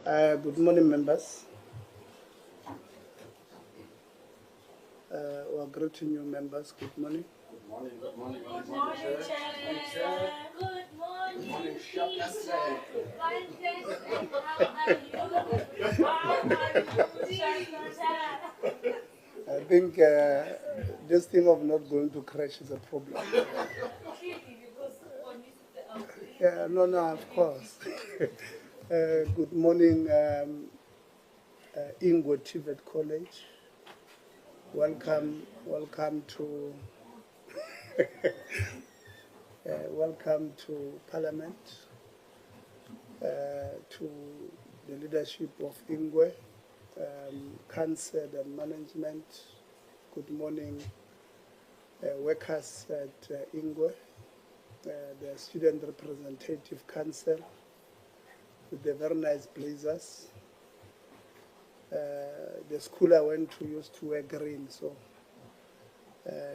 Good morning, members. Well, greeting you, members. Good morning. Good morning, good morning, good morning, Chair. Good morning, Chair. I think this thing of not going to crash is a problem. Yeah, no, of course. Good morning, TVET College. Welcome to welcome to Parliament, to the leadership of Ingwe, Council and Management. Good morning, workers at Ingwe, the Student Representative Council with the very nice blazers. The school I went to used to wear green, so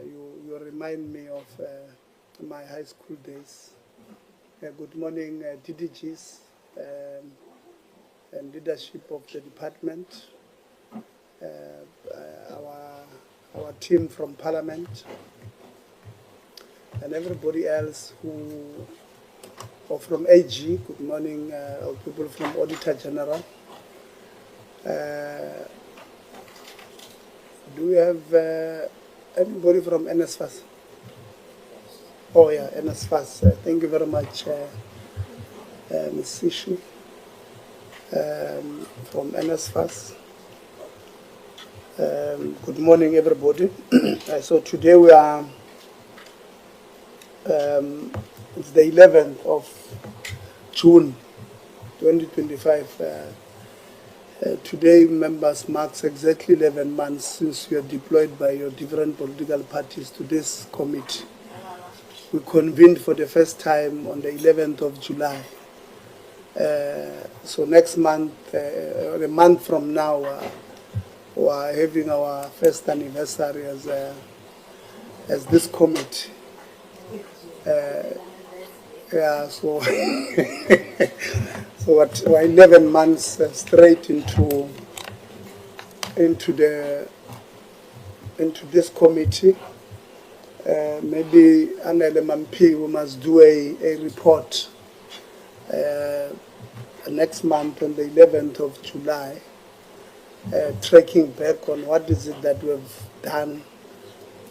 you remind me of my high school days. Good morning, DDGs and leadership of the department, our team from Parliament, and everybody else or from AG. Good morning, people from Auditor General. Do we have anybody from NSFAS? Oh yeah, NSFAS. Thank you very much, Ms. Sishu, from NSFAS. Good morning, everybody. So today we are, it's the 11th of June, 2025. Today, members, marks exactly 11 months since you are deployed by your different political parties to this committee. We convened for the first time on the 11th of July. So next month, a month from now, we are having our first anniversary as this committee. Yeah, so so we're 11 months straight into this committee. Maybe an LMMP, we must do a report next month on the 11th of July, tracking back on what is it that we have done,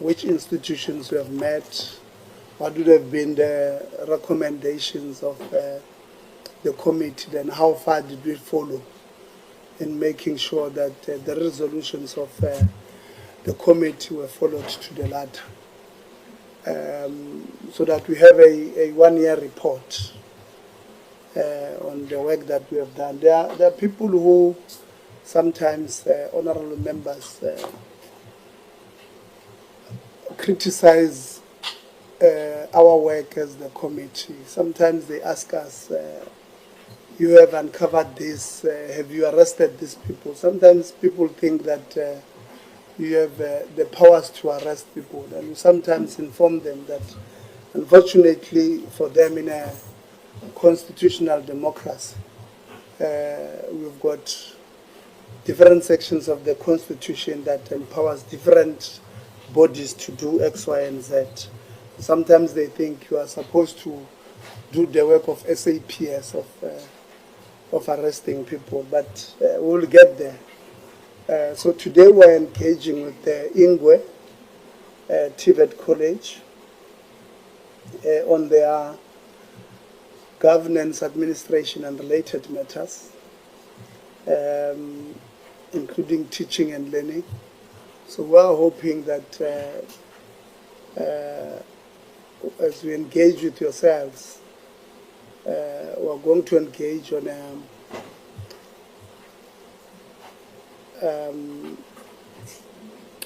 which institutions we have met, what would have been the recommendations of the committee, then how far did we follow in making sure that the resolutions of the committee were followed to the letter, so that we have a one-year report on the work that we have done. There are people who sometimes, honorable members, criticize our work as the committee. Sometimes they ask us, you have uncovered this, have you arrested these people? Sometimes people think that you have the powers to arrest people, and you sometimes inform them that unfortunately for them in a constitutional democracy, we've got different sections of the constitution that empowers different bodies to do X, Y, and Z. Sometimes they think you are supposed to do the work of SAPS, of arresting people, but we'll get there. So today we're engaging with Ingwe, TVET College, on their governance, administration, and related matters, including teaching and learning. So we're hoping that as we engage with yourselves, we're going to engage on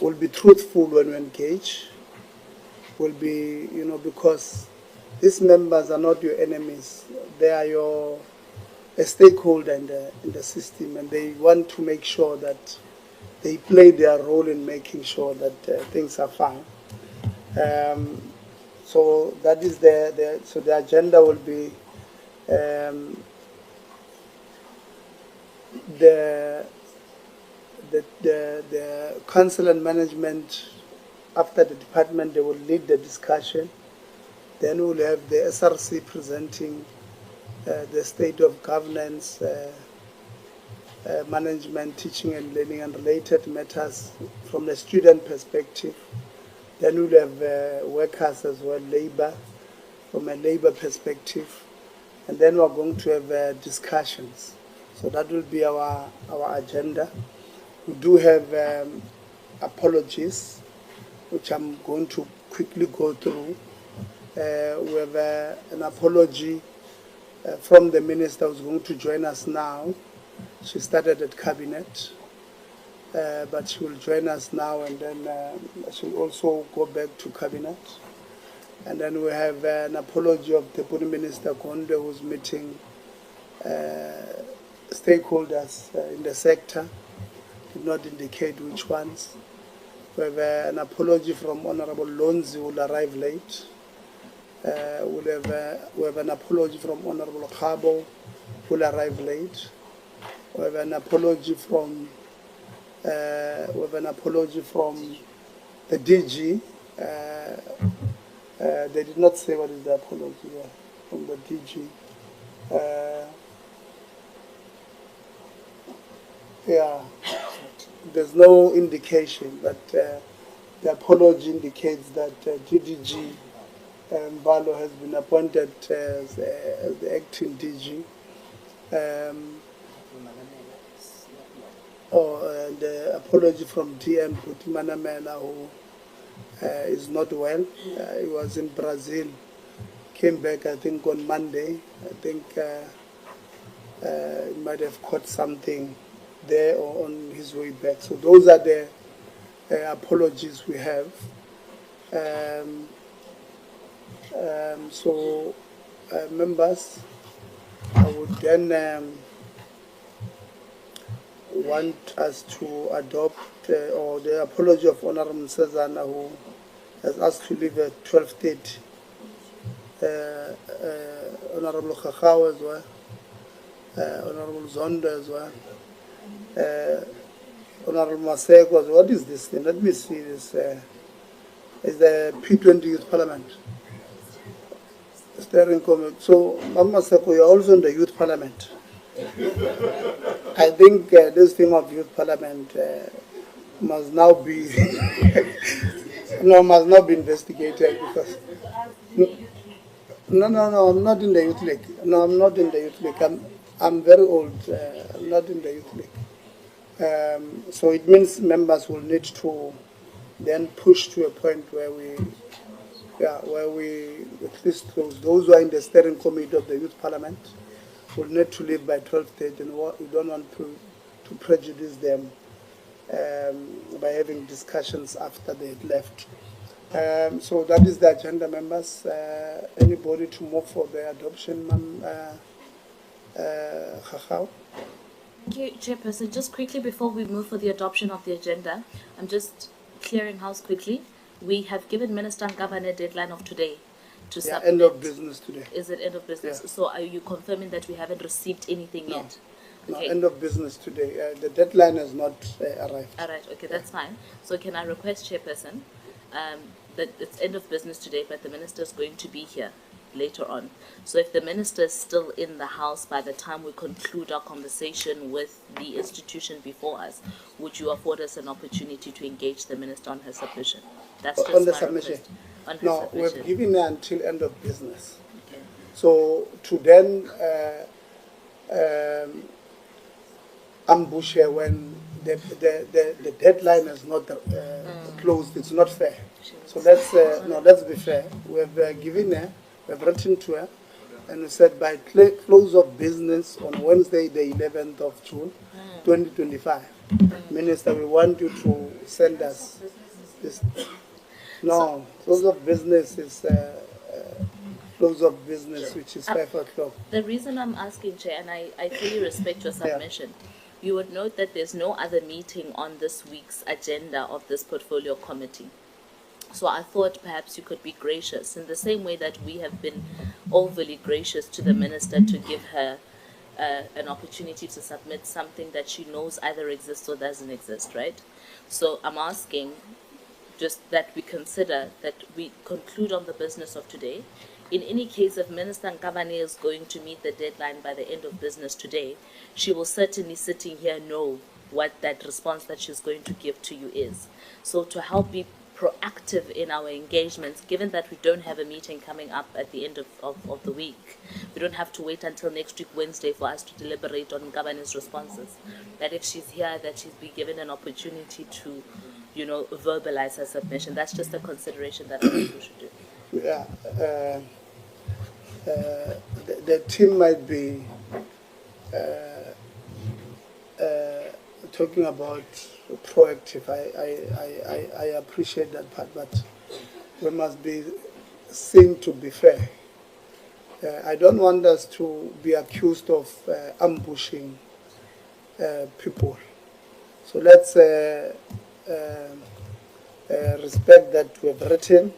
we'll be truthful when we engage. We'll be, because these members are not your enemies. They are a stakeholder in the system, and they want to make sure that they play their role in making sure that things are fine. So that is the agenda will be the council and management, after the department, they will lead the discussion. Then we'll have the SRC presenting the state of governance, management, teaching and learning and related matters from the student perspective. Then we'll have workers as well, labor, from a labor perspective. And then we're going to have discussions. So that will be our agenda. We do have apologies, which I'm going to quickly go through. We have an apology from the minister who's going to join us now. She started at cabinet, but she will join us now, and then she'll also go back to cabinet. And then we have an apology of Deputy Minister Konde, who's meeting stakeholders in the sector, did not indicate which ones. We have an apology from Honorable Lonzi, who will arrive late. We have an apology from Honorable Khabo, who will arrive late. We have an apology from the DG. They did not say what is the apology from the DG. Yeah, there's no indication, but the apology indicates that DDG Mbalo has been appointed as the acting DG. And the apology from DM Putimana Mena, who is not well. He was in Brazil, came back I think on Monday. I think he might have caught something there or on his way back. So those are the apologies we have. So members, I would then want us to adopt or the apology of Honorable Msezana, who has asked to leave at 12:30. Honorable Khakhaw as well, Honorable Zondo as well, Honorable Maseko as well. What is this thing? Let me see this. Is the P20 Youth Parliament steering committee. So, Mama Maseko, you're also in the Youth Parliament. I think this thing of Youth Parliament must now be must not be investigated, because no, I'm not in the Youth League. No, I'm not in the Youth League. I'm very old. I'm not in the Youth League. So it means members will need to then push to a point where we at least those who are in the steering committee of the Youth Parliament will need to leave by 12:30, and we don't want to prejudice them by having discussions after they've left. So that is the agenda, members. Anybody to move for the adoption, Khakhaw? Thank you, Chairperson. Just quickly before we move for the adoption of the agenda, I'm just clearing house quickly. We have given Minister Ngabane a deadline of today to submit. End of business today. Is it end of business? Yeah. So are you confirming that we haven't received anything No. yet? No, Okay. end of business today. The deadline has not arrived. All right, okay, that's fine. So can I request, Chairperson, that it's end of business today, but the minister is going to be here later on. So if the minister is still in the house by the time we conclude our conversation with the institution before us, would you afford us an opportunity to engage the minister on her submission? That's just On the my submission? request. On her No, submission. we've given her until end of business. Okay. So to then ambush her when the deadline is not closed, it's not fair. So let's be fair. We've given her, we've written to her, and we said by close of business on Wednesday, the 11th of June, 2025. Minister, we want you to send us this. No, close of business is close of business, which is 5 o'clock. The reason I'm asking, Chair, and I fully respect your submission, you would note that there's no other meeting on this week's agenda of this portfolio committee. So I thought perhaps you could be gracious in the same way that we have been overly gracious to the minister to give her an opportunity to submit something that she knows either exists or doesn't exist, right? So I'm asking just that we consider that we conclude on the business of today. In any case, if Minister Nkabane is going to meet the deadline by the end of business today, she will certainly sitting here know what that response that she's going to give to you is. So to help be proactive in our engagements, given that we don't have a meeting coming up at the end of the week, we don't have to wait until next week Wednesday for us to deliberate on Nkabane's responses. That if she's here, that she's be given an opportunity to, verbalize her submission. That's just a consideration that I think we should do. Yeah, the team might be talking about proactive. I appreciate that part, but we must be seen to be fair. I don't want us to be accused of ambushing people. So let's respect that we have written,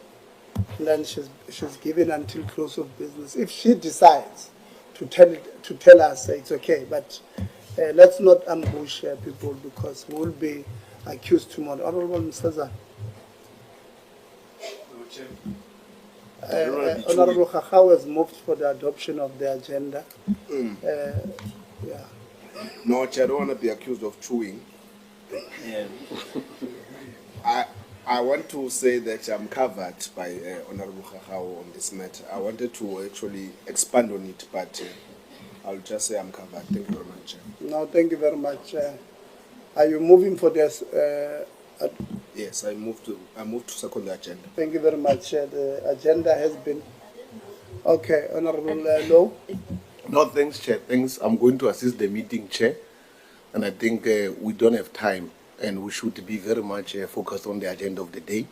and then she's given until close of business. If she decides to tell us, it's okay. But let's not ambush people, because we will be accused tomorrow. Honorable Mr. Zan. Honorable Khakhaw has moved for the adoption of the agenda. Yeah. No, Chair, I don't want to be accused of chewing. I want to say that I'm covered by Honorable Khakhaw on this matter. I wanted to actually expand on it, but I'll just say I'm covered. Thank you very much, Chair. No, thank you very much. Are you moving for this? Yes, I moved to second the agenda. Thank you very much. The agenda has been... Okay, Honorable Low. No, thanks, Chair. Thanks. I'm going to assist the meeting, Chair. And I think we don't have time, and we should be very much focused on the agenda of the day.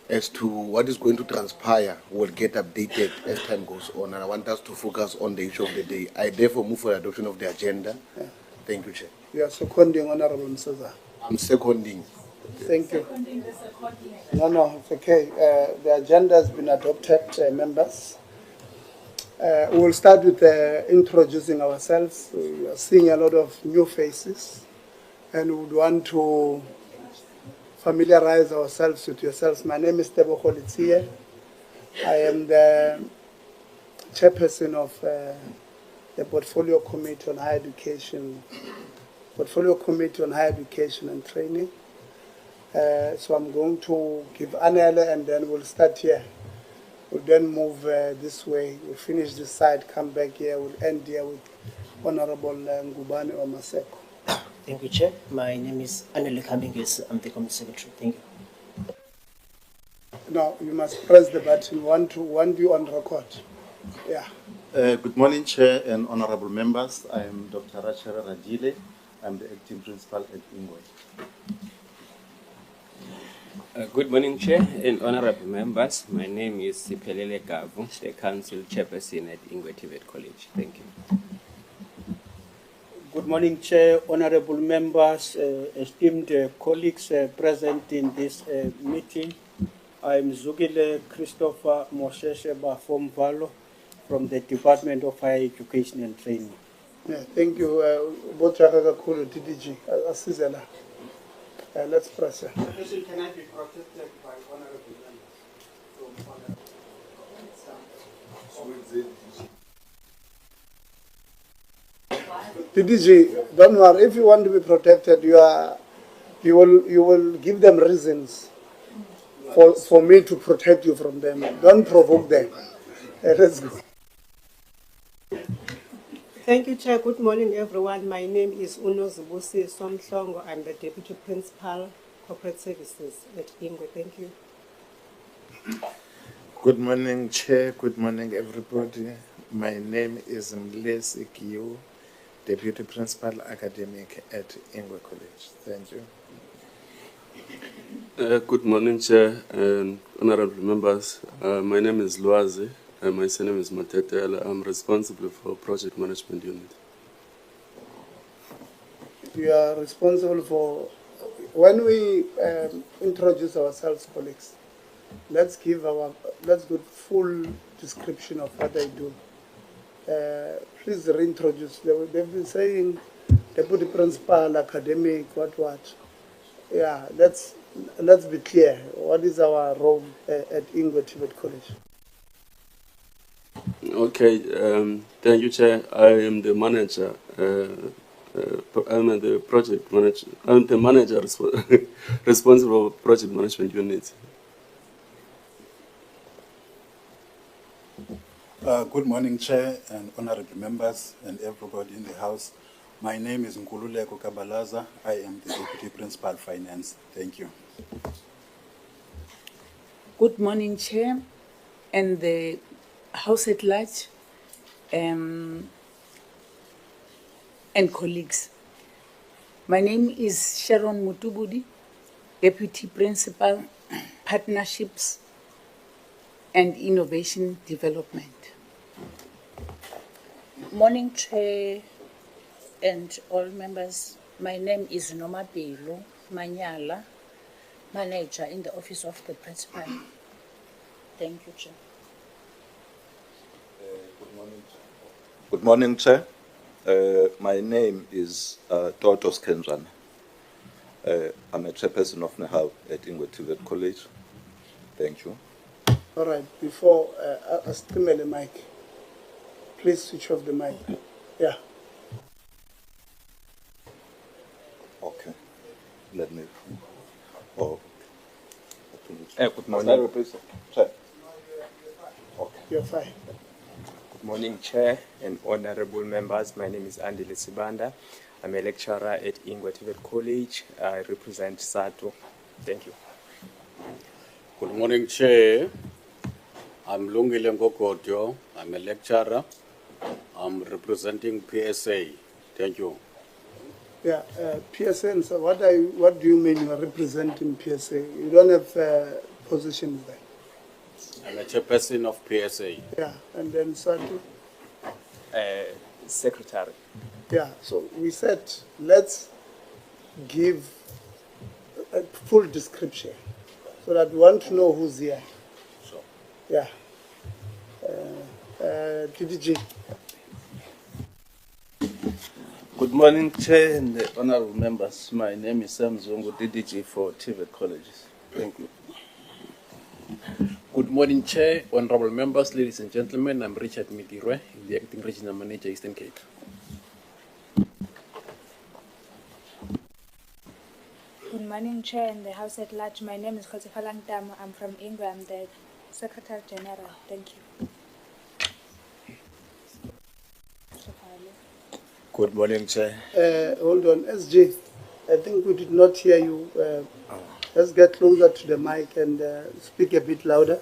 As to what is going to transpire, we'll get updated as time goes on. And I want us to focus on the issue of the day. I therefore move for the adoption of the agenda. Yeah. Thank you, Chair. You are seconding Honorable Msaza. I'm seconding. Thank you. No, it's okay. The agenda has been adopted, members. We will start with introducing ourselves. We are seeing a lot of new faces, and we would want to familiarize ourselves with yourselves. My name is Tebo Kholitsie. I am the chairperson of the Portfolio Committee on Higher Education, and Training. So I'm going to give Anele, and then we'll start here. We'll then move this way. We'll finish this side, come back here. We'll end here with Honorable Ngubane or Maseko. Thank you, Chair. My name is Anele Kambingis. I'm the Committee Secretary. Thank you. Now, you must press the button. Want you on record. Yeah. Good morning, Chair and honorable members. I am Dr. Rachel Radile. I'm the acting principal at Ingwe. Good morning, Chair and honorable members. My name is Siphelele Gavu, the Council Chairperson at Ingwe TVET College. Thank you. Good morning, Chair, honorable members, esteemed colleagues present in this meeting. I am Zugile Christopher Mosese Bafomvalo from the Department of Higher Education and Training. Yeah, thank you. TDG. Let's press it. Can I be protected by honorable members? TDG, don't worry. If you want to be protected, you will give them reasons for me to protect you from them. Don't provoke them. Let's go. Thank you, Chair. Good morning, everyone. My name is Unozibusi Somhlongo. I'm the Deputy Principal, Corporate Services at Ingwe. Thank you. Good morning, Chair. Good morning, everybody. My name is Mlesi Kiu, Deputy Principal Academic at Ingwe College. Thank you. Good morning, Chair and honorable members. My name is Luazi. My surname is Matetela. I'm responsible for Project Management Unit. You are responsible for... When we introduce ourselves, colleagues, let's give full description of what I do. please reintroduce. They've been saying deputy principal, academic, what. Yeah, let's be clear. What is our role at Ingwe TVET College? Okay, thank you, Chair. I am the manager. I'm the project manager. I'm the manager responsible for project management unit. Good morning, Chair and honorable members and everybody in the House. My name is Nkululeko Kabalaza. I am the Deputy Principal Finance. Thank you. Good morning, Chair and the House at large and colleagues. My name is Sharon Mutubudi, Deputy Principal, Partnerships and Innovation Development. Morning, Chair and all members. My name is Noma Belu Manyala, Manager in the Office of the Principal. Thank you, Chair. Good morning, Chair. Good morning, Chair. My name is Totos Kendran. I'm a chairperson of NEHAW at Ingwe TVET College. Thank you. All right, before I stream the mic, please switch off the mic. Yeah. Okay. Let me. Oh. Good morning. Chair. Okay. You're fine. Good morning, Chair and honorable members. My name is Andile Sibanda. I'm a lecturer at Ingwe TVET College. I represent SATU. Thank you. Good morning, Chair. I'm Lungile Ngogodyo. I'm a lecturer. I'm representing PSA. Thank you. Yeah, PSA. So what do you mean you are representing PSA? You don't have positions there. I'm a chairperson of PSA. Yeah, and then Satu? Secretary. Yeah, so we said let's give a full description so that we want to know who's here. Sure. Yeah. TDG. Good morning, Chair and the honorable members. My name is Sam Zongo, DDG for TVET Colleges. Thank you. Good morning, Chair, honorable members, ladies and gentlemen. I'm Richard Midirwe, the Acting Regional Manager, Eastern Cape. Good morning, Chair and the House at large. My name is Khotsifalang Tamo. I'm from Ingwe. I'm the Secretary General. Thank you. Good morning, Chair. Hold on, SG. I think we did not hear you. Let's get closer to the mic and speak a bit louder.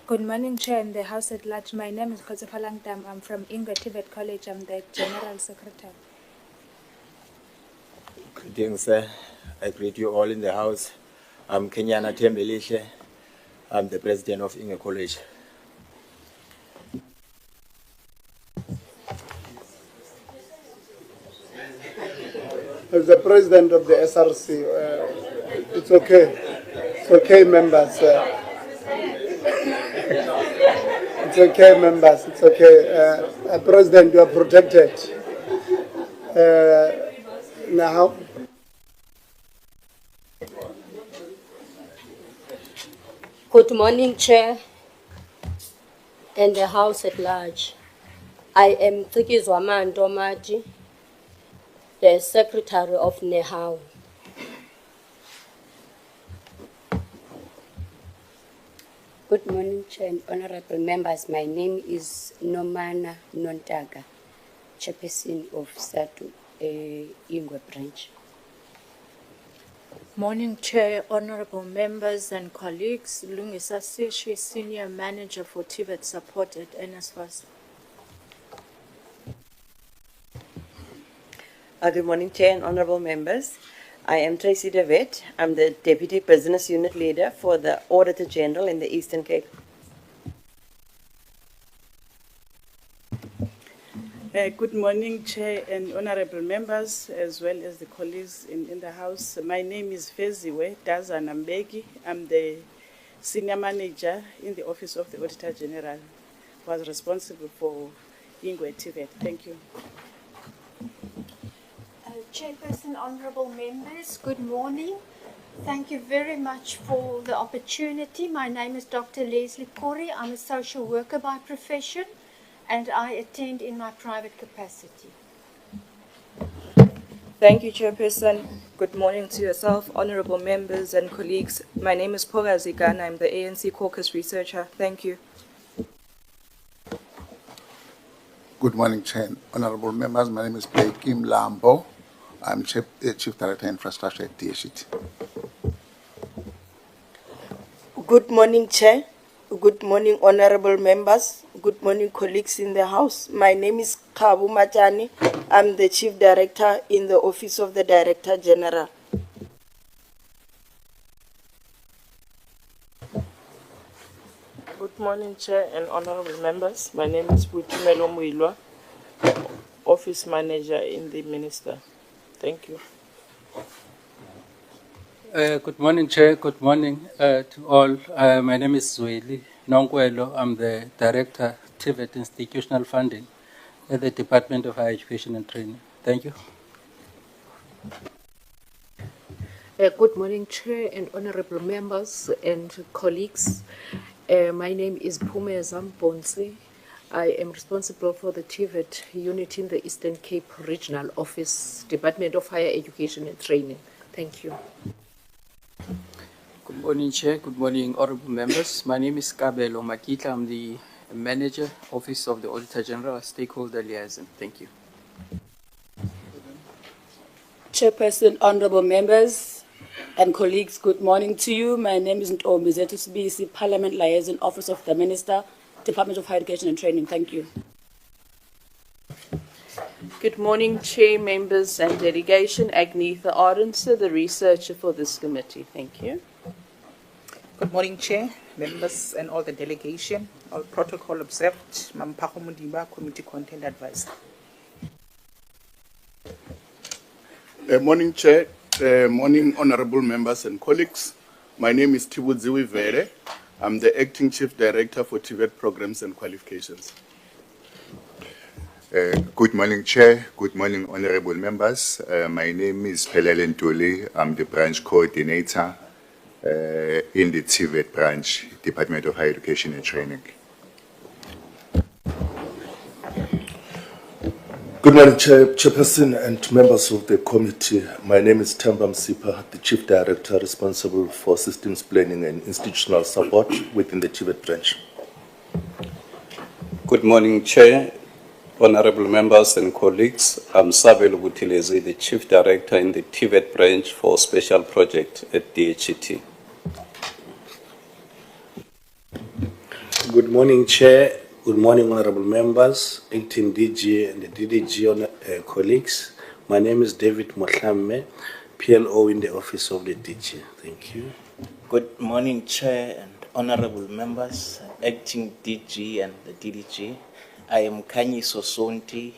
Good morning, Chair and the House at large. My name is Khotsifalang Tamo. I'm from Ingwe TVET College. I'm the General Secretary. Greetings, sir. I greet you all in the House. I'm Kenyana Tembelishe. I'm the President of Ingwe College. As the President of the SRC, it's okay. It's okay, members. It's okay, members. It's okay. President, you are protected. Now. Good morning, Chair and the House at large. I am Tsikizwaman Tomati, the Secretary of NEHAW. Good morning, Chair and honorable members. My name is Nomana Nontaga, Chairperson of SATU Ingwe branch. Morning, Chair, honorable members and colleagues. Lungisa Sishi, Senior Manager for TVET Support at NSFAS. Good morning, Chair and honorable members. I am Tracy DeWitt. I'm the Deputy Business Unit Leader for the Auditor General in the Eastern Cape. Good morning, Chair and honorable members, as well as the colleagues in the House. My name is Feziwe Dazanambegi. I'm the Senior Manager in the Office of the Auditor General, was responsible for Ingwe TVET. Thank you. Chairperson, honourable members, good morning. Thank you very much for the opportunity. My name is Dr. Leslie Corey. I'm a social worker by profession and I attend in my private capacity. Thank you, Chairperson. Good morning to yourself, honourable members and colleagues. My name is Poga Zigana. I'm the ANC Caucus Researcher. Thank you. Good morning, Chair. Honourable members, my name is Blake Lambo. I'm Chief Director Infrastructure at DHET. Good morning, Chair. Good morning, honourable members. Good morning, colleagues in the House. My name is Kabu Matani. I'm the Chief Director in the Office of the Director General. Good morning, Chair and honourable members. My name is Putumelo Muilwa, Office Manager in the Minister. Thank you. Good morning, Chair. Good morning to all. My name is Zweli Nonkwelo. I'm the Director, TVET Institutional Funding at the Department of Higher Education and Training. Thank you. Good morning, Chair and honourable members and colleagues. My name is Pumeza Mbonsi. I am responsible for the TVET unit in the Eastern Cape Regional Office, Department of Higher Education and Training. Thank you. Good morning, Chair. Good morning, honourable members. My name is Kabelo Makita. I'm the Manager, Office of the Auditor General, Stakeholder Liaison. Thank you. Chairperson, honourable members and colleagues, good morning to you. My name is Ntombi Zetusbisi, Parliament Liaison, Office of the Minister, Department of Higher Education and Training. Thank you. Good morning, Chair, members and delegation. Agnetha Arendse, the researcher for this committee. Thank you. Good morning, Chair, members and all the delegation. All protocol observed. Mampako Mudimba, Committee Content Advisor. Morning, Chair. Morning, honourable members and colleagues. My name is Tibudziwi Vere. I'm the Acting Chief Director for TVET Programs and Qualifications. Good morning, Chair. Good morning, honourable members. My name is Pelele Ntuli. I'm the branch coordinator in the TVET branch, Department of Higher Education and Training. Good morning, Chairperson and members of the committee. My name is Tamba Msipa, the Chief Director responsible for systems planning and institutional support within the TVET branch. Good morning, Chair, honourable members and colleagues. I'm Sabelo Butilezi, the Chief Director in the TVET branch for special project at DHET. Good morning, Chair. Good morning, honourable members, acting DG and the DDG colleagues. My name is David Mohlamme, PLO in the office of the DG. Thank you. Good morning, Chair and honourable members, acting DG and the DDG. I am Kanyi Sosonti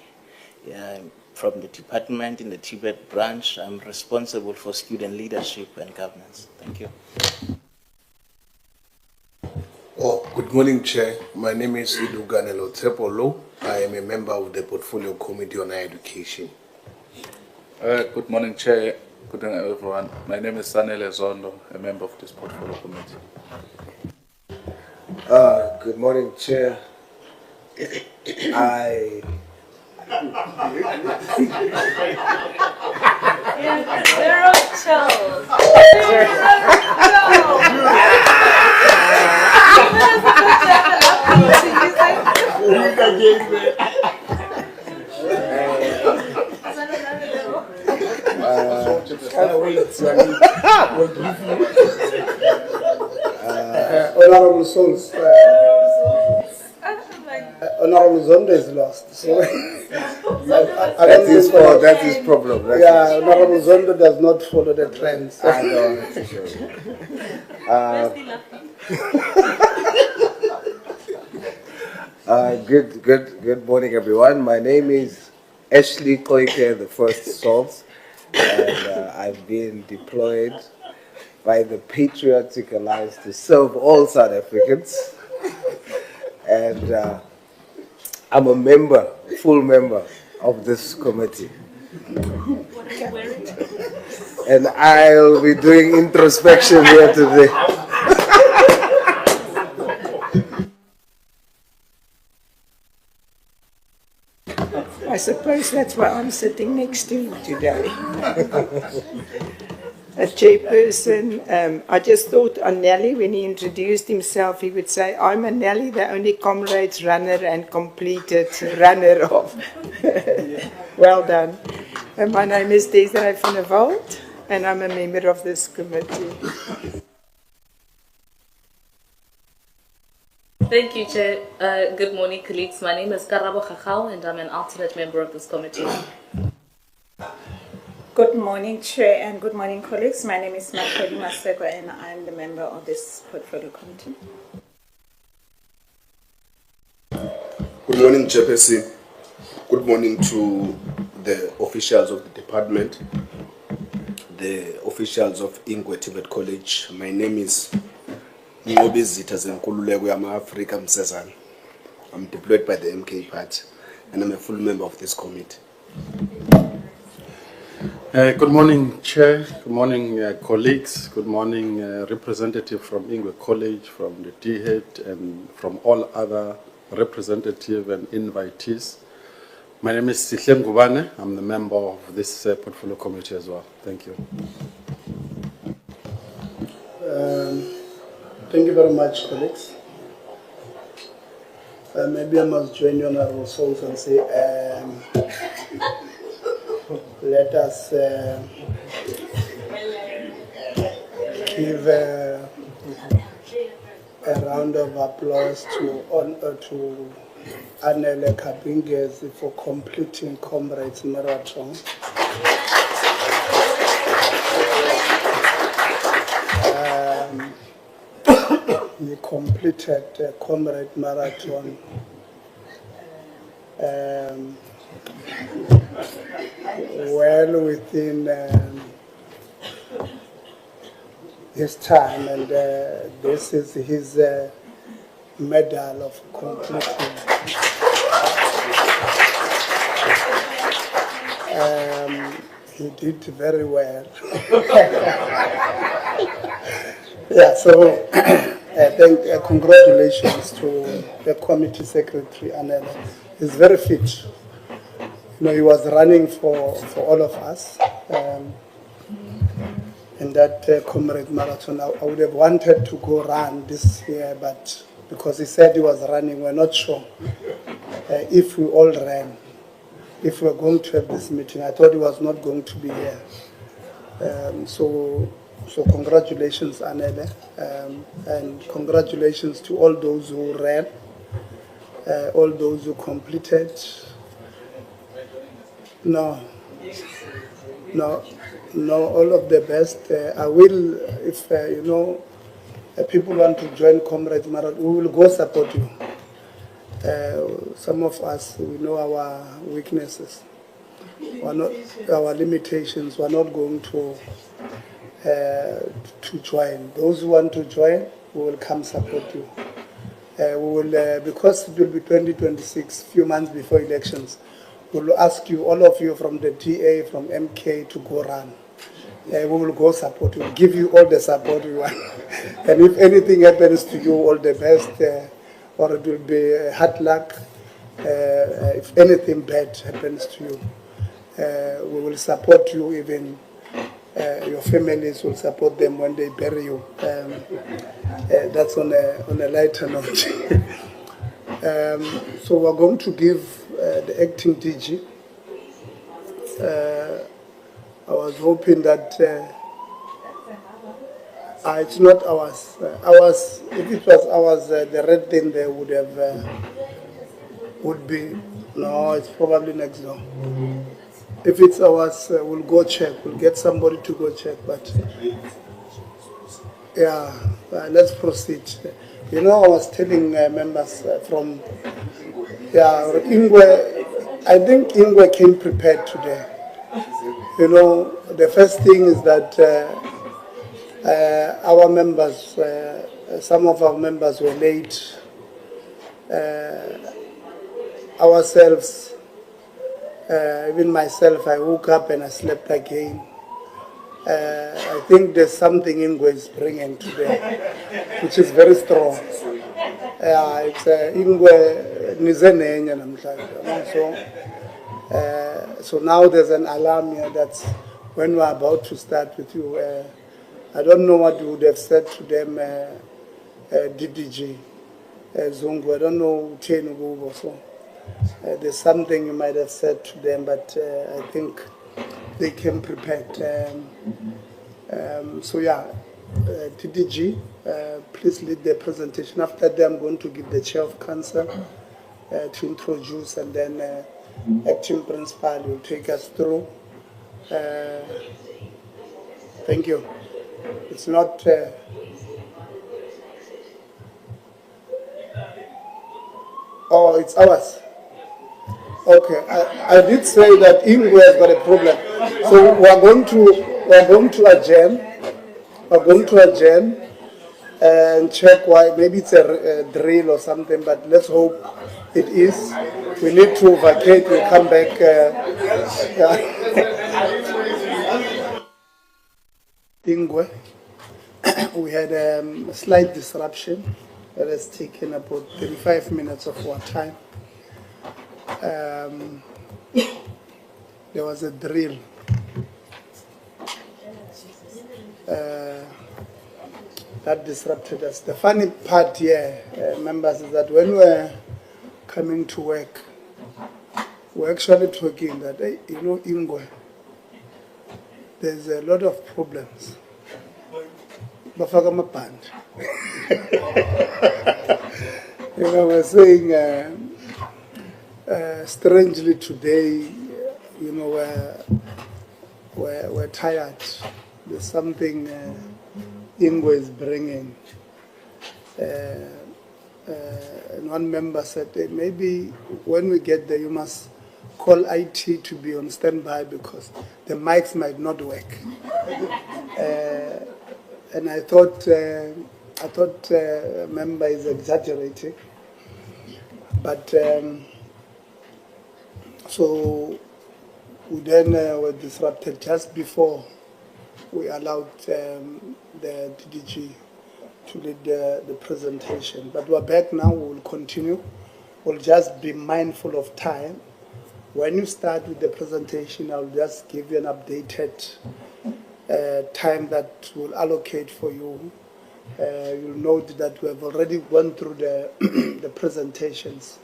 from the department in the TVET branch. I'm responsible for student leadership and governance. Thank you. Oh, good morning, Chair. My name is Idu Ganelo Tepolo. I am a member of the Portfolio Committee on Higher Education. Good morning, Chair. Good morning, everyone. My name is Sanele Zondo, a member of this Portfolio Committee. Good morning, Chair. Honourable Sons. Honourable Zondo is lost. So that is problem. Honourable Zondo does not follow the trends. I know. Good morning, everyone. My name is Ashley Koike, the first Salt, and I've been deployed by the Patriotic Alliance to serve all South Africans. And I'm a member, full member of this committee. And I'll be doing introspection here today. I suppose that's why I'm sitting next to you today. As chairperson, I just thought on Nelly, when he introduced himself, he would say, I'm a Nelly, the only comrades runner and completed runner-off. Well done. And my name is Desiree van der Walt, and I'm a member of this committee. Thank you, Chair. Good morning, colleagues. My name is Karabo Khachau, and I'm an alternate member of this committee. Good morning, Chair, and good morning, colleagues. My name is Makodi Maseko, and I'm the member of this portfolio committee. Good morning, Chairperson. Good morning to the officials of the department, the officials of TVET College. My name is Ngobizitha Zenkululeko Yama Africa Msezana. I'm deployed by the MK Party, and I'm a full member of this committee. Good morning, Chair. Good morning, colleagues. Good morning, representative from Ingwe College, from the TVET, and from all other representatives and invitees. My name is Sihle Ngubane. I'm the member of this portfolio committee as well. Thank you. Thank you very much, colleagues. Maybe I must join you on our souls and say, let us give a round of applause to Anele Kabingezi for completing Comrades Marathon. He completed Comrade Marathon well within his time, and this is his medal of completing. He did very well. Yeah, so congratulations to the committee secretary, Anela. He's very fit. You know, he was running for all of us in that Comrade Marathon. I would have wanted to go run this year, but because he said he was running, we're not sure if we all ran, if we're going to have this meeting. I thought he was not going to be here. So congratulations, Anele, and congratulations to all those who ran, all those who completed. No, all of the best. I will, if people want to join Comrades Marathon, we will go support you. Some of us, we know our weaknesses, our limitations. We're not going to join. Those who want to join, we will come support you. We will, because it will be 2026, few months before elections, we will ask you, all of you from the DA, from MK, to go run. We will go support you. We'll give you all the support we want. And if anything happens to you, all the best, or it will be hard luck. If anything bad happens to you, we will support you. Even your families will support them when they bury you. That's on a lighter note. So we're going to give the acting DG. I was hoping that it's not ours. Ours, if it was ours, the red thing there would have would be. No, it's probably next door. If it's ours, we'll go check. We'll get somebody to go check. But yeah, let's proceed. You know, I was telling members from Ingwe. I think Ingwe came prepared today. You know, the first thing is that Our members, some of our members were late. Ourselves, even myself, I woke up and I slept again. I think there's something Ingwe is bringing today, which is very strong. It's Ingwe nizenenya namhlanje. So now there's an alarm here that's when we're about to start with you. I don't know what you would have said to them, DDG, Zungu. I don't know Tenugu so. There's something you might have said to them, but I think they came prepared. So yeah, DDG, please lead the presentation. After that, I'm going to give the chair of council to introduce, and then acting principal will take us through. Thank you. It's not. Oh, it's ours. Okay, I did say that Ingwe has got a problem, so we're going to adjourn. We're going to adjourn and check why. Maybe it's a drill or something, but let's hope it is. We need to vacate. We'll come back. Ingwe, we had a slight disruption that has taken about 35 minutes of our time. There was a drill. That disrupted us. The funny part here, members, is that when we're coming to work, we're actually talking that, hey, you know, Ingwe, there's a lot of problems. Bafaka band. You know, we're saying, strangely today, you know, we're tired. There's something Ingwe is bringing. And one member said, hey, maybe when we get there, you must call IT to be on standby because the mics might not work. And I thought a member is exaggerating, but so we then were disrupted just before we allowed the DDG to lead the presentation. But we're back now, we will continue. We'll just be mindful of time. When you start with the presentation, I'll just give you an updated time that we'll allocate for you. You'll note that we have already gone through the presentations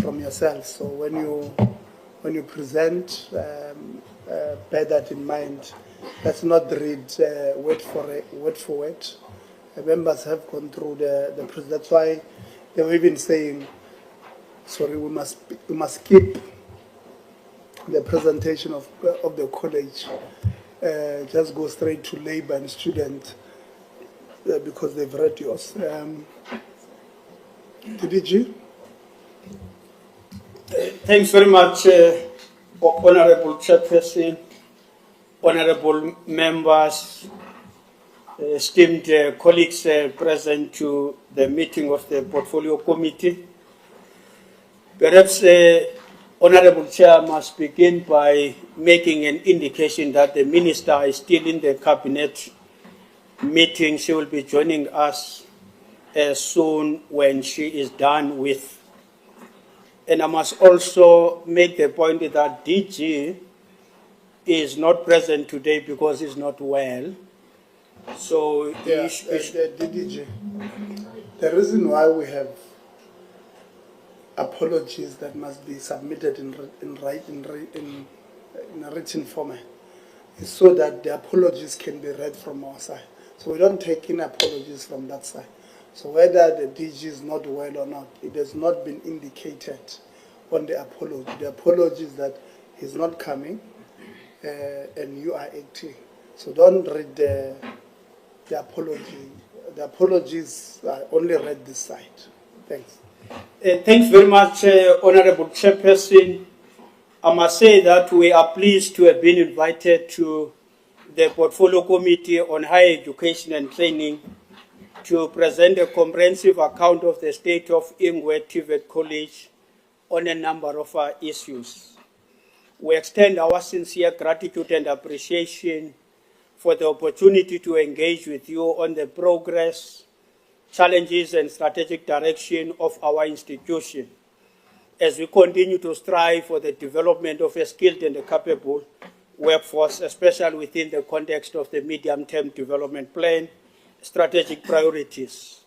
from yourself. So when you present, bear that in mind. Let's not read word for word. The members have gone through the presentation. That's why they were even saying, sorry, we must keep the presentation of the college. Just go straight to labor and student because they've read yours. DDG? Thanks very much, Honorable Chairperson, Honorable members, esteemed colleagues present to the meeting of the Portfolio Committee. Perhaps Honorable Chair must begin by making an indication that the Minister is still in the Cabinet meeting. She will be joining us soon when she is done with. And I must also make the point that DG is not present today because he's not well. So, yeah, DDG, the reason why we have apologies that must be submitted in a written format is so that the apologies can be read from our side. So we don't take in apologies from that side. So whether the DG is not well or not, it has not been indicated on the apology. The apology is that he's not coming and you are acting. So don't read the apology. The apologies are only read this side. Thanks. Thanks very much, Honorable Chairperson. I must say that we are pleased to have been invited to the Portfolio Committee on Higher Education and Training to present a comprehensive account of the state of Ingwe TVET College on a number of issues. We extend our sincere gratitude and appreciation for the opportunity to engage with you on the progress, challenges, and strategic direction of our institution as we continue to strive for the development of a skilled and a capable workforce, especially within the context of the medium-term development plan strategic priorities,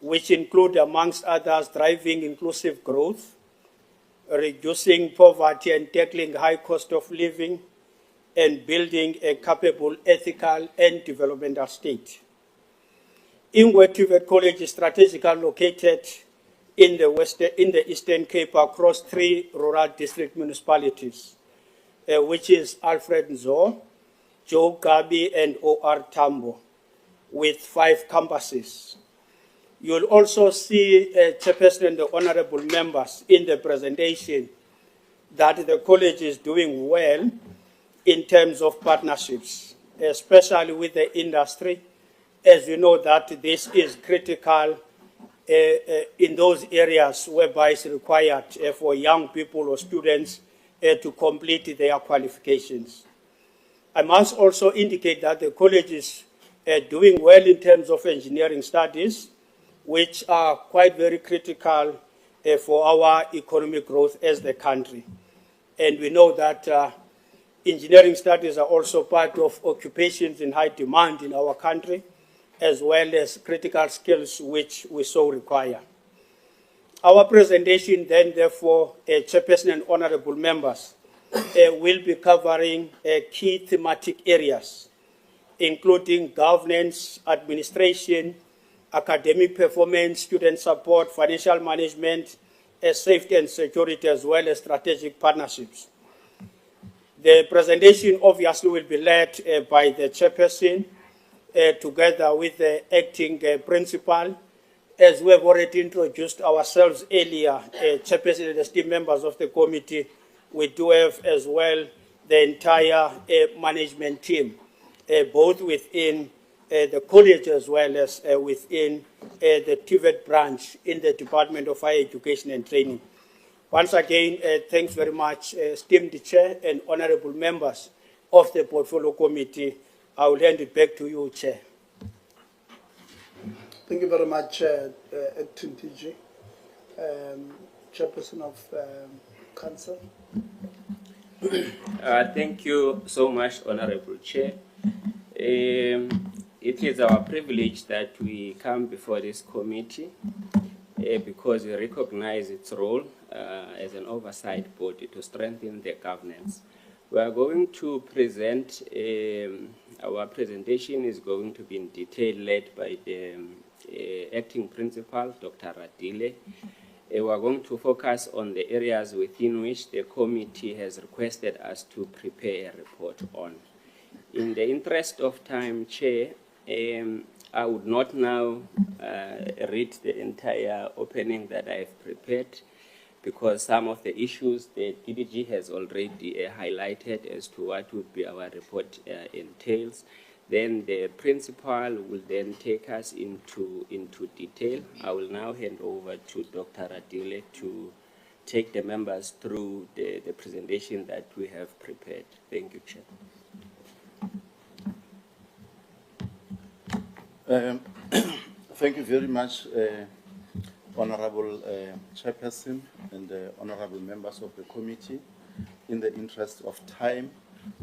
which include, amongst others, driving inclusive growth, reducing poverty and tackling high cost of living, and building a capable, ethical, and developmental state. Ingwe TVET College is strategically located in the Eastern Cape across 3 rural district municipalities, which is Alfred Nzo, Joe Gabi, and OR Tambo, with 5 campuses. You'll also see, Chairperson and the honorable members in the presentation, that the college is doing well in terms of partnerships, especially with the industry, as you know that this is critical in those areas whereby it's required for young people or students to complete their qualifications. I must also indicate that the college is doing well in terms of engineering studies, which are quite very critical for our economic growth as the country. And we know that engineering studies are also part of occupations in high demand in our country, as well as critical skills which we so require. Our presentation then, therefore, Chairperson and honorable members, will be covering key thematic areas, including governance, administration, academic performance, student support, financial management, safety and security, as well as strategic partnerships. The presentation obviously will be led by the chairperson together with the acting principal. As we have already introduced ourselves earlier, chairperson and esteemed members of the committee, we do have as well the entire management team, both within the college as well as within the TVET branch in the Department of Higher Education and Training. Once again, thanks very much, esteemed Chair and honorable members of the Portfolio Committee. I will hand it back to you, Chair. Thank you very much, Acting DG, Chairperson of Council. Thank you so much, Honorable Chair. It is our privilege that we come before this committee because we recognize its role as an oversight body to strengthen the governance. We are going to present, our presentation is going to be in detail led by the acting principal, Dr. Radile. We are going to focus on the areas within which the committee has requested us to prepare a report on. In the interest of time, Chair, I would not now read the entire opening that I've prepared because some of the issues the DDG has already highlighted as to what would be our report entails. Then the principal will then take us into detail. I will now hand over to Dr. Radile to take the members through the presentation that we have prepared. Thank you, Chair. Thank you very much, Honorable Chairperson and honorable members of the committee. In the interest of time,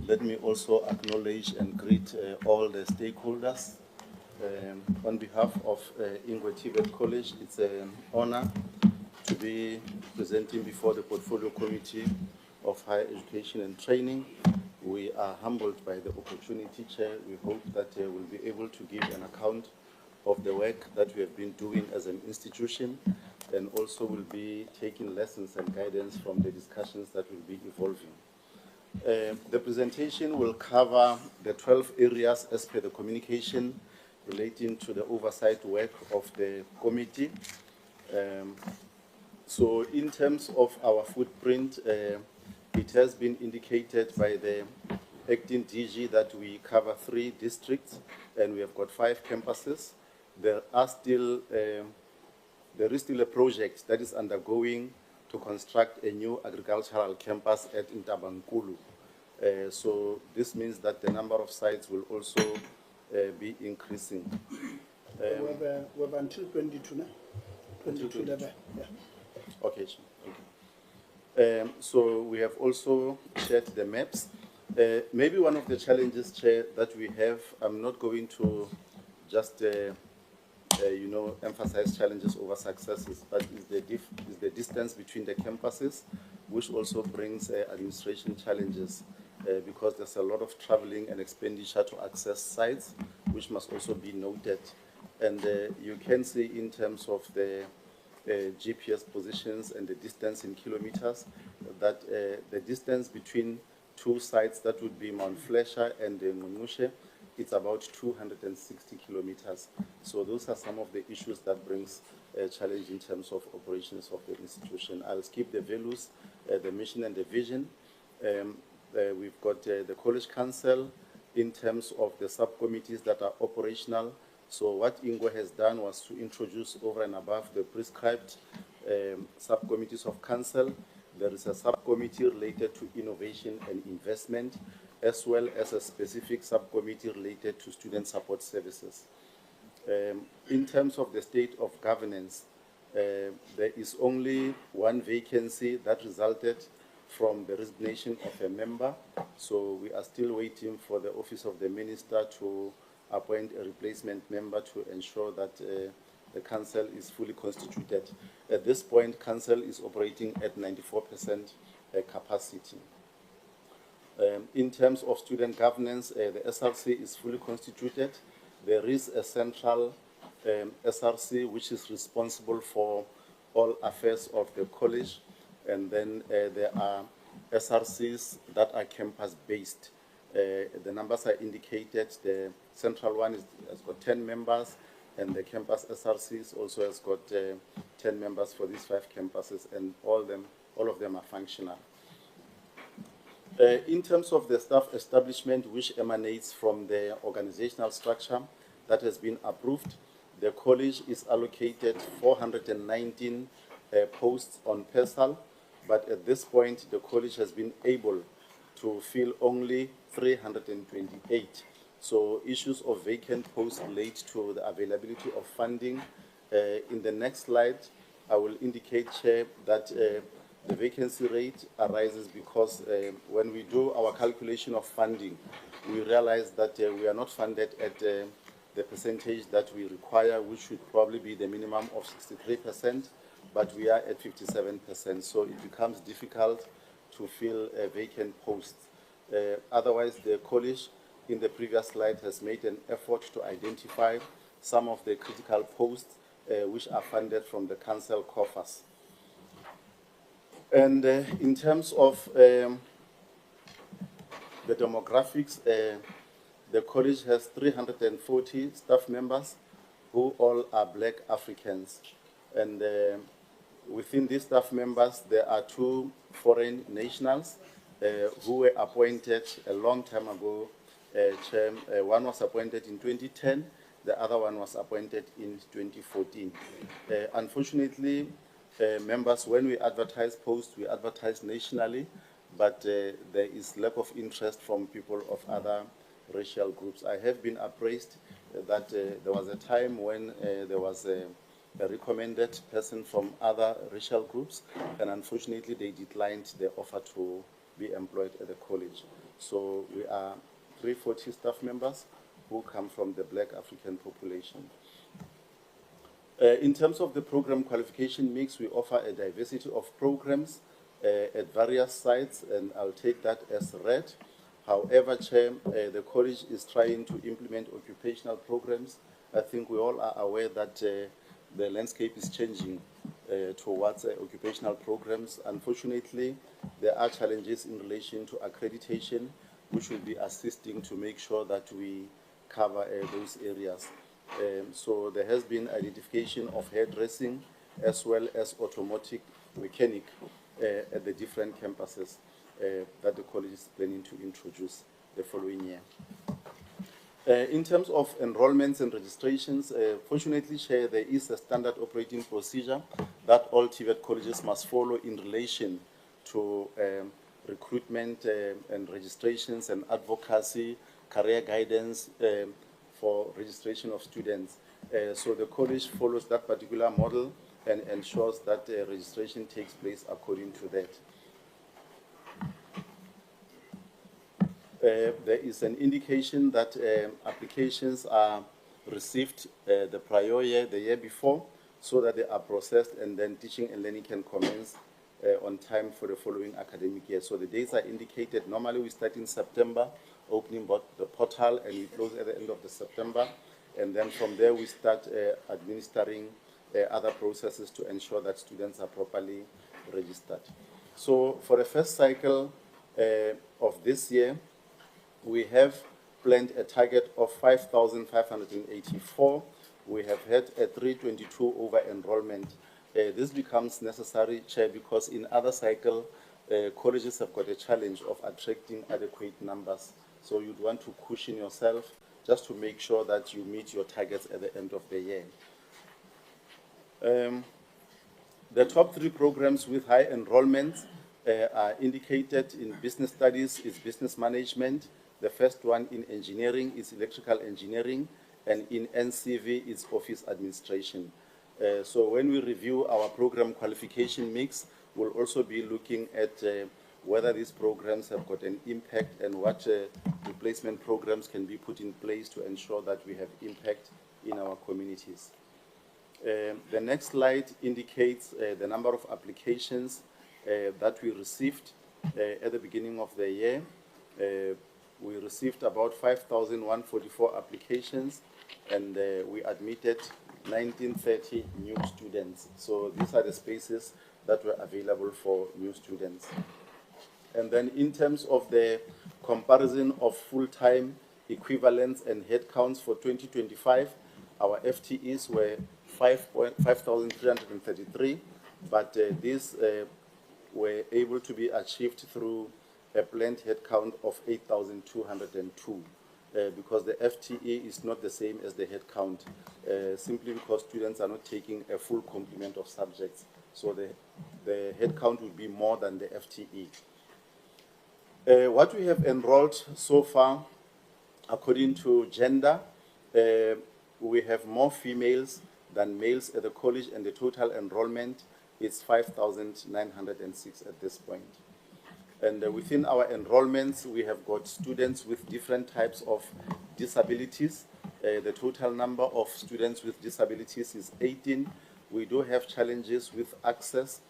let me also acknowledge and greet all the stakeholders. On behalf of Ingwe TVET College, it's an honor to be presenting before the Portfolio Committee of Higher Education and Training. We are humbled by the opportunity, Chair. We hope that we'll be able to give an account of the work that we have been doing as an institution, and also will be taking lessons and guidance from the discussions that will be evolving. The presentation will cover the 12 areas as per the communication relating to the oversight work of the committee. So in terms of our footprint, it has been indicated by the acting DG that we cover 3 districts and we have got 5 campuses. There is still a project that is undergoing to construct a new agricultural campus at Ntabankulu. So this means that the number of sites will also be increasing. We have until 22 now. 22 level. Yeah. Okay, sure. Thank you. So we have also shared the maps. Maybe one of the challenges, Chair, that we have, I'm not going to just emphasize challenges over successes, but is the distance between the campuses, which also brings administration challenges because there's a lot of traveling and expenditure to access sites, which must also be noted. And you can see in terms of the GPS positions and the distance in kilometers, that the distance between 2 sites, that would be Mount Flesher and Ngqongqoshe, it's about 260 kilometers. So those are some of the issues that brings a challenge in terms of operations of the institution. I'll skip the values, the mission and the vision. We've got the College Council in terms of the subcommittees that are operational. So what Ingwe has done was to introduce over and above the prescribed subcommittees of council. There is a subcommittee related to innovation and investment, as well as a specific subcommittee related to student support services. In terms of the state of governance, there is only 1 vacancy that resulted from the resignation of a member. So we are still waiting for the Office of the Minister to appoint a replacement member to ensure that the council is fully constituted. At this point, council is operating at 94% capacity. In terms of student governance, the SRC is fully constituted. There is a central SRC which is responsible for all affairs of the college, and then there are SRCs that are campus-based. The numbers are indicated. The central one has got 10 members, and the campus SRCs also has got 10 members for these 5 campuses, and all of them are functional. In terms of the staff establishment, which emanates from the organizational structure that has been approved, the college is allocated 419 posts on PERSAL, but at this point, the college has been able to fill only 328. So issues of vacant posts relate to the availability of funding. In the next slide, I will indicate, Chair, that the vacancy rate arises because when we do our calculation of funding, we realize that we are not funded at the percentage that we require, which should probably be the minimum of 63%, but we are at 57%. So it becomes difficult to fill vacant posts. Otherwise, the college in the previous slide has made an effort to identify some of the critical posts which are funded from the council coffers. And in terms of the demographics, the college has 340 staff members who all are Black Africans. And within these staff members, there are 2 foreign nationals who were appointed a long time ago. One was appointed in 2010, the other one was appointed in 2014. Unfortunately, members, when we advertise posts, we advertise nationally, but there is lack of interest from people of other racial groups. I have been appraised that there was a time when there was a recommended person from other racial groups, and unfortunately they declined the offer to be employed at the college. So we are 340 staff members who come from the Black African population. In terms of the program qualification mix, we offer a diversity of programs at various sites, and I'll take that as read. However, Chair, the college is trying to implement occupational programs. I think we all are aware that the landscape is changing towards occupational programs. Unfortunately, there are challenges in relation to accreditation, which will be assisting to make sure that we cover those areas. So there has been identification of hairdressing as well as automotive mechanic at the different campuses that the college is planning to introduce. the following year. In terms of enrollments and registrations, fortunately, Chair, there is a standard operating procedure that all TVET colleges must follow in relation to recruitment and registrations and advocacy, career guidance for registration of students. So the college follows that particular model and ensures that registration takes place according to that. There is an indication that applications are received the prior year, the year before, so that they are processed and then teaching and learning can commence on time for the following academic year. So the dates are indicated. Normally we start in September, opening the portal, and we close at the end of the September. And then from there we start administering other processes to ensure that students are properly registered. So for the first cycle of this year, we have planned a target of 5,584. We have had a 322 over enrollment. This becomes necessary, Chair, because in other cycle, colleges have got a challenge of attracting adequate numbers. So you'd want to cushion yourself just to make sure that you meet your targets at the end of the year. The top 3 programs with high enrollment are indicated in business studies is business management. The first one in engineering is electrical engineering, and in NCV is office administration. So when we review our program qualification mix, we'll also be looking at whether these programs have got an impact and what replacement programs can be put in place to ensure that we have impact in our communities. The next slide indicates the number of applications that we received at the beginning of the year. We received about 5,144 applications, and we admitted 1930 new students. So these are the spaces that were available for new students. And then in terms of the comparison of full-time equivalents and headcounts for 2025, our FTEs were 5,333, but these were able to be achieved through a planned headcount of 8,202 because the FTE is not the same as the headcount, simply because students are not taking a full complement of subjects. So the headcount will be more than the FTE. What we have enrolled so far, according to gender, we have more females than males at the college, and the total enrollment is 5,906 at this point. And within our enrollments, we have got students with different types of disabilities. The total number of students with disabilities is 18. We do have challenges with access,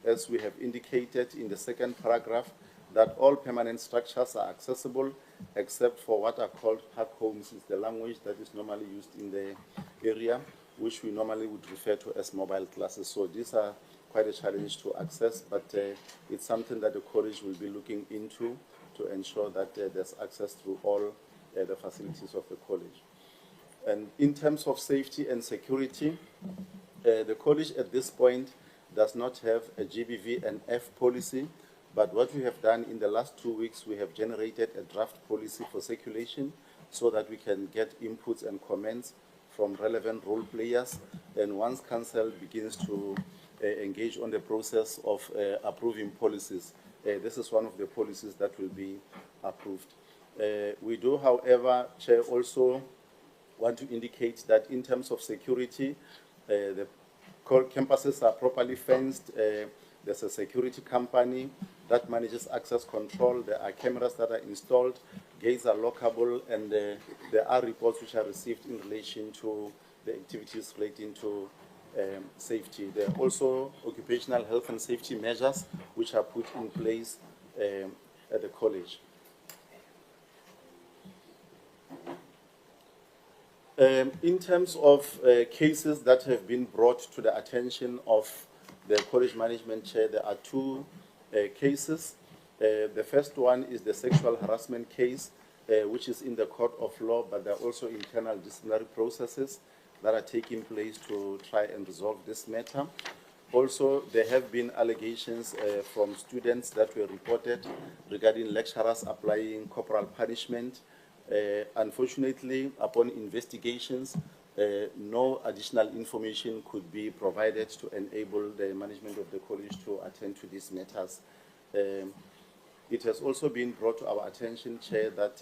as we have indicated in the second paragraph, that all permanent structures are accessible except for what are called park homes. Is the language that is normally used in the area, which we normally would refer to as mobile classes. So these are quite a challenge to access, but it's something that the college will be looking into to ensure that there's access through all the facilities of the college. And in terms of safety and security, the college at this point does not have a GBV and F policy, but what we have done in the last 2 weeks, we have generated a draft policy for circulation so that we can get inputs and comments from relevant role players. And once council begins to engage on the process of approving policies, this is one of the policies that will be approved. We do, however, Chair, also want to indicate that in terms of security, the campuses are properly fenced. There's a security company that manages access control. There are cameras that are installed. Gates are lockable, and there are reports which are received in relation to the activities relating to safety. There are also occupational health and safety measures which are put in place at the college. In terms of cases that have been brought to the attention of the college management chair, there are 2 cases. The first one is the sexual harassment case, which is in the court of law, but there are also internal disciplinary processes that are taking place to try and resolve this matter. Also, there have been allegations from students that were reported regarding lecturers applying corporal punishment. Unfortunately, upon investigations, no additional information could be provided to enable the management of the college to attend to these matters. It has also been brought to our attention, Chair, that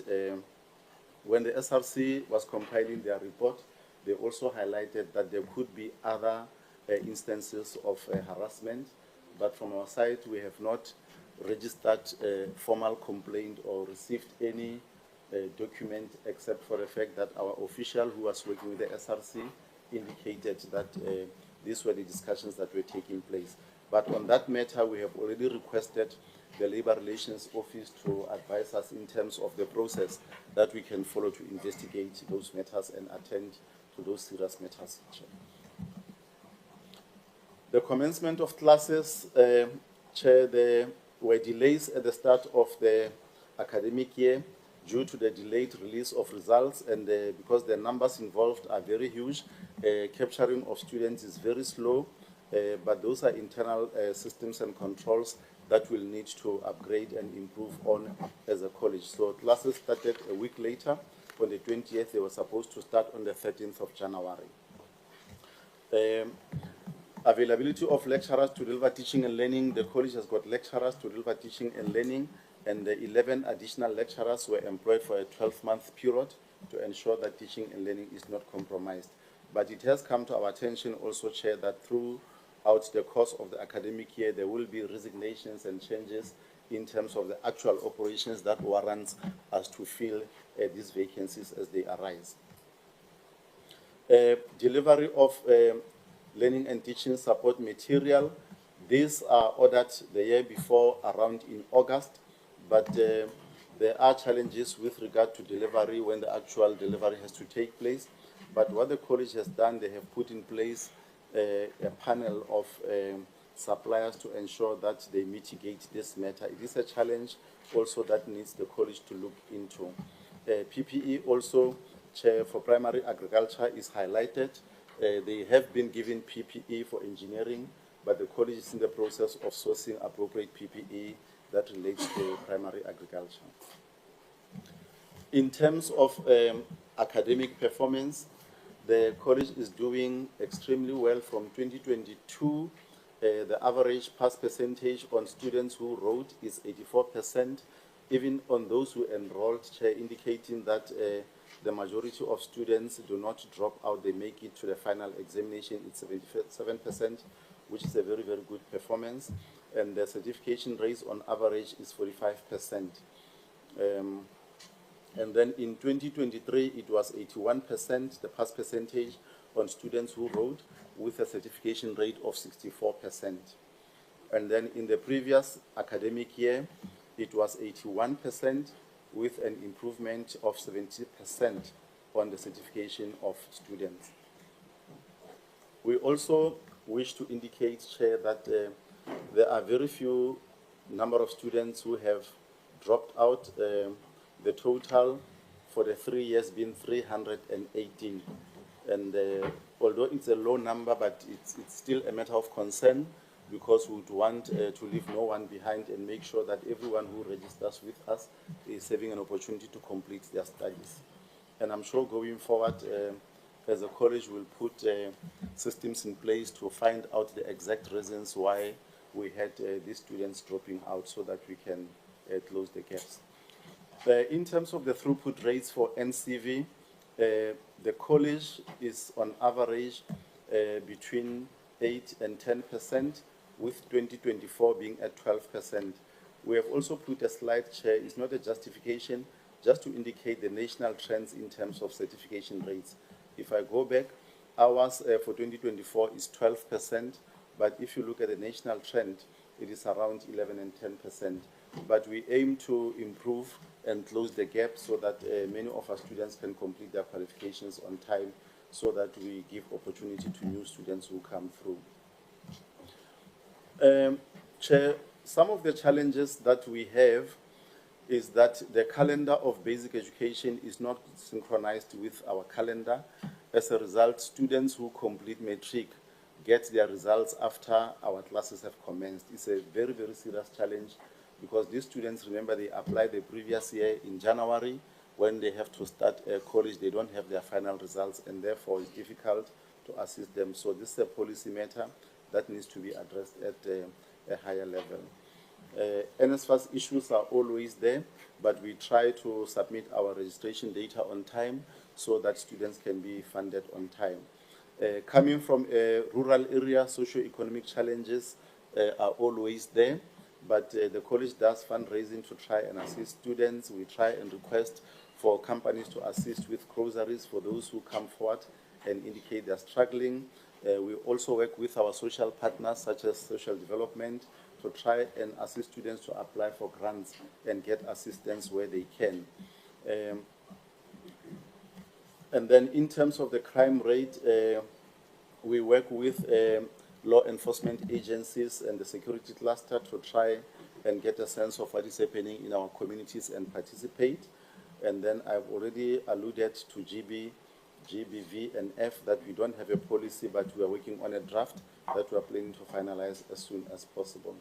when the SRC was compiling their report, they also highlighted that there could be other instances of harassment, but from our side, we have not registered a formal complaint or received any document except for the fact that our official who was working with the SRC indicated that these were the discussions that were taking place. But on that matter, we have already requested the Labour Relations Office to advise us in terms of the process that we can follow to investigate those matters and attend to those serious matters. The commencement of classes, Chair, there were delays at the start of the academic year due to the delayed release of results, and because the numbers involved are very huge, capturing of students is very slow, but those are internal systems and controls that will need to upgrade and improve on as a college. So classes started a week later. On the 20th, they were supposed to start on the 13th of January. Availability of lecturers to deliver teaching and learning. The college has got lecturers to deliver teaching and learning, and the 11 additional lecturers were employed for a 12-month period to ensure that teaching and learning is not compromised. But it has come to our attention also, Chair, that throughout the course of the academic year, there will be resignations and changes in terms of the actual operations that warrants us to fill these vacancies as they arise. Delivery of learning and teaching support material. These are ordered the year before, around in August, but there are challenges with regard to delivery when the actual delivery has to take place. But what the college has done, they have put in place a panel of suppliers to ensure that they mitigate this matter. It is a challenge also that needs the college to look into. PPE also, Chair, for primary agriculture is highlighted. They have been given PPE for engineering, but the college is in the process of sourcing appropriate PPE that relates to primary agriculture. In terms of academic performance, the college is doing extremely well. From 2022, the average pass percentage on students who wrote is 84%, even on those who enrolled, Chair, indicating that the majority of students do not drop out, they make it to the final examination. It's 77%, which is a very, very good performance. And the certification rate on average is 45%. And then in 2023, it was 81%, the pass percentage on students who wrote, with a certification rate of 64%. And then in the previous academic year, it was 81%, with an improvement of 70% on the certification of students. We also wish to indicate, Chair, that there are very few number of students who have dropped out. The total for the 3 years been 318. And although it's a low number, but it's still a matter of concern, because we would want to leave no one behind and make sure that everyone who registers with us is having an opportunity to complete their studies. And I'm sure going forward, as a college, we'll put systems in place to find out the exact reasons why we had these students dropping out, so that we can close the gaps. In terms of the throughput rates for NCV, the college is on average between 8 and 10%, with 2024 being at 12%. We have also put a slide, Chair. It's not a justification, just to indicate the national trends in terms of certification rates. If I go back, ours for 2024 is 12%, but if you look at the national trend, it is around 11 and 10%. But we aim to improve and close the gap so that many of our students can complete their qualifications on time, so that we give opportunity to new students who come through. Chair, some of the challenges that we have is that the calendar of basic education is not synchronized with our calendar. As a result, students who complete matric get their results after our classes have commenced. It's a very, very serious challenge because these students, remember, they applied the previous year in January. When they have to start college, they don't have their final results, and therefore it's difficult to assist them. So this is a policy matter that needs to be addressed at a higher level. NSFAS issues are always there, but we try to submit our registration data on time so that students can be funded on time. Coming from a rural area, socio-economic challenges are always there, but the college does fundraising to try and assist students. We try and request for companies to assist with groceries for those who come forward and indicate they're struggling. We also work with our social partners, such as social development, to try and assist students to apply for grants and get assistance where they can. And then in terms of the crime rate, we work with law enforcement agencies and the security cluster to try and get a sense of what is happening in our communities and participate. And then I've already alluded to GBV and F that we don't have a policy, but we are working on a draft that we are planning to finalize as soon as possible.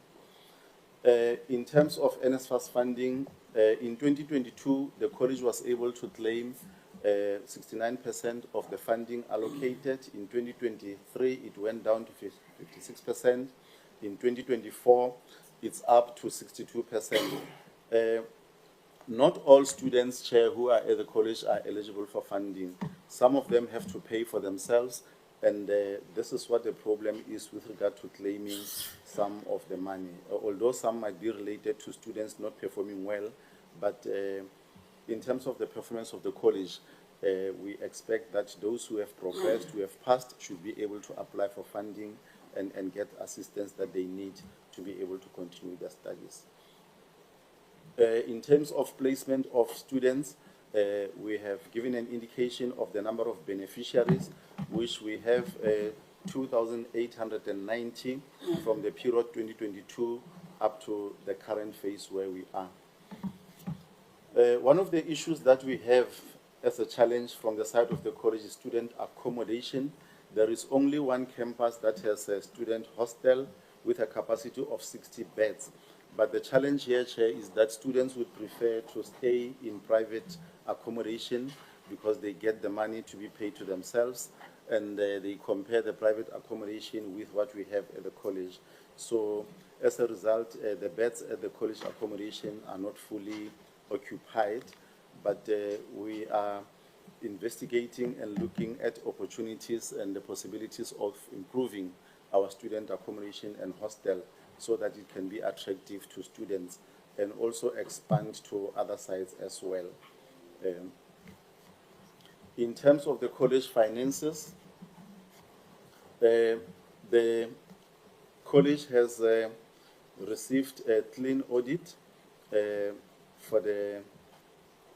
In terms of NSFAS funding, in 2022, the college was able to claim 69% of the funding allocated. In 2023, it went down to 56%. In 2024, it's up to 62%. Not all students, Chair, who are at the college are eligible for funding. Some of them have to pay for themselves, and this is what the problem is with regard to claiming some of the money. Although some might be related to students not performing well, but in terms of the performance of the college, we expect that those who have progressed, who have passed, should be able to apply for funding and get assistance that they need to be able to continue their studies. In terms of placement of students, we have given an indication of the number of beneficiaries, which we have 2,890 from the period 2022 up to the current phase where we are. One of the issues that we have as a challenge from the side of the college is student accommodation. There is only one campus that has a student hostel with a capacity of 60 beds. But the challenge here, Chair, is that students would prefer to stay in private accommodation because they get the money to be paid to themselves, and they compare the private accommodation with what we have at the college. So as a result, the beds at the college accommodation are not fully occupied, but we are investigating and looking at opportunities and the possibilities of improving our student accommodation and hostel so that it can be attractive to students and also expand to other sites as well. In terms of the college finances, the college has received a clean audit for the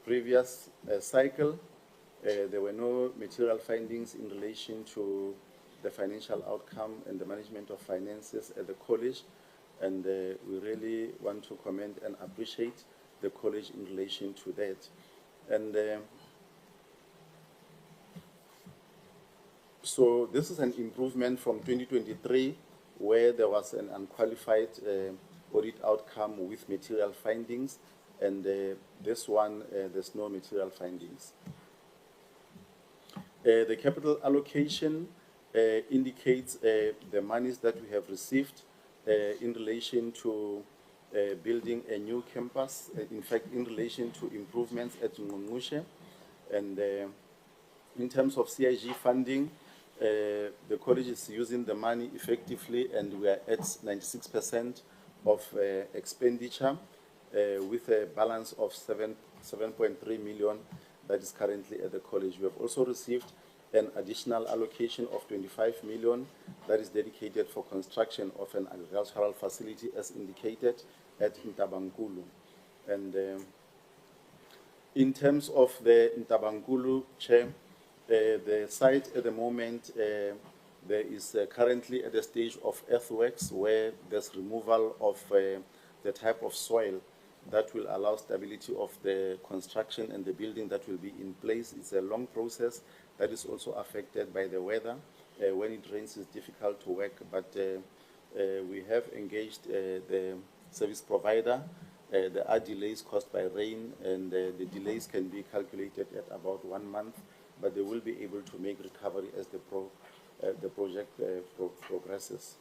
previous cycle. There were no material findings in relation to the financial outcome and the management of finances at the college, and we really want to commend and appreciate the college in relation to that. And so this is an improvement from 2023, where there was an unqualified audit outcome with material findings, and this one, there's no material findings. The capital allocation indicates the monies that we have received in relation to building a new campus, in fact, in relation to improvements at Ngqongqoshe. And in terms of CIG funding, the college is using the money effectively, and we are at 96% of expenditure with a balance of 7.3 million that is currently at the college. We have also received an additional allocation of 25 million that is dedicated for construction of an agricultural facility as indicated at Ntabangulu. And in terms of the Ntabangulu, Chair, the site at the moment, there is currently at the stage of earthworks where there's removal of the type of soil that will allow stability of the construction and the building that will be in place. It's a long process that is also affected by the weather, when it rains, it's difficult to work, but we have engaged the service provider. There are delays caused by rain, and the delays can be calculated at about 1 month, but they will be able to make recovery as the project progresses.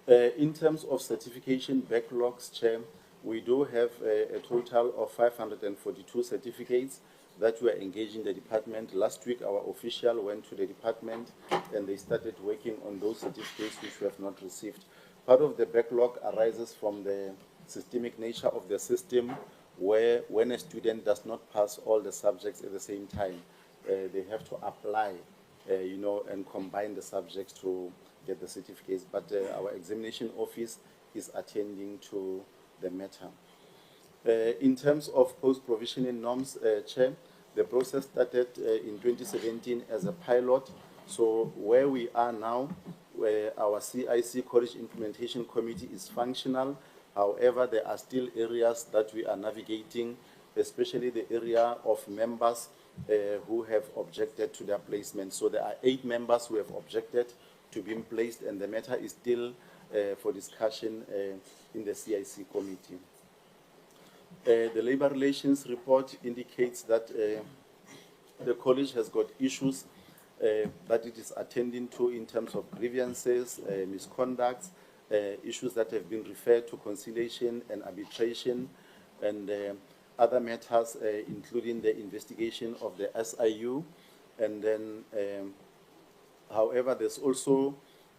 In terms of certification backlogs, Chair, we do have a total of 542 certificates that we are engaging the department. Last week, our official went to the department and they started working on those certificates which we have not received. Part of the backlog arises from the systemic nature of the system, where when a student does not pass all the subjects at the same time, they have to apply, and combine the subjects to get the certificates. But our examination office is attending to the matter. In terms of post-provisioning norms, Chair, the process started in 2017 as a pilot. So where we are now, where our CIC College Implementation Committee is functional. However, there are still areas that we are navigating, especially the area of members who have objected to their placement. So there are 8 members who have objected to being placed, and the matter is still for discussion in the CIC committee. The labor relations report indicates that the college has got issues that it is attending to in terms of grievances, misconducts, issues that have been referred to conciliation and arbitration, and other matters, including the investigation of the SIU. And then, however, there's also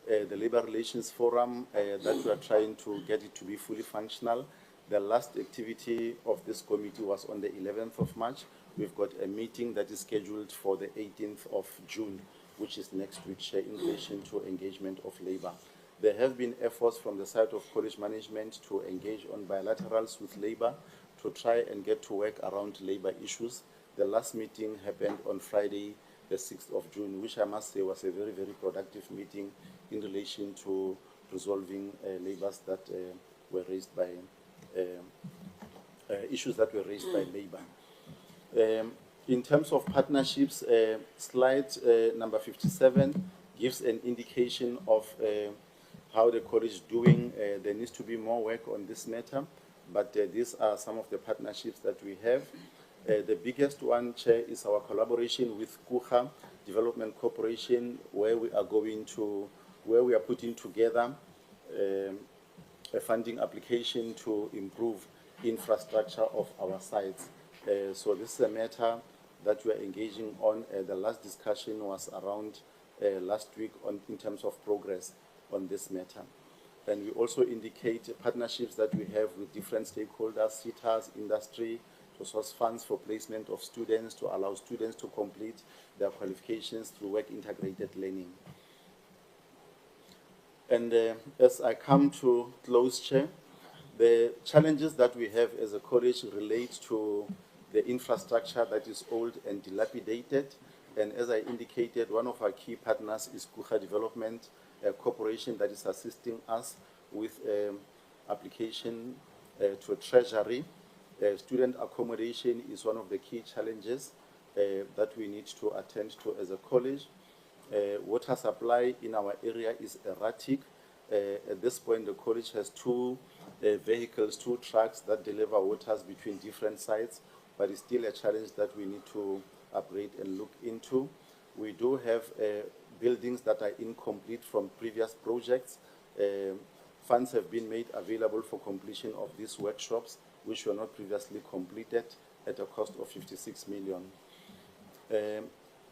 the Labor Relations Forum that we are trying to get it to be fully functional. The last activity of this committee was on the 11th of March. We've got a meeting that is scheduled for the 18th of June, which is next week, in relation to engagement of labor. There have been efforts from the side of college management to engage on bilaterals with labor to try and get to work around labor issues. The last meeting happened on Friday, the 6th of June, which I must say was a very, very productive meeting in relation to resolving labors that were raised by issues that were raised by labor. In terms of partnerships, slide number 57 gives an indication of how the college is doing. There needs to be more work on this matter, but these are some of the partnerships that we have. The biggest one, Chair, is our collaboration with KUHA Development Corporation, where we are putting together a funding application to improve infrastructure of our sites. So this is a matter that we are engaging on. The last discussion was around last week in terms of progress on this matter. And we also indicate partnerships that we have with different stakeholders, SITAs, industry, to source funds for placement of students, to allow students to complete their qualifications through work-integrated learning. And as I come to close, Chair, the challenges that we have as a college relate to the infrastructure that is old and dilapidated. And as I indicated, one of our key partners is KUHA Development, a corporation that is assisting us with application to a treasury. Student accommodation is one of the key challenges that we need to attend to as a college. Water supply in our area is erratic. At this point, the college has 2 vehicles, 2 trucks that deliver waters between different sites, but it's still a challenge that we need to upgrade and look into. We do have buildings that are incomplete from previous projects. Funds have been made available for completion of these workshops, which were not previously completed, at a cost of 56 million.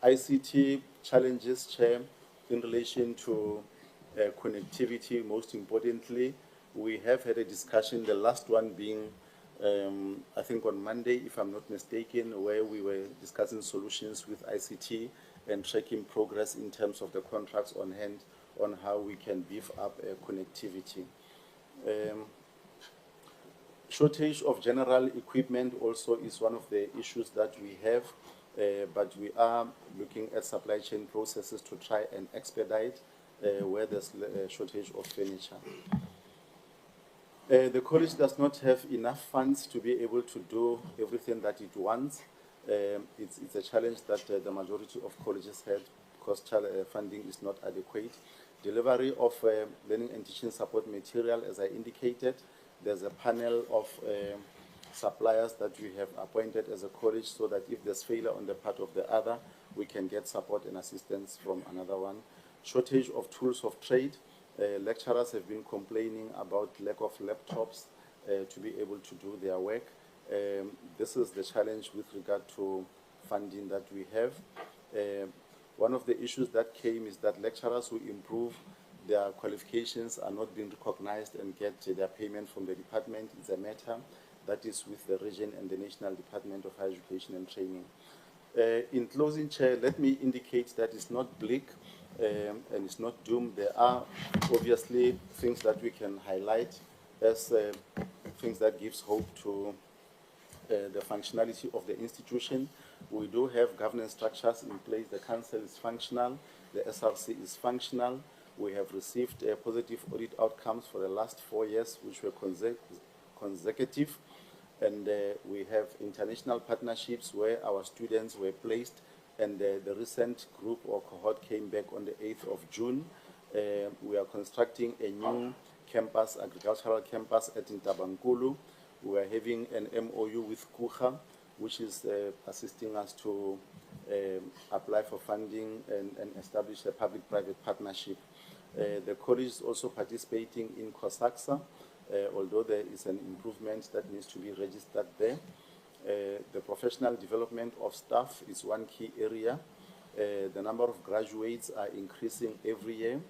ICT challenges, Chair, in relation to connectivity. Most importantly, we have had a discussion, the last one being, I think on Monday, if I'm not mistaken, where we were discussing solutions with ICT and tracking progress in terms of the contracts on hand on how we can beef up connectivity. Shortage of general equipment also is one of the issues that we have, but we are looking at supply chain processes to try and expedite where there's a shortage of furniture. The college does not have enough funds to be able to do everything that it wants. It's a challenge that the majority of colleges had because funding is not adequate. Delivery of learning and teaching support material, as I indicated, there's a panel of suppliers that we have appointed as a college so that if there's failure on the part of the other, we can get support and assistance from another one. Shortage of tools of trade. Lecturers have been complaining about lack of laptops to be able to do their work. This is the challenge with regard to funding that we have. One of the issues that came is that lecturers who improve their qualifications are not being recognized and get their payment from the department. It's a matter that is with the region and the National Department of Higher Education and Training. In closing, Chair, let me indicate that it's not bleak and it's not doomed. There are obviously things that we can highlight as things that gives hope to the functionality of the institution. We do have governance structures in place. The council is functional. The SRC is functional. We have received positive audit outcomes for the last 4 years, which were consecutive. And we have international partnerships where our students were placed, and the recent group or cohort came back on the 8th of June. We are constructing a new campus, agricultural campus at Ntabankulu. We are having an MOU with KUHA, which is assisting us to apply for funding and establish a public-private partnership. The college is also participating in COSAXA, although there is an improvement that needs to be registered there. The professional development of staff is one key area. The number of graduates are increasing every year,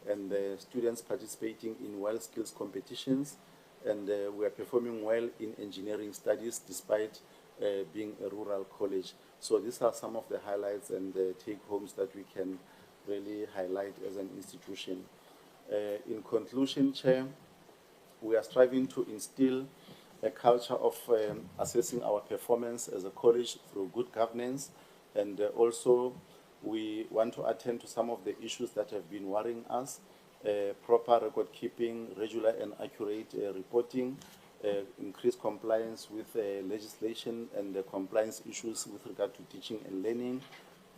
and the students participating in WELL skills competitions, and we are performing well in engineering studies despite being a rural college. So these are some of the highlights and the take-homes that we can really highlight as an institution. In conclusion, Chair, we are striving to instill a culture of assessing our performance as a college through good governance, and also we want to attend to some of the issues that have been worrying us: proper record keeping, regular and accurate reporting, increased compliance with legislation and the compliance issues with regard to teaching and learning,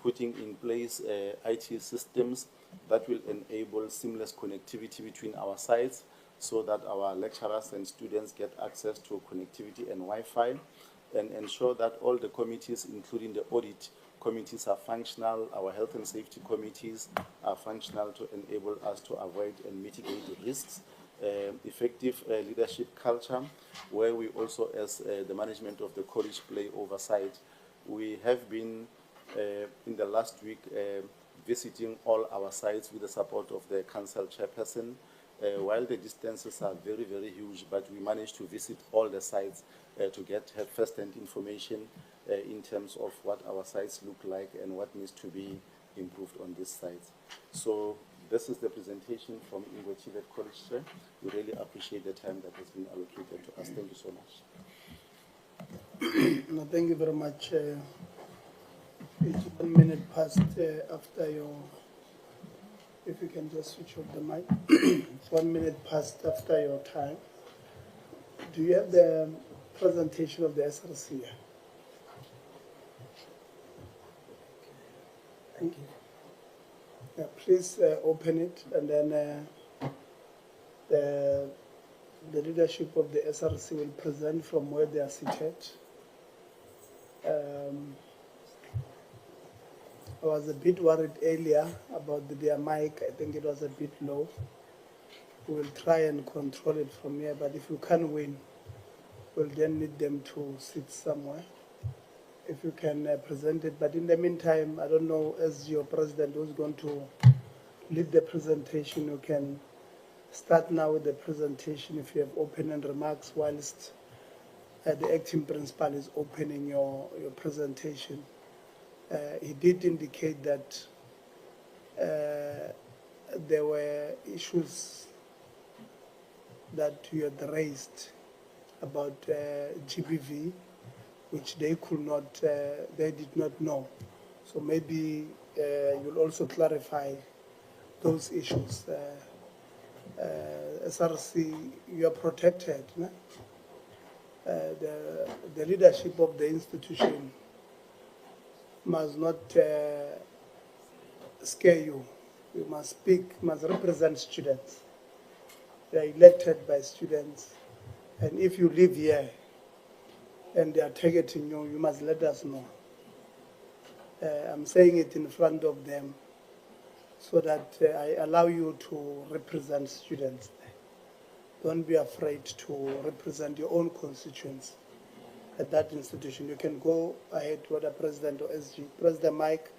putting in place IT systems that will enable seamless connectivity between our sites so that our lecturers and students get access to connectivity and Wi-Fi, and ensure that all the committees, including the audit committees, are functional. Our health and safety committees are functional to enable us to avoid and mitigate the risks. Effective leadership culture, where we also, as the management of the college, play oversight. We have been, in the last week, visiting all our sites with the support of the council chairperson. While the distances are very, very huge, but we managed to visit all the sites to get first-hand information in terms of what our sites look like and what needs to be improved on these sites. So this is the presentation from TVET College, sir. We really appreciate the time that has been allocated to us. Thank you so much. No, thank you very much. It's 1 minute past after your... If you can just switch off the mic. It's 1 minute past after your time. Do you have the presentation of the SRC here? Thank you. Yeah, please open it, and then the leadership of the SRC will present from where they are seated. I was a bit worried earlier about their mic. I think it was a bit low. We will try and control it from here, but if you can't win, we'll then need them to sit somewhere. If you can present it. But in the meantime, I don't know, as your president who's going to lead the presentation, you can start now with the presentation if you have opening remarks whilst the acting principal is opening your presentation. He did indicate that there were issues that you had raised about GBV, which they could not, they did not know. So maybe you'll also clarify those issues. SRC, you are protected. No? The leadership of the institution must not scare you. You must speak, must represent students. They are elected by students. And if you live here and they are targeting you, you must let us know. I'm saying it in front of them so that I allow you to represent students there. Don't be afraid to represent your own constituents at that institution. You can go ahead to the president or SG, press the mic,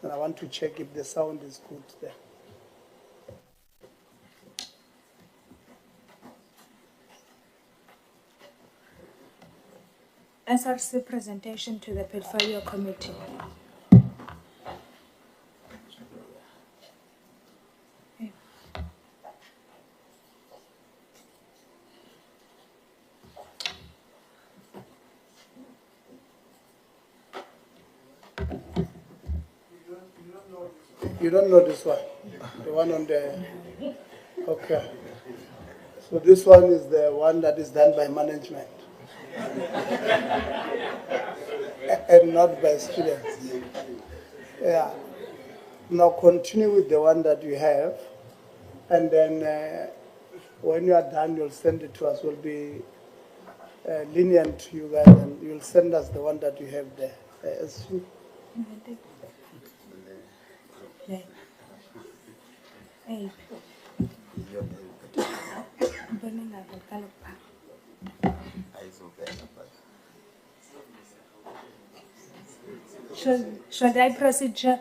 and I want to check if the sound is good there. SRC presentation to the Portfolio Committee. You don't know this one? The one on the... Okay. So this one is the one that is done by management and not by students. Yeah. Now continue with the one that you have, and then when you are done, you'll send it to us. We'll be lenient to you guys, and you'll send us the one that you have there. Should I proceed, Chair?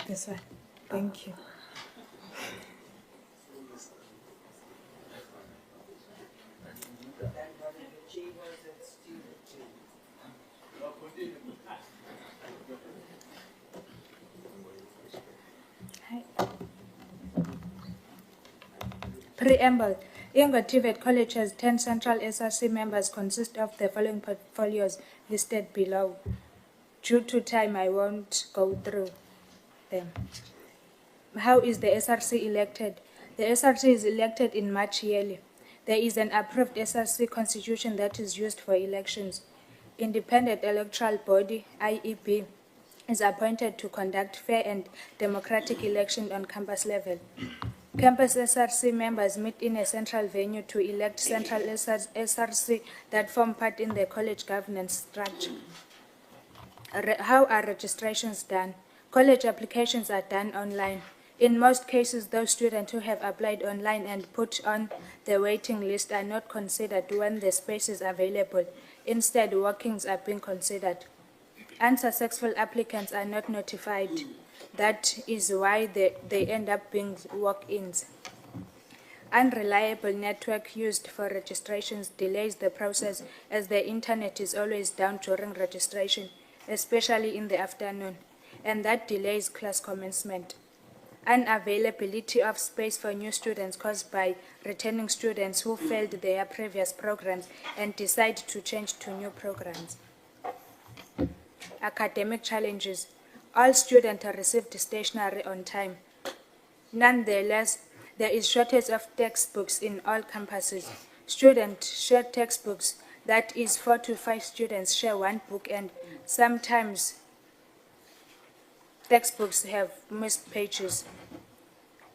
This one. Thank you. Preamble. TVET College has 10 central SRC members consist of the following portfolios listed below. Due to time, I won't go through them. How is the SRC elected? The SRC is elected in March yearly. There is an approved SRC constitution that is used for elections. Independent Electoral Body, IEB, is appointed to conduct fair and democratic elections on campus level. Campus SRC members meet in a central venue to elect central SRC that form part in the college governance structure. How are registrations done? College applications are done online. In most cases, those students who have applied online and put on the waiting list are not considered when the space is available. Instead, walk-ins are being considered. Unsuccessful applicants are not notified. That is why they end up being walk-ins. Unreliable network used for registrations delays the process as the internet is always down during registration, especially in the afternoon, and that delays class commencement. Unavailability of space for new students caused by returning students who failed their previous programs and decide to change to new programs. Academic challenges. All students are received stationery on time. Nonetheless, there is shortage of textbooks in all campuses. Students share textbooks, that is 4 to 5 students share one book, and sometimes textbooks have missed pages.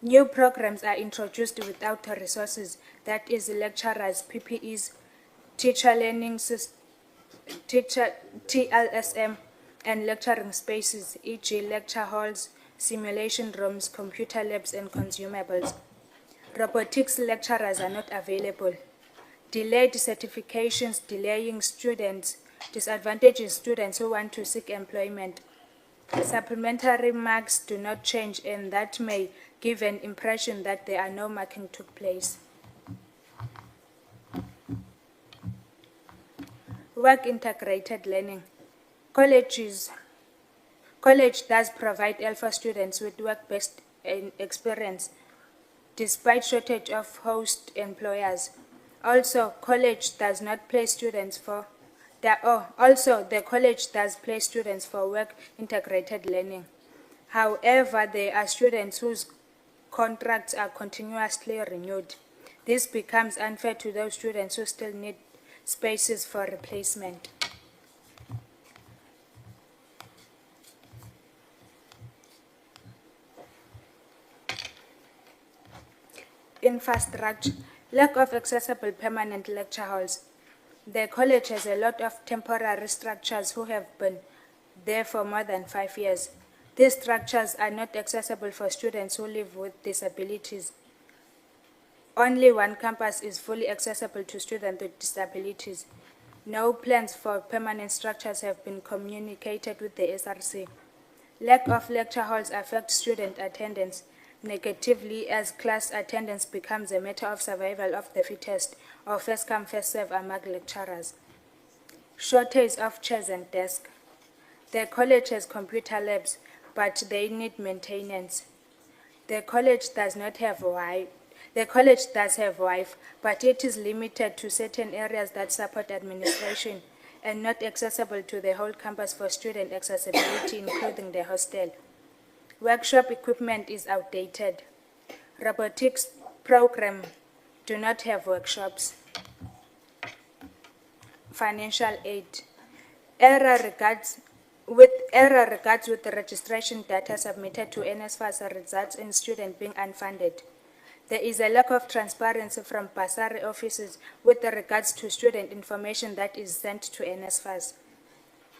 New programs are introduced without resources, that is lecturers, PPEs, teacher learning systems, TLSM, and lecturing spaces, e.g. lecture halls, simulation rooms, computer labs, and consumables. Robotics lecturers are not available. Delayed certifications delaying students, disadvantaging students who want to seek employment. Supplementary marks do not change, and that may give an impression that there are no marking took place. Work integrated learning. College does provide alpha students with work-based experience, despite shortage of host employers. Also, the college does place students for work integrated learning. However, there are students whose contracts are continuously renewed. This becomes unfair to those students who still need spaces for replacement. infrastructure, lack of accessible permanent lecture halls. The college has a lot of temporary structures who have been there for more than 5 years. These structures are not accessible for students who live with disabilities. Only one campus is fully accessible to students with disabilities. No plans for permanent structures have been communicated with the SRC. Lack of lecture halls affects student attendance negatively as class attendance becomes a matter of survival of the fittest or first come first serve among lecturers. Shortage of chairs and desks. The college has computer labs, but they need maintenance. The college does have Wi-Fi, but it is limited to certain areas that support administration and not accessible to the whole campus for student accessibility, including the hostel. Workshop equipment is outdated. Robotics program do not have workshops. Financial aid. Error regards with the registration data submitted to NSFAS results in students being unfunded. There is a lack of transparency from bursary offices with regards to student information that is sent to NSFAS.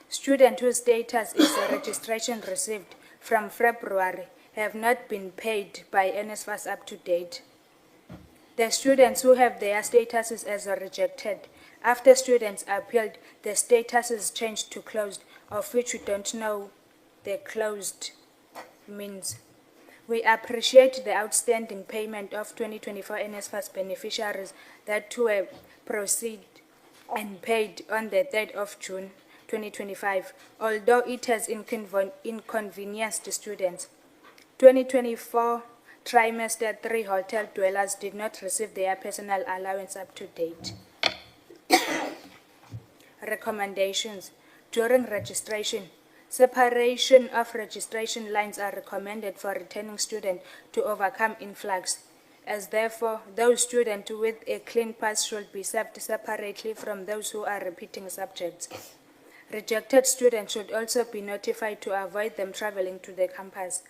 Students whose status is a registration received from February have not been paid by NSFAS up to date. The students who have their statuses as rejected, after students appealed, the status is changed to closed, of which we don't know the closed means. We appreciate the outstanding payment of 2024 NSFAS beneficiaries that were proceeded and paid on the 3rd of June 2025, although it has inconvenienced students. 2024 trimester 3 hotel dwellers did not receive their personal allowance up to date. Recommendations. During registration, separation of registration lines are recommended for returning students to overcome influx, as therefore those students with a clean pass should be served separately from those who are repeating subjects. Rejected students should also be notified to avoid them traveling to the campus.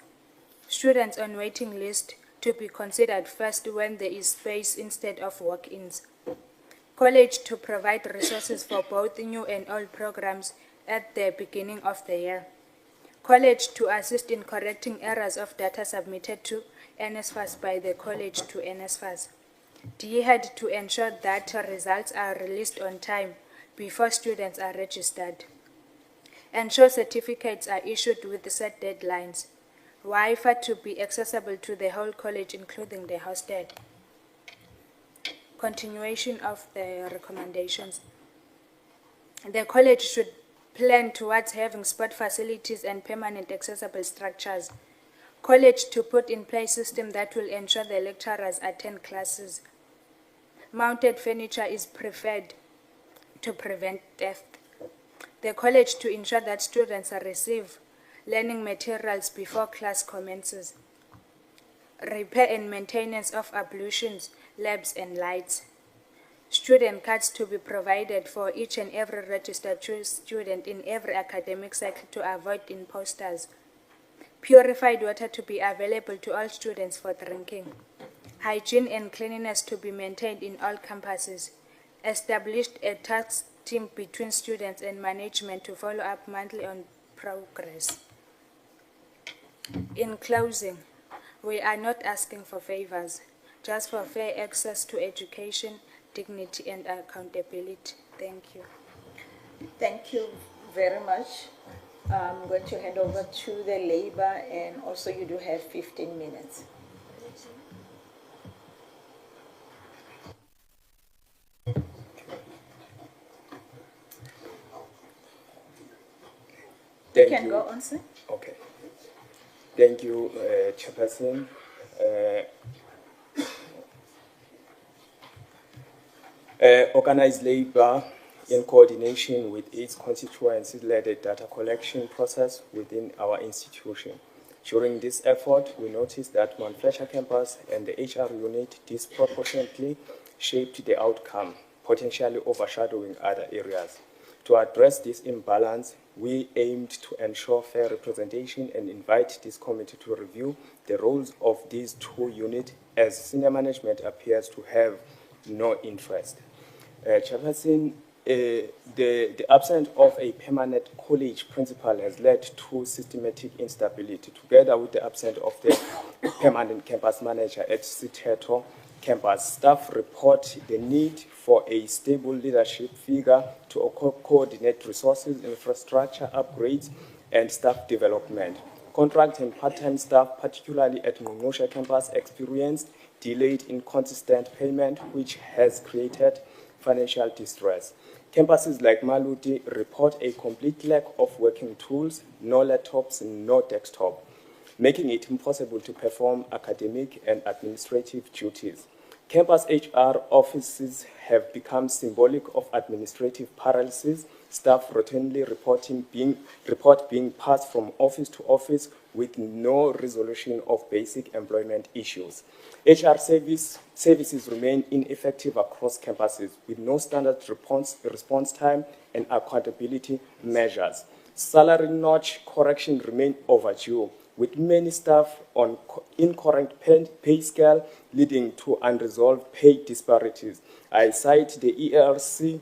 Students on waiting list to be considered first when there is space instead of walk-ins. College to provide resources for both new and old programs at the beginning of the year. College to assist in correcting errors of data submitted to NSFAS by the college to NSFAS. TVET to ensure that results are released on time before students are registered. Ensure certificates are issued with set deadlines. Wi-Fi to be accessible to the whole college, including the hostel. Continuation of the recommendations. The college should plan towards having sport facilities and permanent accessible structures. College to put in place a system that will ensure the lecturers attend classes. Mounted furniture is preferred to prevent theft. The college to ensure that students receive learning materials before class commences. Repair and maintenance of ablutions, labs and lights. Student cards to be provided for each and every registered student in every academic cycle to avoid imposters. Purified water to be available to all students for drinking. Hygiene and cleanliness to be maintained in all campuses. Established a task team between students and management to follow up monthly on progress. In closing, we are not asking for favors, just for fair access to education, dignity and accountability. Thank you. Thank you very much. I'm going to hand over to the labor, and also you do have 15 minutes. You can go on, sir. Okay. Thank you, Chairperson. Organized labor, in coordination with its constituencies, led a data collection process within our institution. During this effort, we noticed that Mount Fletcher campus and the HR unit disproportionately shaped the outcome, potentially overshadowing other areas. To address this imbalance, we aimed to ensure fair representation and invite this committee to review the roles of these two units, as senior management appears to have no interest. Chairperson, the absence of a permanent college principal has led to systematic instability, together with the absence of the permanent campus manager at Siteto campus. Staff report the need for a stable leadership figure to coordinate resources, infrastructure upgrades, and staff development. Contract and part-time staff, particularly at Ngqongqoshe campus, experienced delayed inconsistent payment, which has created financial distress. Campuses like Maluti report a complete lack of working tools, no laptops, no desktop, making it impossible to perform academic and administrative duties. Campus HR offices have become symbolic of administrative paralysis, staff routinely report being passed from office to office with no resolution of basic employment issues. HR services remain ineffective across campuses with no standard response time and accountability measures. Salary notch correction remain overdue, with many staff on incorrect pay scale leading to unresolved pay disparities. I cite the ERC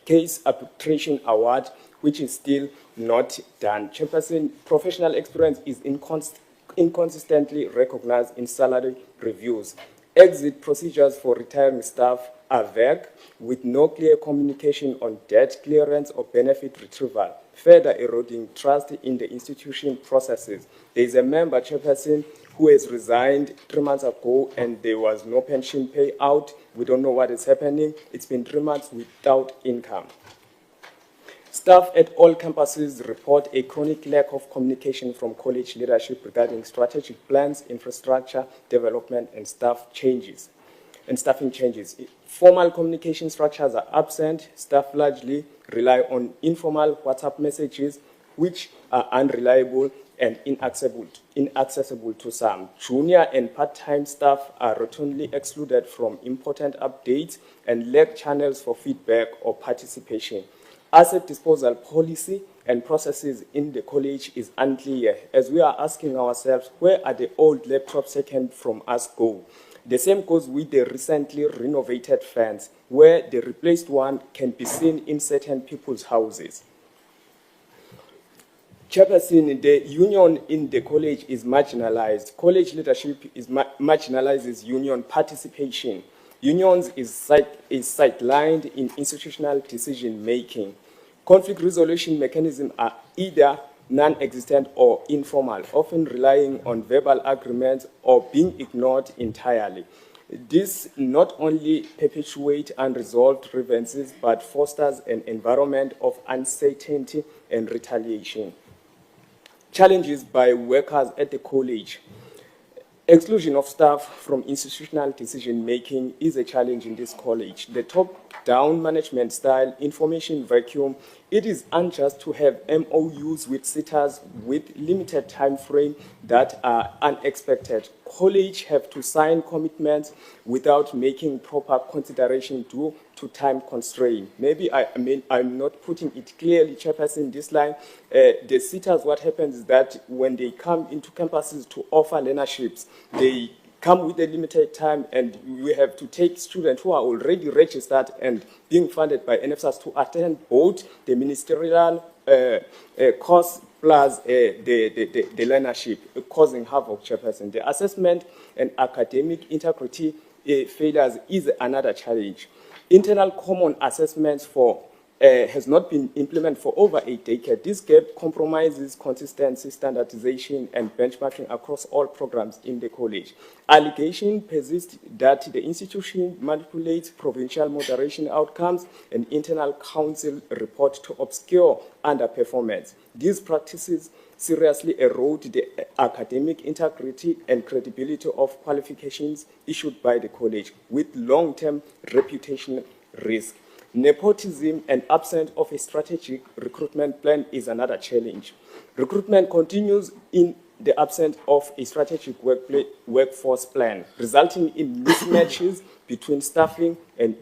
case arbitration award, which is still not done. Chairperson, professional experience is inconsistently recognized in salary reviews. Exit procedures for retiring staff are vague, with no clear communication on debt clearance or benefit retrieval, further eroding trust in the institution processes. There is a member, Chairperson, who has resigned 3 months ago, and there was no pension payout. We don't know what is happening. It's been 3 months without income. Staff at all campuses report a chronic lack of communication from college leadership regarding strategic plans, infrastructure development, and staffing changes. Formal communication structures are absent. Staff largely rely on informal WhatsApp messages, which are unreliable and inaccessible to some. Junior and part-time staff are routinely excluded from important updates and lack channels for feedback or participation. Asset disposal policy and processes in the college is unclear, as we are asking ourselves, where are the old laptops taken from us go? The same goes with the recently renovated fans, where the replaced one can be seen in certain people's houses. Chairperson, the union in the college is marginalized. College leadership marginalizes union participation. Unions is sidelined in institutional decision-making. Conflict resolution mechanisms are either non-existent or informal, often relying on verbal agreements or being ignored entirely. This not only perpetuates unresolved grievances, but fosters an environment of uncertainty and retaliation. Challenges by workers at the college. Exclusion of staff from institutional decision-making is a challenge in this college. The top-down management style, information vacuum, it is unjust to have MOUs with sitters with limited time frame that are unexpected. College have to sign commitments without making proper consideration due to time constraint. Maybe I'm not putting it clearly, Chairperson, this line. The sitters, what happens is that when they come into campuses to offer learnerships, they come with a limited time, and we have to take students who are already registered and being funded by NFSAS to attend both the ministerial course plus the learnership, causing havoc, Chairperson. The assessment and academic integrity failures is another challenge. Internal common assessments has not been implemented for over a decade. This gap compromises consistency, standardization, and benchmarking across all programs in the college. Allegation persists that the institution manipulates provincial moderation outcomes and internal council report to obscure underperformance. These practices seriously erode the academic integrity and credibility of qualifications issued by the college, with long-term reputational risk. Nepotism and absence of a strategic recruitment plan is another challenge. Recruitment continues in the absence of a strategic workforce plan, resulting in mismatches between staffing and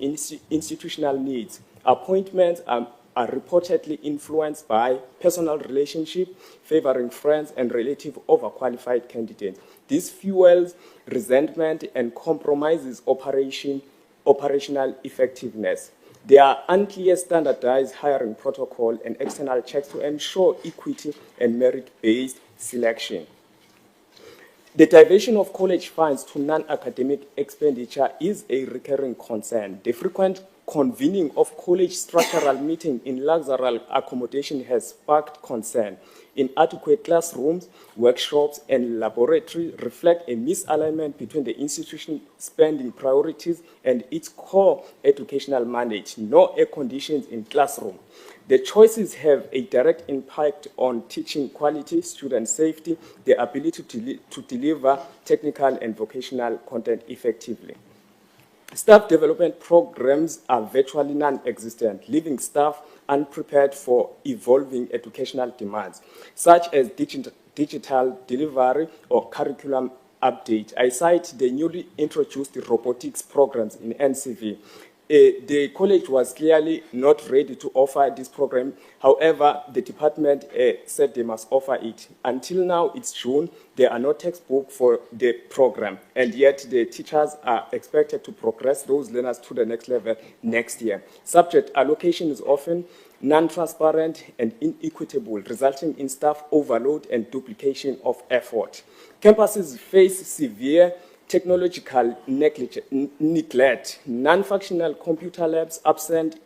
institutional needs. Appointments are are reportedly influenced by personal relationship, favoring friends and relative overqualified candidates. This fuels resentment and compromises operational effectiveness. There are unclear standardized hiring protocol and external checks to ensure equity and merit-based selection. The diversion of college funds to non-academic expenditure is a recurring concern. The frequent convening of college structural meetings in luxury accommodation has sparked concern. Inadequate classrooms, workshops, and laboratories reflect a misalignment between the institution's spending priorities and its core educational mandate. No air conditions in classroom. The choices have a direct impact on teaching quality, student safety, the ability to deliver technical and vocational content effectively. Staff development programs are virtually non-existent, leaving staff unprepared for evolving educational demands, such as digital delivery or curriculum update. I cite the newly introduced robotics programs in NCV. The college was clearly not ready to offer this program. However, the department said they must offer it. Until now, it's June. There are no textbooks for the program, and yet the teachers are expected to progress those learners to the next level next year. Subject allocation is often non-transparent and inequitable, resulting in staff overload and duplication of effort. Campuses face severe technological neglect, non-functional computer labs, absent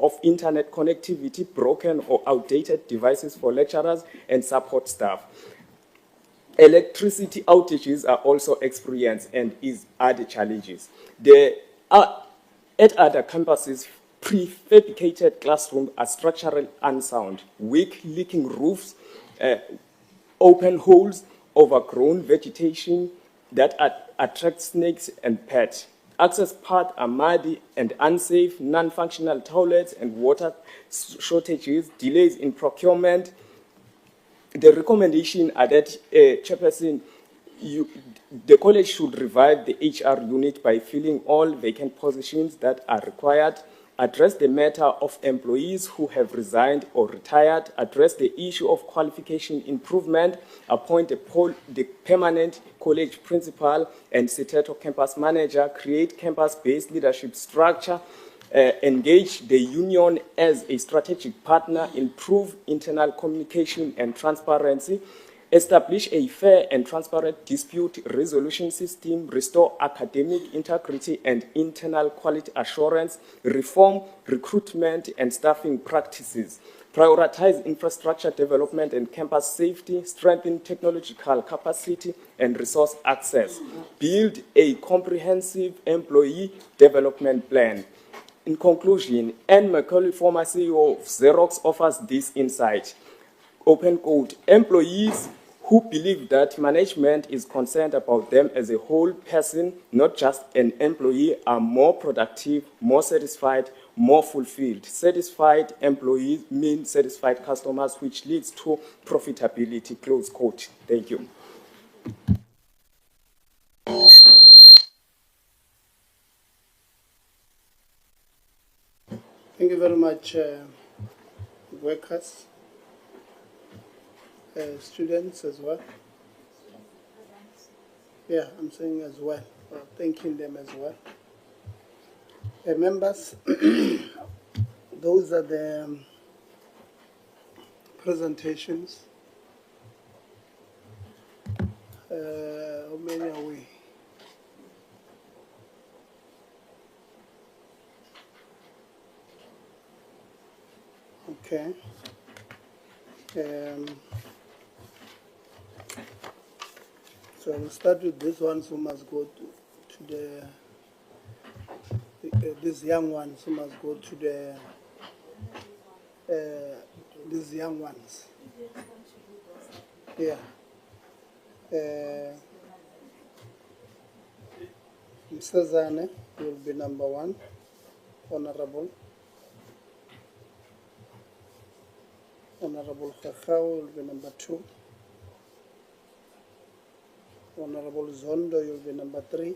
of internet connectivity, broken or outdated devices for lecturers and support staff. Electricity outages are also experienced and are the challenges. At other campuses, prefabricated classrooms are structurally unsound, weak leaking roofs, open holes, overgrown vegetation that attract snakes and pets. Access paths are muddy and unsafe, non-functional toilets and water shortages, delays in procurement. The recommendation are that, Chairperson, the college should revive the HR unit by filling all vacant positions that are required, address the matter of employees who have resigned or retired, address the issue of qualification improvement, appoint the permanent college principal and Siteto campus manager, create campus-based leadership structure, engage the union as a strategic partner, improve internal communication and transparency, establish a fair and transparent dispute resolution system, restore academic integrity and internal quality assurance, reform recruitment and staffing practices, prioritize infrastructure development and campus safety, strengthen technological capacity and resource access, build a comprehensive employee development plan. In conclusion, Anne Macaulay, former CEO of Xerox, offers this insight. Open quote, employees who believe that management is concerned about them as a whole person, not just an employee, are more productive, more satisfied, more fulfilled. Satisfied employees mean satisfied customers, which leads to profitability, close quote. Thank you. Thank you very much, workers, students as well. Yeah, I'm saying as well, thanking them as well. Members, those are the presentations. How many are we? Okay. So we'll start with these ones who must go to these young ones who must go to these young ones. Yeah. Mr. Zane will be number 1, Honorable. Honorable Khakao will be number 2. Honorable Zondo, you'll be number 3.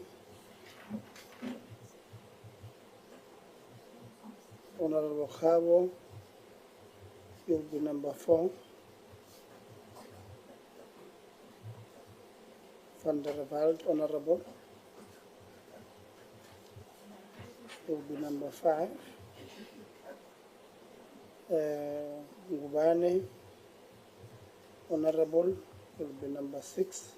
Honorable Khabo, You'll be number 4. Van der Veld, Honorable. You'll be number 5. Ngubane, Honorable. You'll be number 6.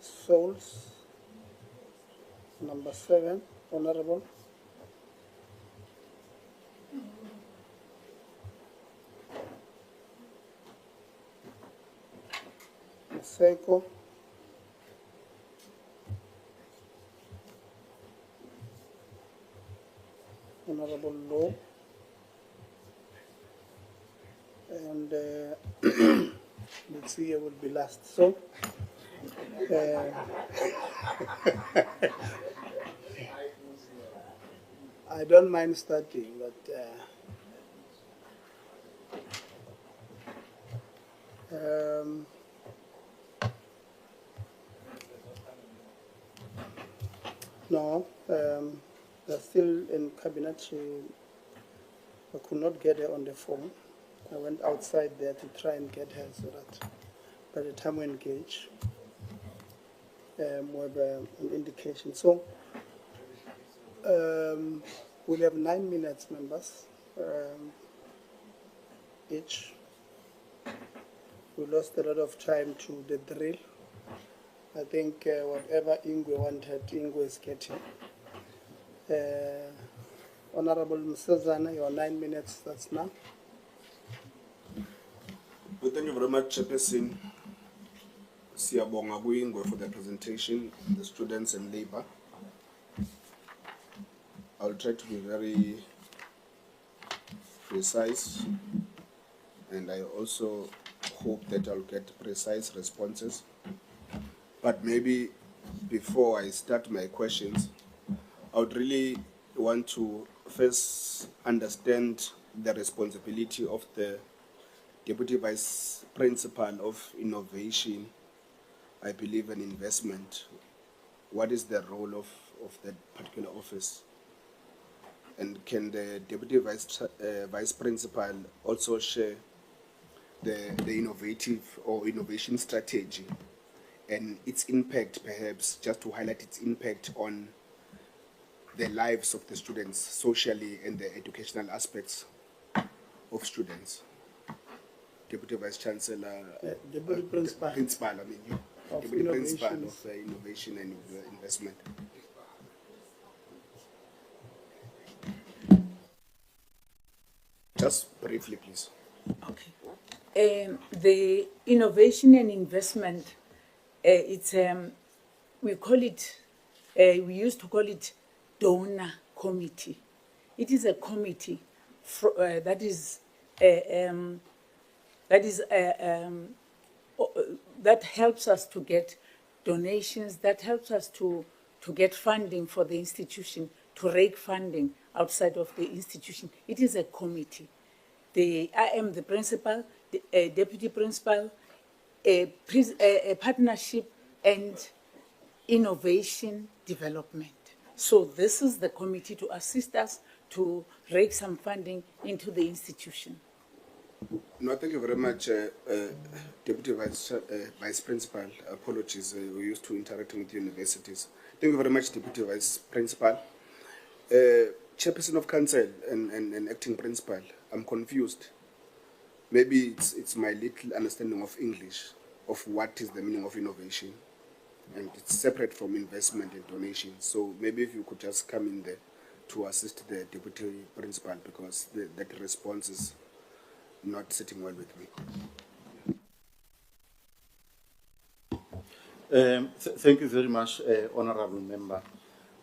Souls, number 7, Honorable. Maseko, Honorable Law, and let's see, I will be last. So, I don't mind starting, but no, they're still in cabinet. I could not get her on the phone. I went outside there to try and get her so that by the time we engage, we have an indication. So we'll have 9 minutes, members, each. We lost a lot of time to the drill. I think whatever Ingwe wanted, Ingwe is getting. Honorable Msezana, your 9 minutes starts now. Well, thank you very much, Chairperson. Siyabonga kuIngwe for the presentation, the students and labor. I'll try to be very precise, and I also hope that I'll get precise responses. But maybe before I start my questions, I would really want to first understand the responsibility of the Deputy Vice Principal of Innovation, I believe, and Investment. What is the role of that particular office? And can the Deputy Vice Principal also share the innovative or innovation strategy and its impact, perhaps, just to highlight its impact on the lives of the students socially and the educational aspects of students? Deputy Vice Chancellor, Deputy Principal. Principal, I mean, you, Deputy Principal of Innovation and Investment. Just briefly, please. Okay. The innovation and investment, it's we call it. We used to call it donor committee. It is a committee that helps us to get donations, that helps us to get funding for the institution, to rake funding outside of the institution. It is a committee. I am the principal, the deputy principal, a partnership and innovation development. So this is the committee to assist us to rake some funding into the institution. No, thank you very much, Deputy Vice Principal. Apologies, we used to interacting with universities. Thank you very much, Deputy Vice Principal. Chairperson of Council and Acting Principal, I'm confused. Maybe it's my little understanding of English, of what is the meaning of innovation. And it's separate from investment and donation. So maybe if you could just come in there to assist the Deputy Principal, because that response is not sitting well with me. Thank you very much, Honorable Member.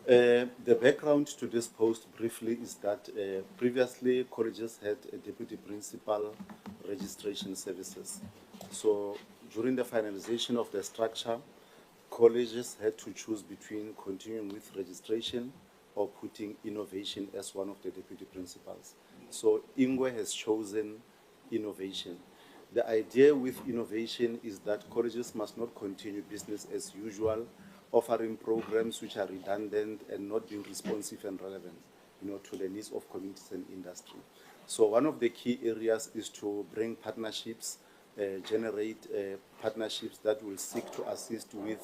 The background to this post briefly is that previously colleges had a Deputy Principal registration services. So during the finalization of the structure, colleges had to choose between continuing with registration or putting innovation as one of the deputy principals. So Ingwe has chosen innovation. The idea with innovation is that colleges must not continue business as usual, offering programs which are redundant and not being responsive and relevant, to the needs of communities and industry. So one of the key areas is to bring partnerships, generate partnerships that will seek to assist with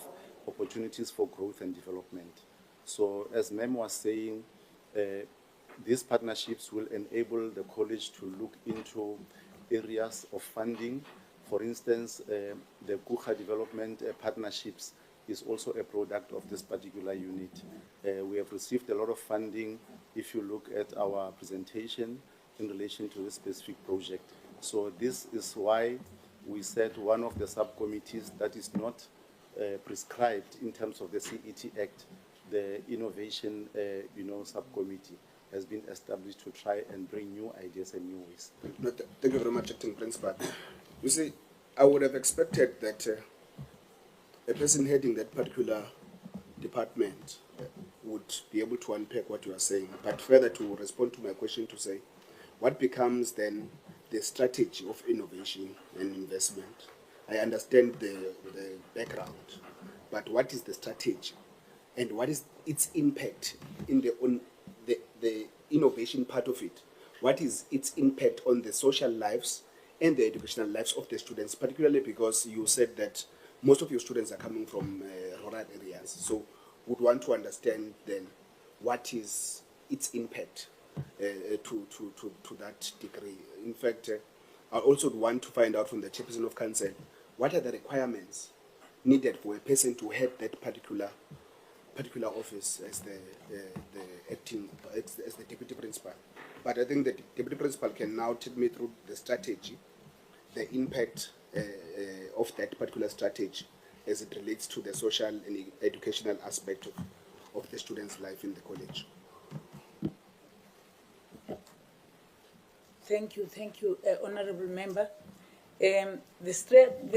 opportunities for growth and development. So as Mem was saying, these partnerships will enable the college to look into areas of funding. For instance, the Kucha Development Partnerships is also a product of this particular unit. We have received a lot of funding if you look at our presentation in relation to this specific project. So this is why we said one of the subcommittees that is not prescribed in terms of the CET Act, the innovation subcommittee has been established to try and bring new ideas and new ways. No, thank you very much, Acting Principal. You see, I would have expected that a person heading that particular department would be able to unpack what you are saying, but further to respond to my question to say, what becomes then the strategy of innovation and investment? I understand the background, but what is the strategy and what is its impact in the innovation part of it? What is its impact on the social lives and the educational lives of the students, particularly because you said that most of your students are coming from rural areas. So would want to understand then what is its impact to that degree. In fact, I also want to find out from the Chairperson of Council, what are the requirements needed for a person to head that particular office as the deputy principal. But I think the deputy principal can now take me through the strategy, the impact of that particular strategy as it relates to the social and educational aspect of the student's life in the college. Thank you, Honourable Member. The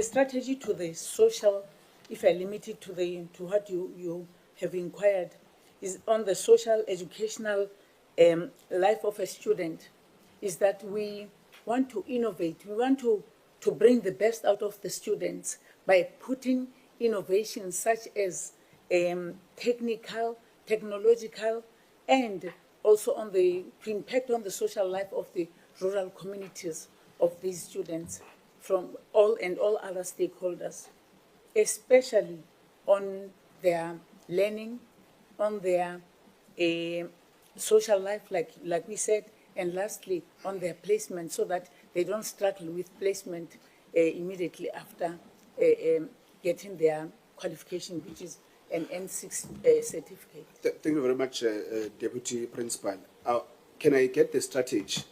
strategy to the social, if I limit it to what you have inquired, is on the social educational life of a student, is that we want to innovate. We want to bring the best out of the students by putting innovations such as technical, technological, and also on to impact on the social life of the rural communities of these students from all other stakeholders, especially on their learning, on their social life, like we said, and lastly, on their placement, so that they don't struggle with placement immediately after getting their qualification, which is an N6 certificate. Thank you very much, Deputy Principal. Can I get the strategy?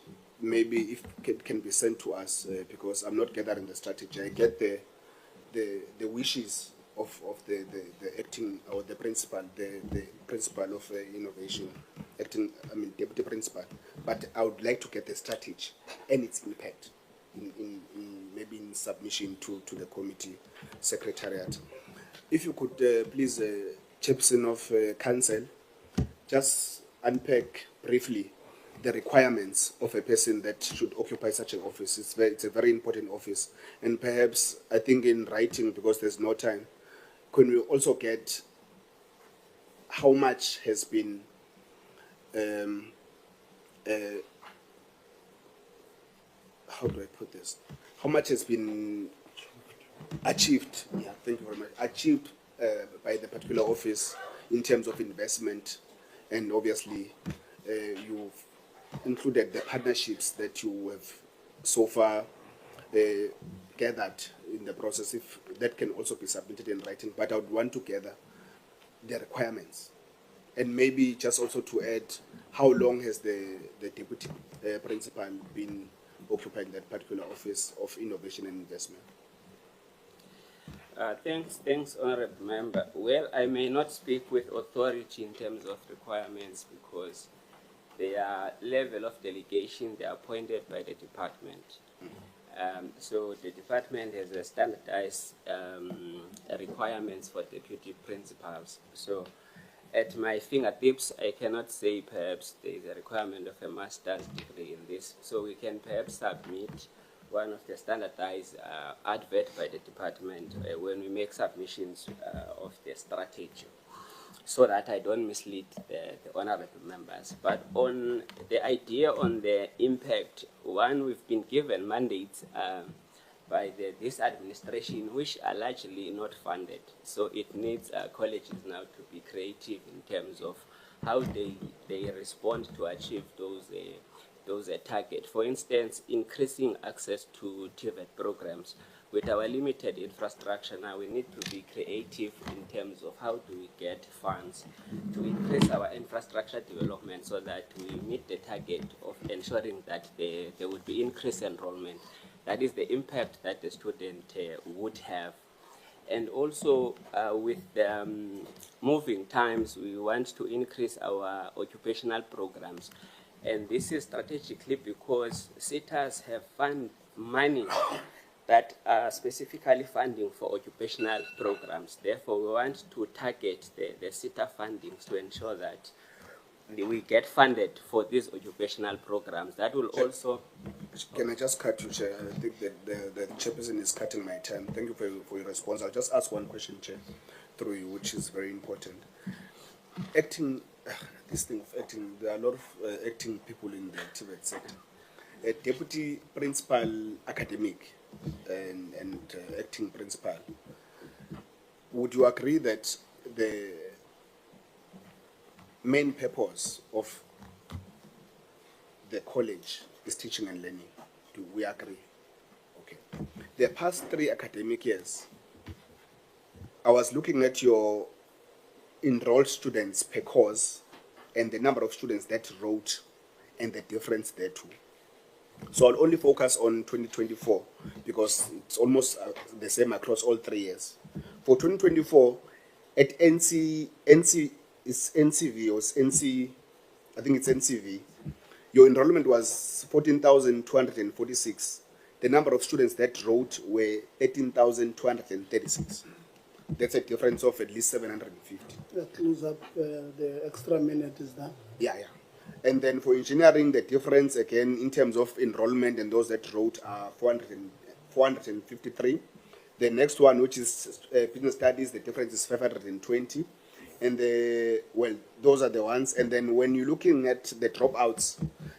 Maybe if it can be sent to us, because I'm not gathering the strategy. I get the wishes of the acting or the principal, the principal of innovation, deputy principal. But I would like to get the strategy and its impact in maybe in submission to the committee secretariat. If you could please, Chairperson of Council, just unpack briefly the requirements of a person that should occupy such an office. It's a very important office. And perhaps, I think in writing, because there's no time, can we also get how much has been how do I put this? How much has been achieved? Yeah, thank you very much. Achieved by the particular office in terms of investment, and obviously you've included the partnerships that you have so far gathered in the process. If that can also be submitted in writing, but I would want to gather the requirements, and maybe just also to add, how long has the deputy principal been occupying that particular office of innovation and investment? Thanks, Honourable Member. Well, I may not speak with authority in terms of requirements because their level of delegation, they are appointed by the department. So the department has a standardized requirements for deputy principals. So at my fingertips, I cannot say perhaps there is a requirement of a master's degree in this. So we can perhaps submit one of the standardized advert by the department when we make submissions of the strategy. so that I don't mislead the honorable members. But on the idea on the impact, one, we've been given mandates by this administration, which are largely not funded. So it needs colleges now to be creative in terms of how they respond to achieve those targets. For instance, increasing access to TVET programs. With our limited infrastructure now, we need to be creative in terms of how do we get funds to increase our infrastructure development so that we meet the target of ensuring that there would be increased enrollment. That is the impact that the student would have. And also with the moving times, we want to increase our occupational programs. And this is strategically because SETAs have fund money that are specifically funding for occupational programs. Therefore, we want to target the SETA fundings to ensure that we get funded for these occupational programs. That will also... Can I just cut you, Chair? I think that the chairperson is cutting my time. Thank you for your response. I'll just ask one question, Chair, through you, which is very important. Acting, this thing of acting, there are a lot of acting people in the TVET sector. A deputy principal academic and acting principal, would you agree that the main purpose of the college is teaching and learning? Do we agree? Okay. The past 3 academic years, I was looking at your enrolled students per course and the number of students that wrote and the difference there too. So I'll only focus on 2024 because it's almost the same across all 3 years. For 2024, at NCV or NC, I think it's NCV, your enrollment was 14,246. The number of students that wrote were 13,236. That's a difference of at least 750. That close up the extra minute is that? Yeah. And then for engineering, the difference again in terms of enrollment and those that wrote are 453. The next one, which is business studies, the difference is 520. And those are the ones. And then when you're looking at the dropouts,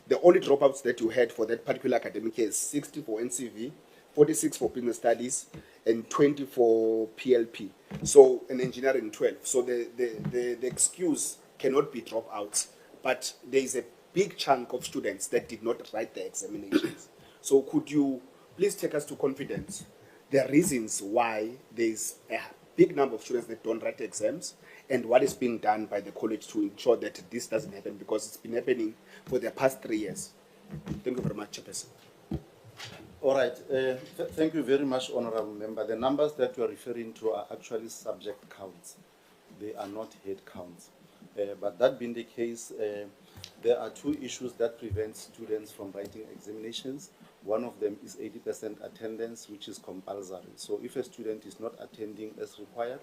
the only dropouts that you had for that particular academic year is 60 for NCV, 46 for business studies, and 20 for PLP. So, and engineering 12. So the excuse cannot be dropouts. But there is a big chunk of students that did not write the examinations. So could you please take us to confidence the reasons why there is a big number of students that don't write exams and what is being done by the college to ensure that this doesn't happen, because it's been happening for the past 3 years. Thank you very much, Chairperson. All right. Thank you very much, Honorable Member. The numbers that you are referring to are actually subject counts. They are not head counts. But that being the case, there are 2 issues that prevent students from writing examinations. One of them is 80% attendance, which is compulsory. So if a student is not attending as required,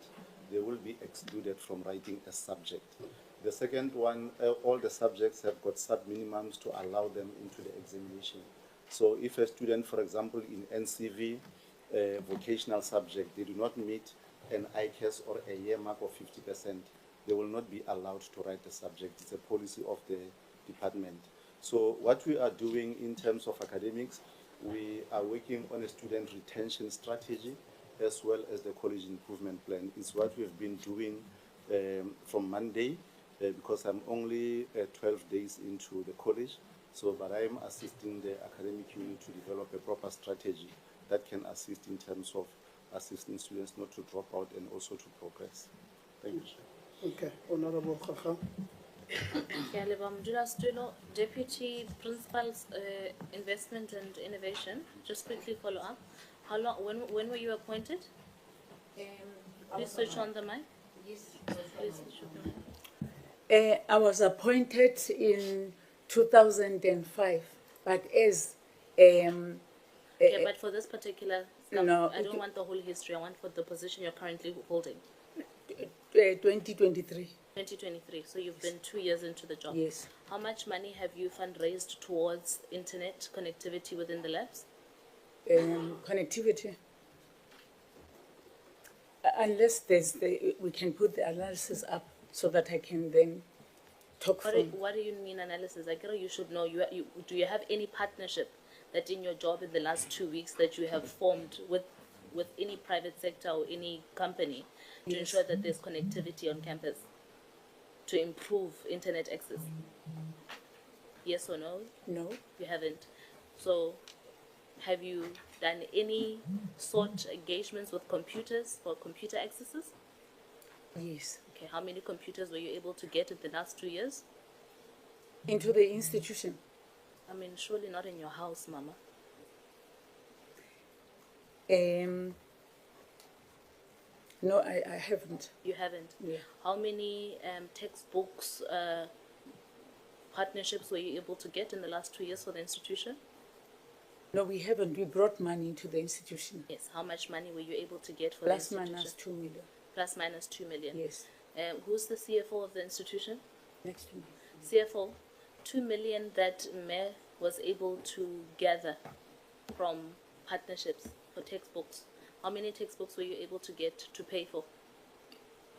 they will be excluded from writing a subject. The second one, all the subjects have got sub-minimums to allow them into the examination. So if a student, for example, in NCV, vocational subject, they do not meet an ICAS or a year mark of 50%, they will not be allowed to write the subject. It's a policy of the department. So what we are doing in terms of academics, we are working on a student retention strategy as well as the college improvement plan. It's what we've been doing from Monday because I'm only 12 days into the college. So, but I am assisting the academic unit to develop a proper strategy that can assist in terms of assisting students not to drop out and also to progress. Thank you. Okay, Honorable Khakha. Deputy Principal's Investment and Innovation, just quickly follow up. How long, when were you appointed? Please switch on the mic. Yes. Please switch on the mic. I was appointed in 2005, but as but for this particular stuff, no, I don't want the whole history. I want for the position you're currently holding. 2023. 2023. So you've been 2 years into the job. Yes. How much money have you fundraised towards internet connectivity within the labs? Connectivity. Unless there's we can put the analysis up so that I can then talk What do you mean analysis? I get you should know. Do you have any partnership that in your job in the last 2 weeks that you have formed with any private sector or any company to ensure that there's connectivity on campus to improve internet access? Yes or no? No. You haven't. So have you done any sort engagements with computers for computer accesses? Yes. Okay, how many computers were you able to get in the last 2 years? Into the institution? I mean, surely not in your house, Mama. No, I haven't. You haven't? Yeah. How many textbooks, partnerships were you able to get in the last 2 years for the institution? No, we haven't. We brought money into the institution. Yes. How much money were you able to get for Plus the institution? minus 2 million. Plus minus 2 million. Yes. Who's the CFO of the institution? Next to me. CFO, 2 million that Mayor was able to gather from partnerships for textbooks. How many textbooks were you able to get to pay for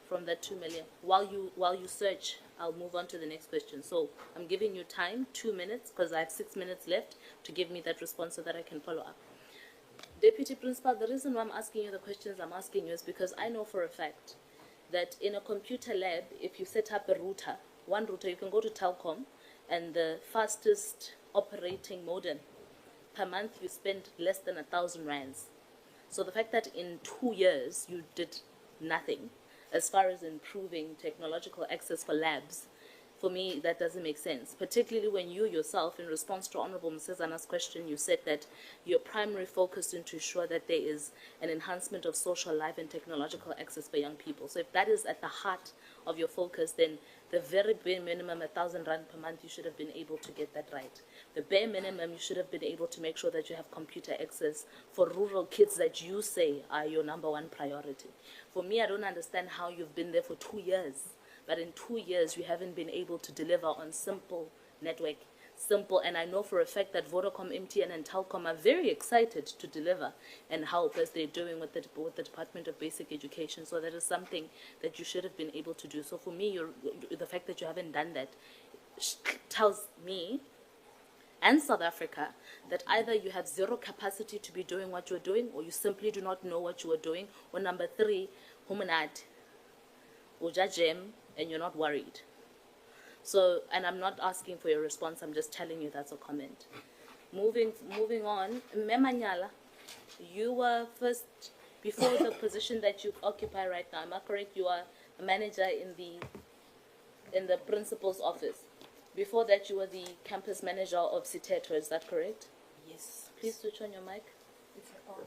from that 2 million? While you search, I'll move on to the next question. So I'm giving you time, 2 minutes, because I have 6 minutes left to give me that response so that I can follow up. Deputy Principal, the reason why I'm asking you the questions I'm asking you is because I know for a fact that in a computer lab, if you set up a router, one router, you can go to Telkom, and the fastest operating modem, per month you spend less than 1,000 rands. So the fact that in 2 years you did nothing as far as improving technological access for labs, for me, that doesn't make sense, particularly when you yourself, in response to Honorable Msezana's question, you said that your primary focus is to ensure that there is an enhancement of social life and technological access for young people. So if that is at the heart of your focus, then the very bare minimum, 1,000 rand per month, you should have been able to get that right. The bare minimum, you should have been able to make sure that you have computer access for rural kids that you say are your #1 priority. For me, I don't understand how you've been there for 2 years, but in 2 years, you haven't been able to deliver on simple network. Simple, and I know for a fact that Vodacom, MTN, and Telkom are very excited to deliver and help as they're doing with the Department of Basic Education. So that is something that you should have been able to do. So for me, the fact that you haven't done that tells me and South Africa that either you have zero capacity to be doing what you're doing, or you simply do not know what you are doing, or number 3, humanat, ujajem, and you're not worried. So, and I'm not asking for your response, I'm just telling you that's a comment. Moving on, Memanyala, you were first, before the position that you occupy right now, am I correct? You are a manager in the principal's office. Before that, you were the campus manager of Siteto, is that correct? Yes. Please switch on your mic.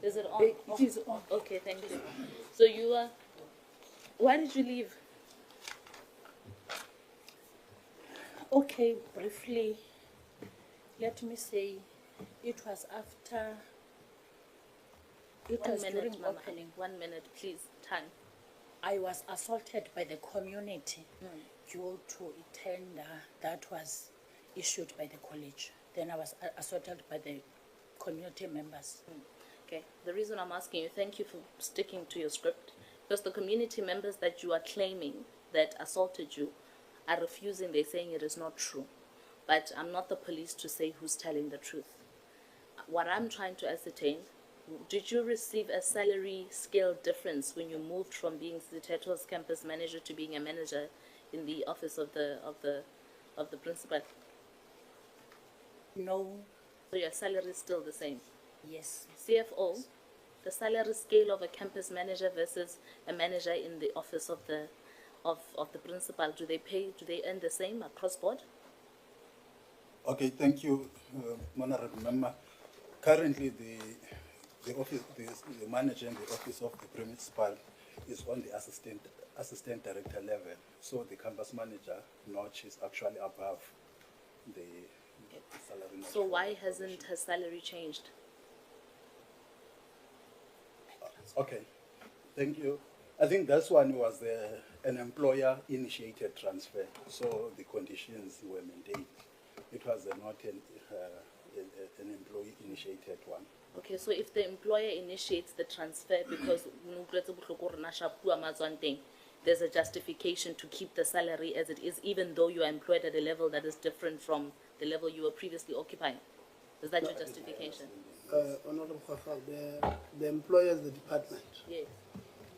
Is it on? It is on. Okay, thank you. So you were, why did you leave? Okay, briefly, let me say it was after, it was during Mama. opening. 1 minute, please, time. I was assaulted by the community due to a tender that was issued by the college. Then I was assaulted by the community members. Okay, the reason I'm asking you, thank you for sticking to your script, because the community members that you are claiming that assaulted you are refusing, they're saying it is not true. But I'm not the police to say who's telling the truth. What I'm trying to ascertain, did you receive a salary scale difference when you moved from being Siteto's campus manager to being a manager in the office of the principal? No. So your salary is still the same? Yes. CFO, the salary scale of a campus manager versus a manager in the office of the principal, do they earn the same across board? Okay, thank you, Honorable Member. Currently, the manager in the office of the principal is on the assistant director level. So the campus manager notch is actually above the salary notch. So why hasn't her salary changed? Okay, thank you. I think this one was an employer-initiated transfer, so the conditions were maintained. It was not an employee-initiated one. Okay, so if the employer initiates the transfer because there's a justification to keep the salary as it is, even though you are employed at a level that is different from the level you were previously occupying? Is that your justification? Honorable Khafal, the employer is the department. Yes.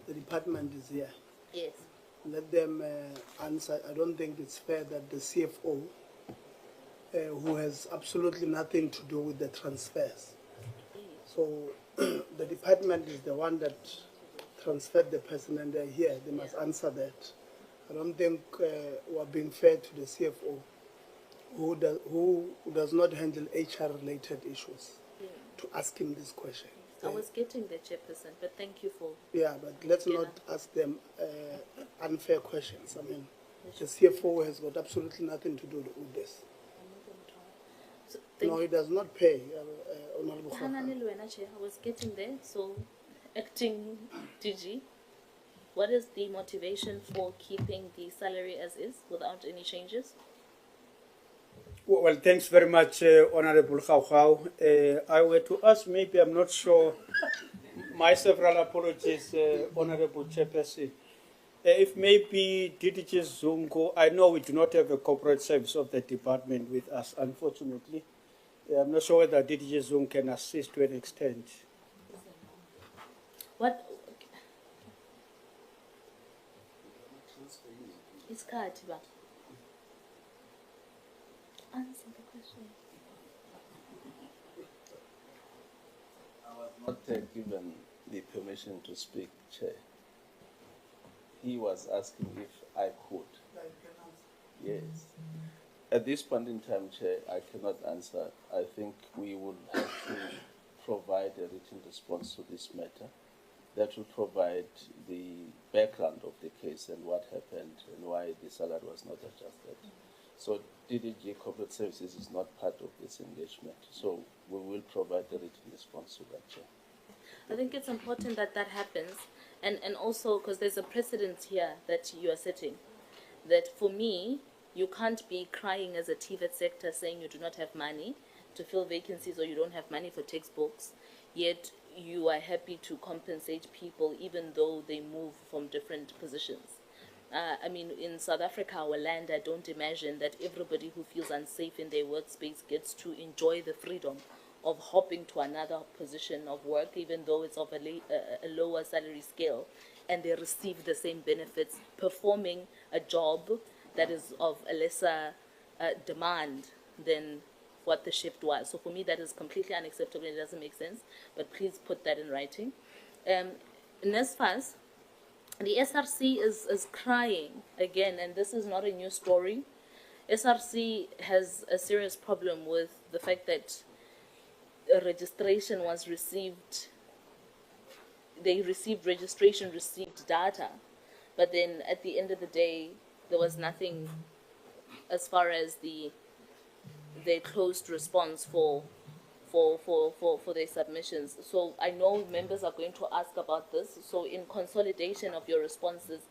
The department is here. Yes. Let them answer. I don't think it's fair that the CFO, who has absolutely nothing to do with the transfers. So the department is the one that transferred the person and they're here. They must answer that. I don't think we're being fair to the CFO, who does not handle HR-related issues, to ask him this question. I was getting the chairperson, but thank you for... Yeah, but let's not ask them unfair questions. I mean, the CFO has got absolutely nothing to do with this. So, No, he does not pay, Honorable Khafal. I was getting there. So, acting DG, what is the motivation for keeping the salary as is without any changes? Well, thanks very much, Honorable Khawkhaw. I were to ask, maybe I'm not sure, my several apologies, Honorable Chairperson. If maybe DDG Zungo, I know we do not have a corporate service of the department with us, unfortunately. I'm not sure whether DDG Zungo can assist to an extent. What? It's Katiba. Answer the question. I was not given the permission to speak, Chair. He was asking if I could. Yes. At this point in time, Chair, I cannot answer. I think we would have to provide a written response to this matter that will provide the background of the case and what happened and why the salary was not adjusted. So DDG Corporate Services is not part of this engagement. So we will provide a written response to that, Chair. I think it's important that that happens, and also because there's a precedent here that you are setting, that for me, you can't be crying as a TVET sector saying you do not have money to fill vacancies or you don't have money for textbooks, yet you are happy to compensate people even though they move from different positions. I mean, in South Africa, our land, I don't imagine that everybody who feels unsafe in their workspace gets to enjoy the freedom of hopping to another position of work, even though it's of a lower salary scale, and they receive the same benefits, performing a job that is of a lesser demand than what the shift was. So for me, that is completely unacceptable. It doesn't make sense, but please put that in writing. NSFAS, the SRC is crying again, and this is not a new story. SRC has a serious problem with the fact that a registration was received, they received registration, received data, but then at the end of the day, there was nothing as far as their closed response for their submissions. So I know members are going to ask about this. So in consolidation of your responses,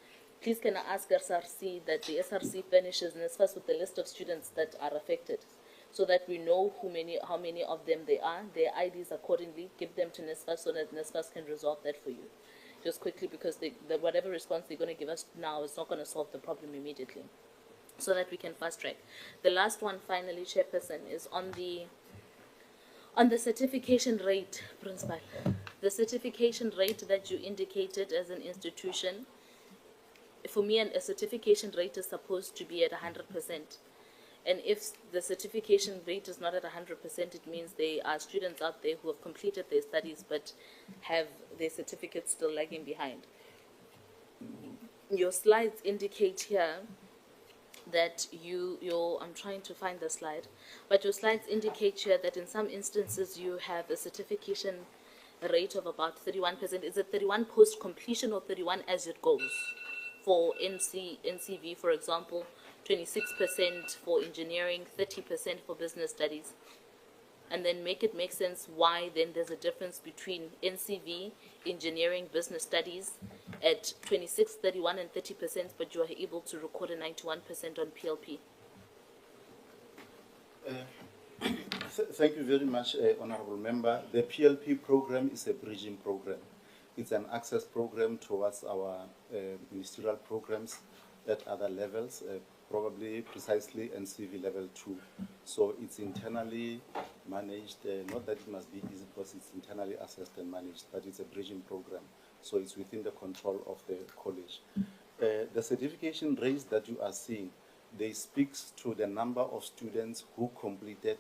please can I ask SRC that the SRC furnishes NSFAS with the list of students that are affected, so that we know how many of them they are, their IDs accordingly, give them to NSFAS so that NSFAS can resolve that for you. Just quickly, because whatever response they're going to give us now is not going to solve the problem immediately, so that we can fast track. The last one, finally, Chairperson, is on the certification rate, Principal. The certification rate that you indicated as an institution, for me, a certification rate is supposed to be at 100%. And if the certification rate is not at 100%, it means there are students out there who have completed their studies but have their certificates still lagging behind. Your slides indicate here that I'm trying to find the slide, but your slides indicate here that in some instances you have a certification rate of about 31%. Is it 31 post completion or 31 as it goes? For NCV, for example, 26% for engineering, 30% for business studies. And then make sense why then there's a difference between NCV, engineering, business studies at 26, 31 and 30%, but you are able to record a 91% on PLP. Thank you very much, Honorable Member. The PLP program is a bridging program. It's an access program towards our ministerial programs at other levels, probably precisely NCV level 2. So it's internally managed, not that it must be easy because it's internally assessed and managed, but it's a bridging program. So it's within the control of the college. The certification rates that you are seeing, they speaks to the number of students who completed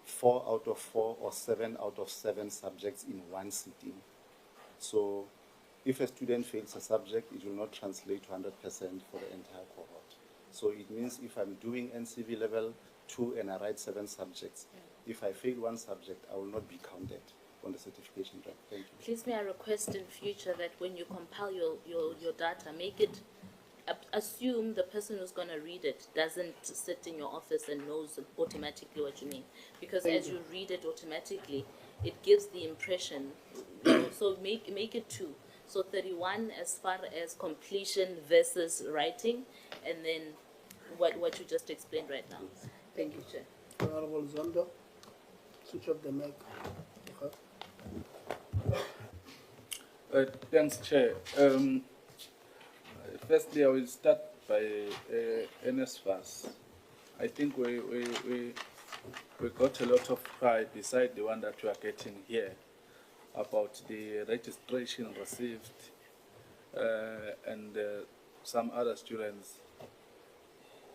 4 out of 4 or 7 out of 7 subjects in one sitting. So if a student fails a subject, it will not translate to 100% for the entire cohort. So it means if I'm doing NCV level 2 and I write 7 subjects, if I fail one subject, I will not be counted on the certification rank. Thank you. Please may I request in future that when you compile your data, make it, assume the person who's going to read it doesn't sit in your office and knows automatically what you mean. Because as you read it automatically, it gives the impression, so make it 2. So 31 as far as completion versus writing, and then what you just explained right now. Thank you, Chair. Honorable Zondo, switch off the mic. Thanks, Chair. Firstly, I will start by NSFAS. I think we got a lot of pride beside the one that we are getting here about the registration received, and some other students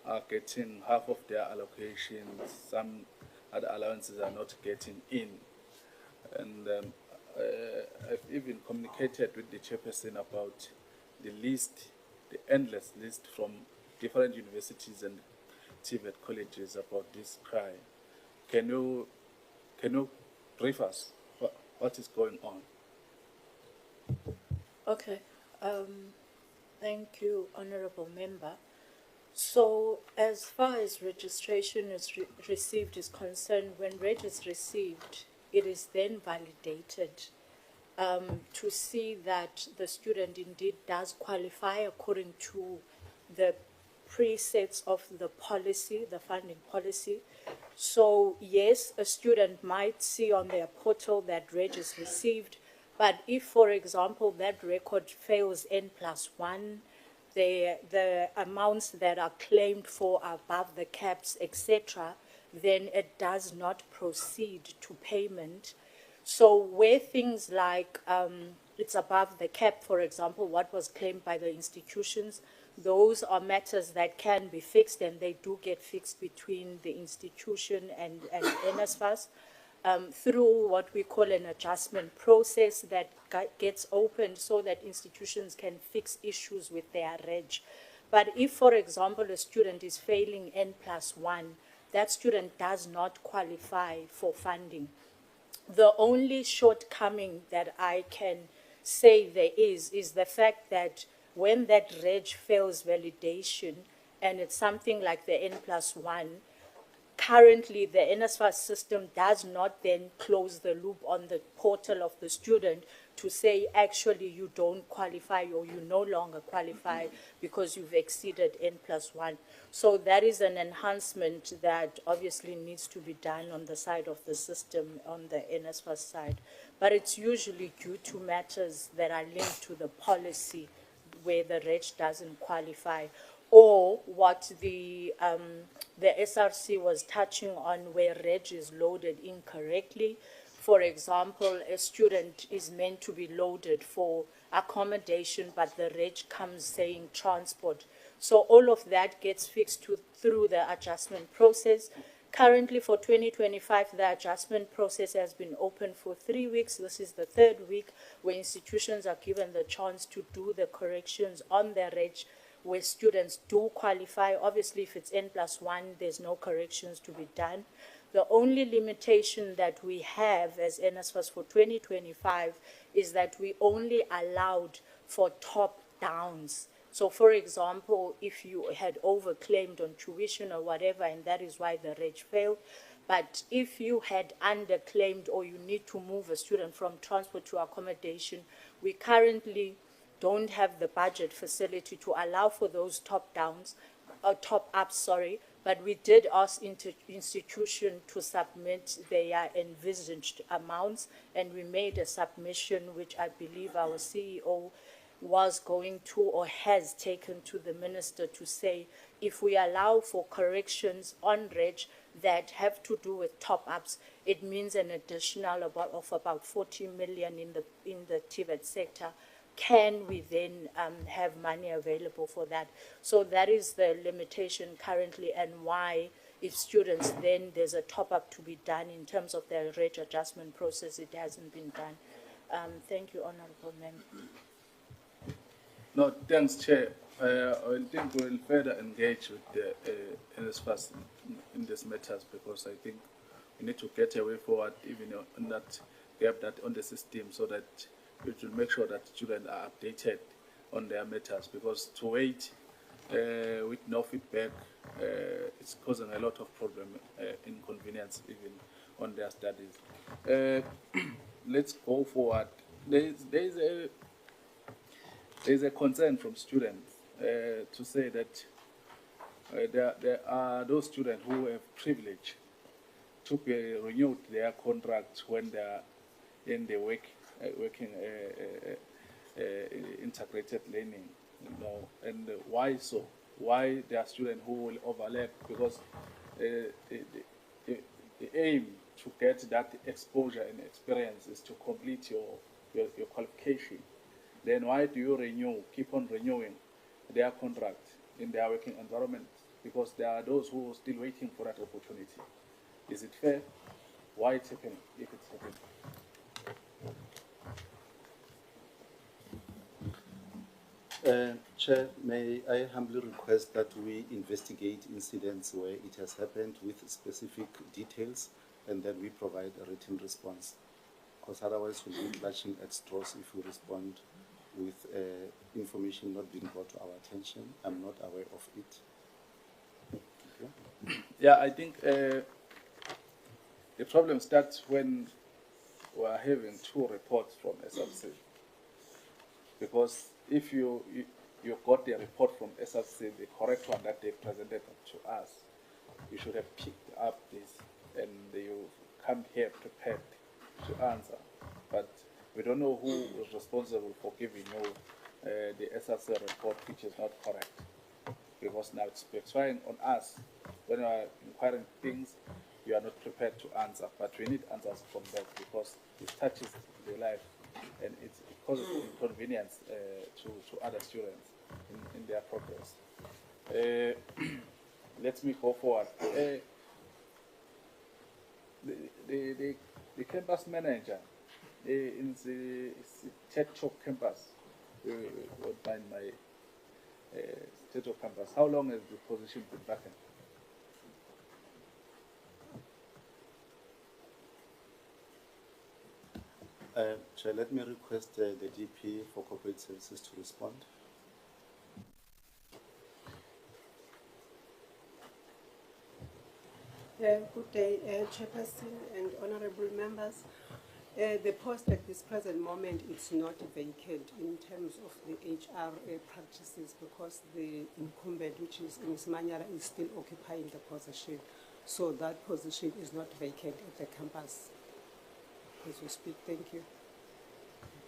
are getting half of their allocations, some other allowances are not getting in. And I've even communicated with the chairperson about the list, the endless list from different universities and TVET colleges about this crime. Can you brief us what is going on? Okay. Thank you, Honourable Member. So, as far as registration is received is concerned, when reg is received, it is then validated to see that the student indeed does qualify according to the presets of the policy, the funding policy. So yes, a student might see on their portal that reg is received, but if, for example, that record fails N+1, the amounts that are claimed for are above the caps, etc., then it does not proceed to payment. So where things like it's above the cap, for example, what was claimed by the institutions, those are matters that can be fixed, and they do get fixed between the institution and NSFAS through what we call an adjustment process that gets opened so that institutions can fix issues with their reg. But if, for example, a student is failing N+1, that student does not qualify for funding. The only shortcoming that I can say there is the fact that when that reg fails validation, and it's something like the N+1, currently the NSFAS system does not then close the loop on the portal of the student to say, actually, you don't qualify or you no longer qualify because you've exceeded N+1. So that is an enhancement that obviously needs to be done on the side of the system, on the NSFAS side. But it's usually due to matters that are linked to the policy where the reg doesn't qualify, or what the SRC was touching on where reg is loaded incorrectly. For example, a student is meant to be loaded for accommodation, but the reg comes saying transport. So all of that gets fixed through the adjustment process. Currently for 2025, the adjustment process has been open for 3 weeks. This is the 3rd week where institutions are given the chance to do the corrections on their reg where students do qualify. Obviously, if it's N+1, there's no corrections to be done. The only limitation that we have as NSFAS for 2025 is that we only allowed for top downs. So, for example, if you had overclaimed on tuition or whatever, and that is why the reg failed, but if you had underclaimed or you need to move a student from transport to accommodation, we currently don't have the budget facility to allow for those top downs, top ups, sorry, But we did ask institution to submit their envisaged amounts, and we made a submission which I believe our CEO was going to or has taken to the minister to say, if we allow for corrections on reg that have to do with top-ups, it means an additional of about 40 million in the TVET sector. Can we then have money available for that? So that is the limitation currently, and why, if students then there's a top-up to be done in terms of their rate adjustment process, it hasn't been done. Thank you, Honourable Member. No, thanks, Chair. I think we'll further engage with the NSFAS in these matters, because I think we need to get a way forward even on that gap that on the system, so that we will make sure that students are updated on their matters, because to wait with no feedback, it's causing a lot of problem, inconvenience even on their studies. Let's go forward. There's a concern from students to say that there are those students who have privilege to be renewed their contract when they are in the working integrated learning, and why so? Why there are students who will overlap? Because the aim to get that exposure and experience is to complete your qualification. Then why do you keep on renewing their contract in their working environment? Because there are those who are still waiting for that opportunity. Is it fair? Why it's happening, if it's happening? Chair, may I humbly request that we investigate incidents where it has happened with specific details, and then we provide a written response. Because otherwise we'll be clutching at straws if we respond with information not being brought to our attention. I'm not aware of it. Okay. Yeah, I think the problem starts when we are having two reports from SRC. Because if you got the report from SRC, the correct one that they presented to us, you should have picked up this and you come here prepared to answer. But we don't know who was responsible for giving you the SRC report, which is not correct. Because now it's backfiring on us. When you are inquiring things, you are not prepared to answer. But we need answers from that, because it touches their life and it causes inconvenience to other students in their progress. Let me go forward. The campus manager in the Techo campus, would find my Techo campus. How long has the position been vacant? Chair, let me request the DP for Corporate Services to respond. Good day, Chairperson and honourable members. The post at this present moment is not vacant in terms of the HR practices, because the incumbent, which is Ms. Manyara, is still occupying the position. So that position is not vacant at the campus as we speak. Thank you.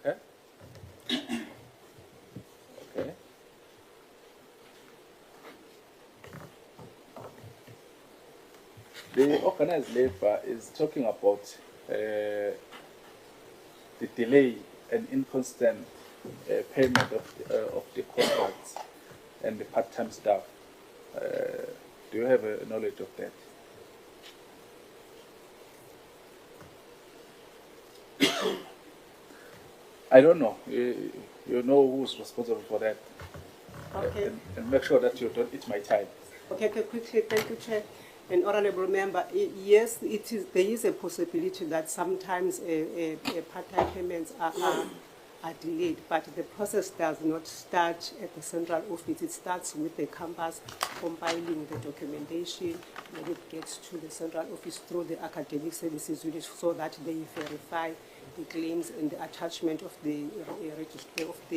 Okay. Okay. The organized labor is talking about the delay and inconstant payment of the contracts and the part-time staff. Do you have a knowledge of that? I don't know. You know who's responsible for that. Okay. And make sure that you don't eat my time. Okay, quickly, thank you, Chair. And honourable member, yes, there is a possibility that sometimes part-time payments are delayed, but the process does not start at the central office. It starts with the campus compiling the documentation, and it gets to the central office through the academic services unit, so that they verify the claims and the attachment of the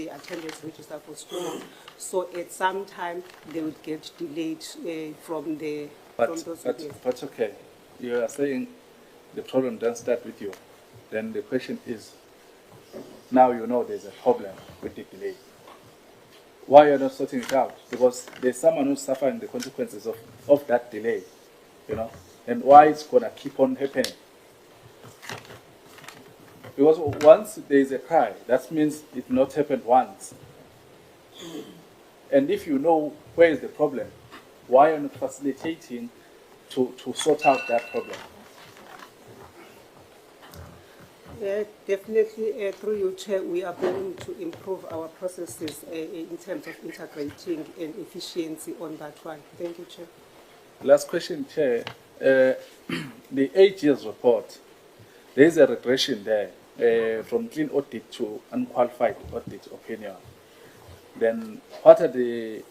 attendance register for students. So at some time they would get delayed from the But okay, you are saying the problem doesn't start with you. Then the question is, now you know there's a problem with the delay. Why you're not sorting it out? Because there's someone who's suffering the consequences of that delay, you know, and why it's gonna keep on happening. Because once there is a cry, that means it not happened once. And if you know where is the problem, why are you not facilitating to sort out that problem? Definitely, through you, Chair, we are going to improve our processes in terms of integrating and efficiency on that one. Thank you, Chair. Last question, Chair. The 8 years report, there is a regression there from clean audit to unqualified audit opinion. Then what are the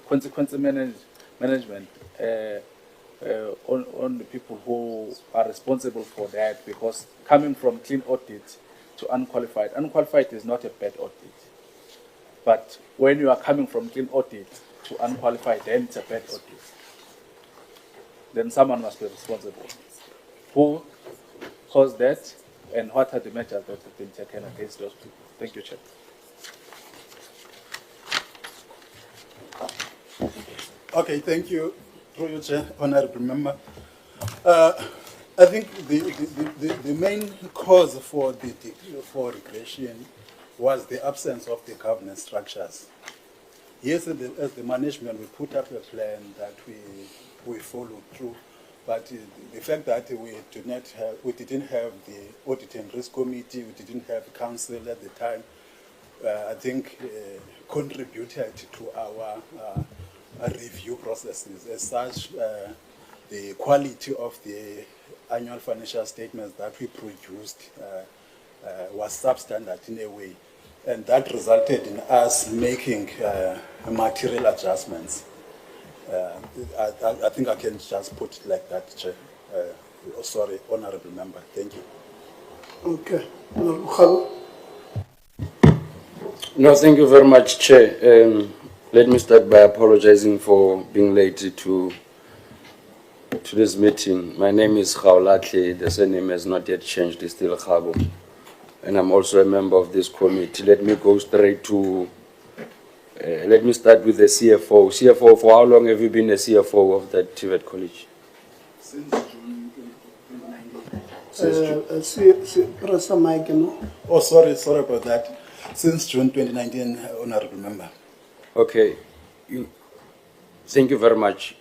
consequence management on the people who are responsible for that? Because coming from clean audit to unqualified is not a bad audit. But when you are coming from clean audit to unqualified, then it's a bad audit. Then someone must be responsible. Who caused that, and what are the measures that have been taken against those people? Thank you, Chair. Okay, thank you, through you, Chair, Honourable Member. I think the main cause for regression was the absence of the governance structures. Yes, as the management, we put up a plan that we followed through, but the fact that we didn't have the Audit and Risk Committee, we didn't have council at the time, I think contributed to our review processes. As such, the quality of the annual financial statements that we produced was substandard in a way, and that resulted in us making material adjustments. I think I can just put it like that, Chair. Sorry, Honourable Member. Thank you. Okay. No, thank you very much, Chair. Let me start by apologizing for being late to this meeting. My name is Khawlatle. The surname has not yet changed. It's still Khabo. And I'm also a member of this committee. Let me go straight to, let me start with the CFO. CFO, for how long have you been a CFO of the TVET College? Since June 2019. Oh, sorry about that. Since June 2019, Honourable Member. Okay. Thank you very much.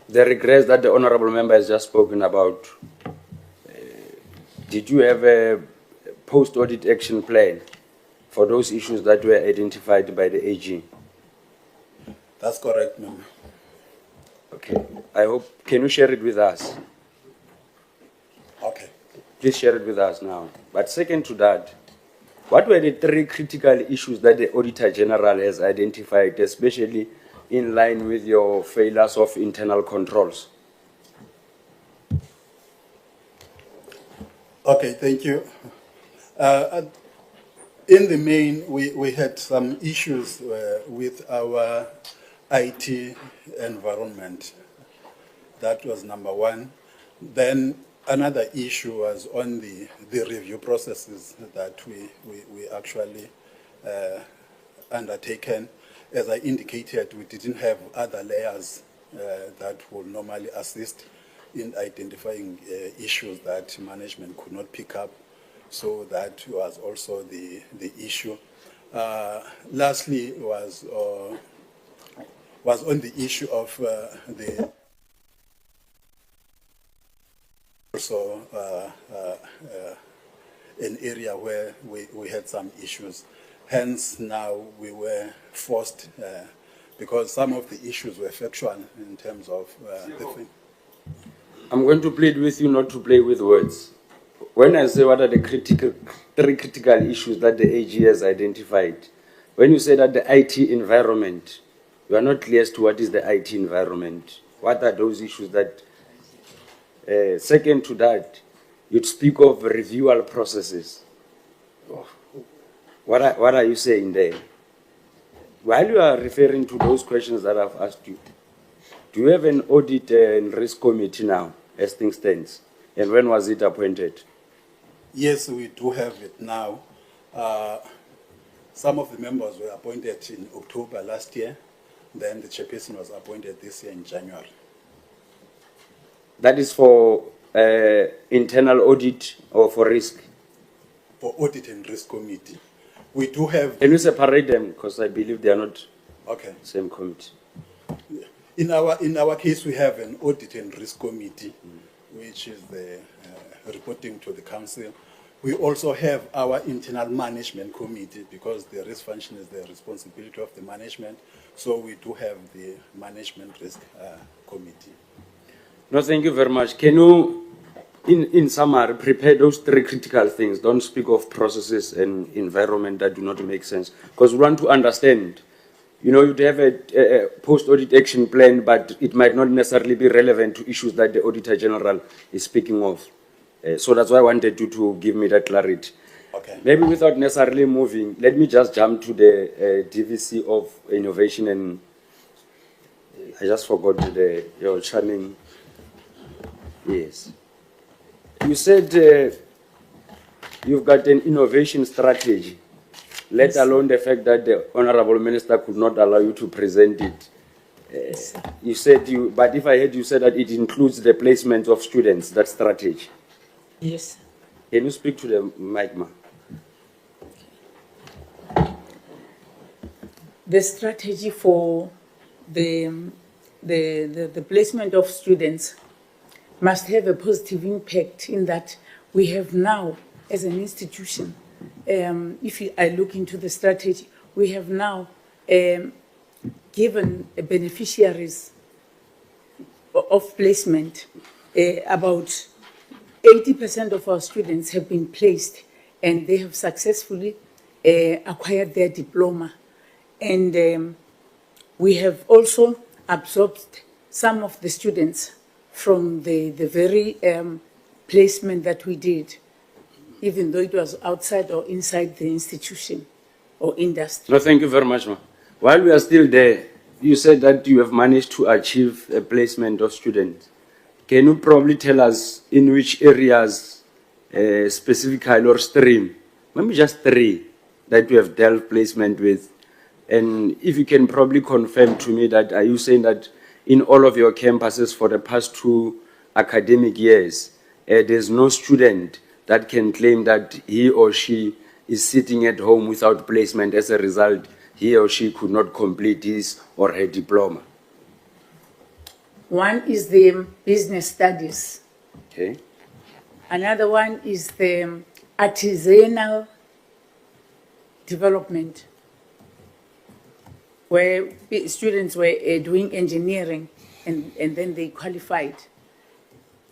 The regrets that the Honourable Member has just spoken about, did you have a post-audit action plan for those issues that were identified by the AG? That's correct, Member. Okay. I hope, can you share it with us? Okay. Please share it with us now. But second to that, what were the 3 critical issues that the Auditor General has identified, especially in line with your failures of internal controls? Okay, thank you. In the main, we had some issues with our IT environment. That was number one. Then another issue was on the review processes that we actually undertaken. As I indicated, we didn't have other layers that will normally assist in identifying issues that management could not pick up. So that was also the issue. Lastly was on the issue of the also an area where we had some issues. Hence, now we were forced, because some of the issues were factual in terms of the thing. I'm going to plead with you not to play with words. When I say what are the 3 critical issues that the AG has identified, when you say that the IT environment, you are not clear as to what is the IT environment. What are those issues that... second to that, you'd speak of reviewal processes. What are you saying there? While you are referring to those questions that I've asked you, Do you have an audit and risk committee now, as things stands? And when was it appointed? Yes, we do have it now. Some of the members were appointed in October last year. Then the chairperson was appointed this year in January. That is for internal audit or for risk? For audit and risk committee. We do have... Can you separate them? Because I believe they are not okay. Same committee. In our case, we have an audit and risk committee, which is the reporting to the council. We also have our internal management committee because the risk function is the responsibility of the management. So we do have the management risk committee. No, thank you very much. Can you, in summary, prepare those three critical things? Don't speak of processes and environment that do not make sense. Because we want to understand, you know, you'd have a post-audit action plan, but it might not necessarily be relevant to issues that the Auditor General is speaking of. So that's why I wanted you to give me that clarity. Okay. Maybe without necessarily moving, let me just jump to the DVC of innovation, and I just forgot your charming. Yes. You said you've got an innovation strategy, let alone the fact that the Honorable Minister could not allow you to present it. You said but if I heard you say that it includes the placement of students, that strategy. Yes. Can you speak to the mic, ma'am? The strategy for the placement of students must have a positive impact in that we have now, as an institution, if I look into the strategy, we have now given beneficiaries of placement about 80% of our students have been placed and they have successfully acquired their diploma. And we have also absorbed some of the students from the very placement that we did, even though it was outside or inside the institution or industry. No, thank you very much, ma'am. While we are still there, you said that you have managed to achieve a placement of students. Can you probably tell us in which areas, specifically or stream, maybe just three, that you have dealt placement with? And if you can probably confirm to me that, are you saying that in all of your campuses for the past 2 academic years, there's no student that can claim that he or she is sitting at home without placement, as a result, he or she could not complete his or her diploma? One is the business studies. Okay. Another one is the artisanal development, where students were doing engineering and then they qualified.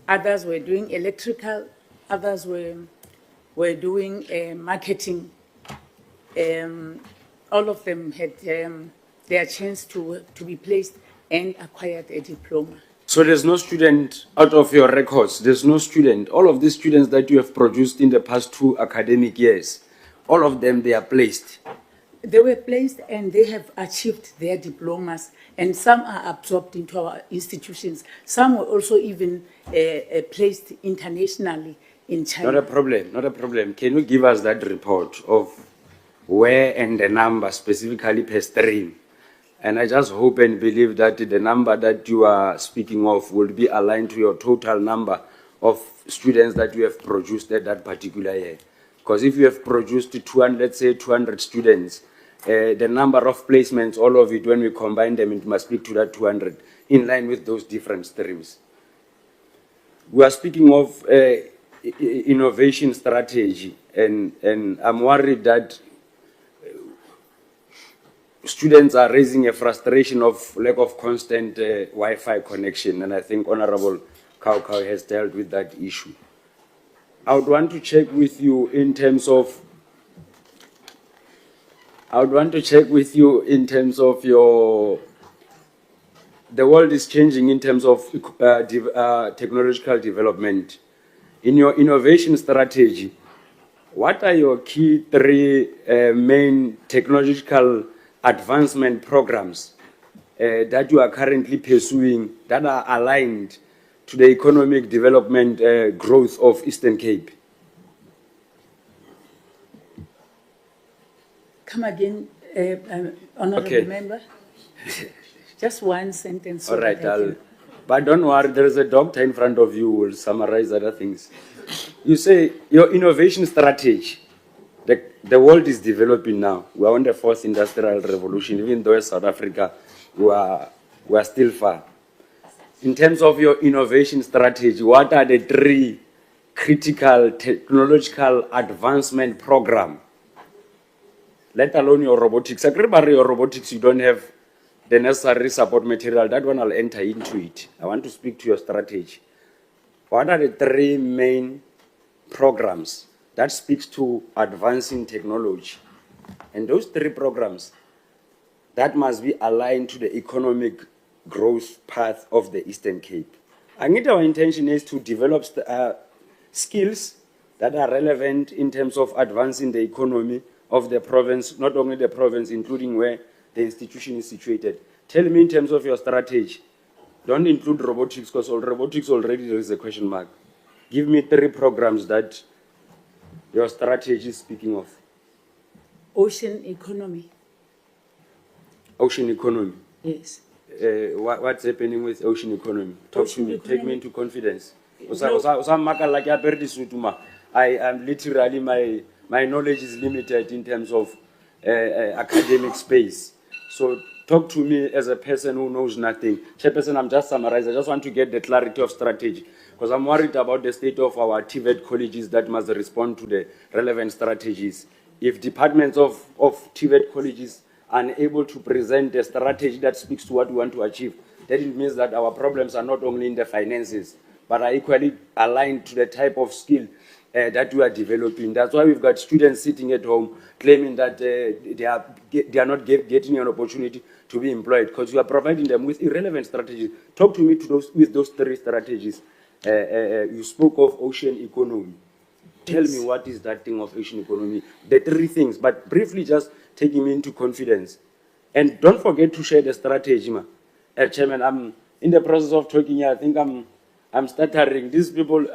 Others were doing electrical, others were doing marketing. All of them had their chance to be placed and acquired a diploma. So there's no student out of your records, there's no student, all of these students that you have produced in the past 2 academic years, all of them, they are placed? They were placed and they have achieved their diplomas, and some are absorbed into our institutions. Some were also even placed internationally in China. Not a problem, not a problem. Can you give us that report of where and the number specifically per stream? And I just hope and believe that the number that you are speaking of will be aligned to your total number of students that you have produced at that particular year. Because if you have produced 200, let's say 200 students, the number of placements, all of it, when we combine them, it must speak to that 200, in line with those different streams. We are speaking of innovation strategy, and I'm worried that students are raising a frustration of lack of constant Wi-Fi connection, and I think Honorable Kau has dealt with that issue. I would want to check with you in terms of your, the world is changing in terms of technological development. In your innovation strategy, what are your key 3 main technological advancement programs that you are currently pursuing that are aligned to the economic development growth of Eastern Cape? Come again, Honourable Okay. Member. Just one sentence. All right, but don't worry, there is a doctor in front of you who will summarize other things. You say your innovation strategy, the world is developing now. We are on the fourth industrial revolution, even though in South Africa, we are still far. In terms of your innovation strategy, what are the 3 critical technological advancement program? Let alone your robotics. Everybody, your robotics, you don't have the necessary support material. That one I'll enter into it. I want to speak to your strategy. What are the 3 main programs that speaks to advancing technology? And those 3 programs that must be aligned to the economic growth path of the Eastern Cape. I think our intention is to develop skills that are relevant in terms of advancing the economy of the province, not only the province, including where the institution is situated. Tell me in terms of your strategy. Don't include robotics, because robotics already there is a question mark. Give me 3 programs that your strategy is speaking of. Ocean economy. Ocean economy. Yes. What's happening with ocean economy? Talk to me. Take me into confidence. No. I am literally, my knowledge is limited in terms of academic space. So talk to me as a person who knows nothing. Chairperson, I'm just summarizing. I just want to get the clarity of strategy, because I'm worried about the state of our TVET colleges that must respond to the relevant strategies. If departments of TVET colleges are unable to present a strategy that speaks to what we want to achieve, then it means that our problems are not only in the finances, but are equally aligned to the type of skill that we are developing. That's why we've got students sitting at home claiming that they are not getting an opportunity to be employed, because you are providing them with irrelevant strategies. Talk to me with those 3 strategies. You spoke of ocean economy. Tell me, what is that thing of ocean economy? The 3 things, but briefly just taking me into confidence. And don't forget to share the strategy, man. Chairman, I'm in the process of talking here. I think I'm stuttering. These people,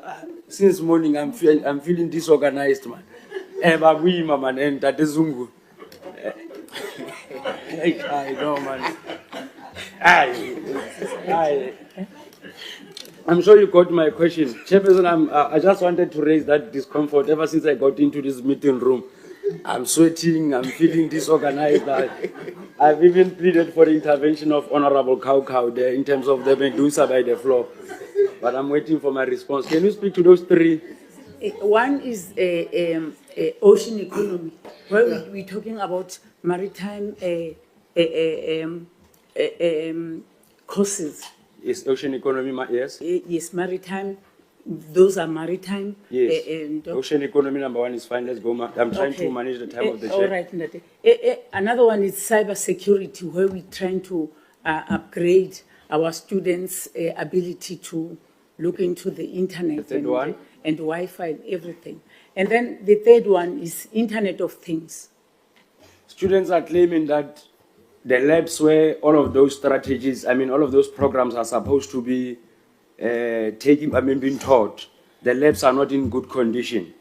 since morning, I'm feeling disorganized, man. Man, and that is Zungu. I know, man. I'm sure you got my question. Chairperson, I just wanted to raise that discomfort ever since I got into this meeting room. I'm sweating, I'm feeling disorganized. I've even pleaded for the intervention of Honorable Cow there in terms of the Medusa by the floor. But I'm waiting for my response. Can you speak to those 3? One is ocean economy, where we're talking about maritime courses. Is ocean economy, yes? Yes, maritime. Those are maritime. Yes. Ocean economy number 1 is fine. Let's go. I'm trying to manage the time of the all chair. right, Ndate. Another one is cyber security, where we're trying to upgrade our students' ability to look into the internet. The 3rd one? And Wi-Fi and everything. And then the 3rd one is Internet of Things. Students are claiming that the labs where all of those strategies, all of those programs are supposed to be being taught, the labs are not in good condition.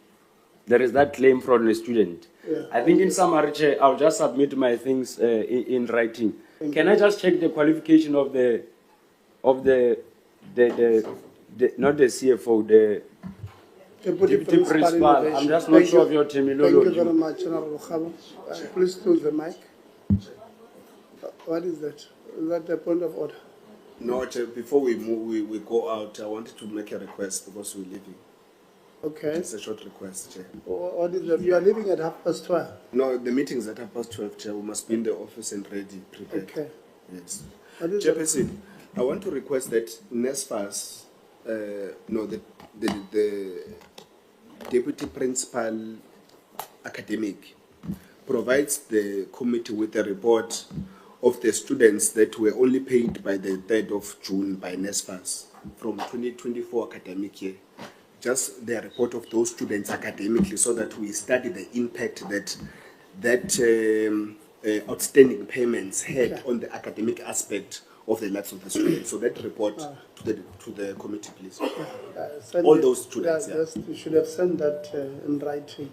There is that claim from the student. Yeah. I think in summary, Chair, I'll just submit my things in writing. Can I just check the qualification of the not the CFO, the Deputy Principal? I'm just not sure of your terminology. Thank you very much, Honorable Khabo. Please close the mic. What is that? Is that the point of order? No, Chair, before we move, we go out, I wanted to make a request because we're leaving. Okay. It's a short request, Chair. What is that? You are leaving at 12:30? No, the meeting is at 12:30, Chair. We must be in the office and ready, prepared. Okay. Yes. Chairperson, I want to request that NSFAS, the Deputy Principal Academic provides the committee with a report of the students that were only paid by the 3rd of June by NSFAS from 2024 academic year. Just the report of those students academically, so that we study the impact that outstanding payments had on the academic aspect of the lives of the students. So that report to the committee, please. All those students. Just, you should have sent that in writing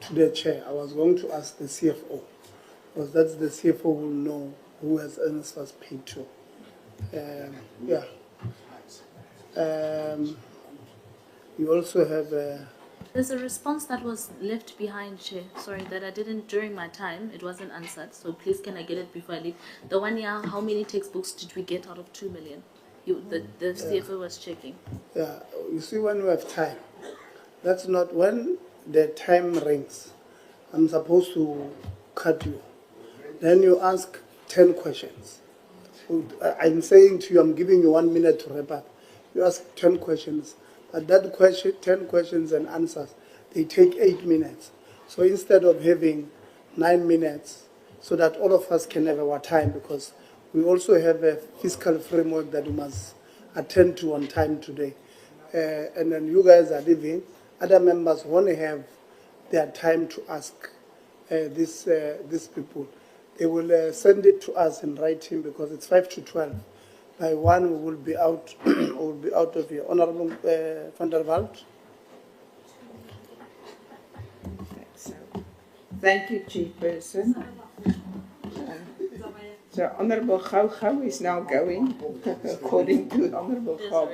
to the chair. I was going to ask the CFO, because that's the CFO who will know who has NSFAS paid to. You also have There's a response that was left behind, Chair. Sorry, that I didn't during my time. It wasn't answered. So please, can I get it before I leave? The 1 year, how many textbooks did we get out of 2 million? The CFO was checking. Yeah, you see, when you have time, that's not when the time rings. I'm supposed to cut you. Then you ask 10 questions. I'm saying to you, I'm giving you 1 minute to wrap up. You ask 10 questions. But that question, 10 questions and answers, they take 8 minutes. So instead of having 9 minutes, so that all of us can have our time, because we also have a fiscal framework that we must attend to on time today. And then you guys are leaving. Other members want to have their time to ask these people. They will send it to us in writing, because it's 5 to 12. By 1, we will be out. We will be out of here. Honourable van der Walt. Thank you, Chairperson. So Honourable Gau is now going, according to Honourable Gau.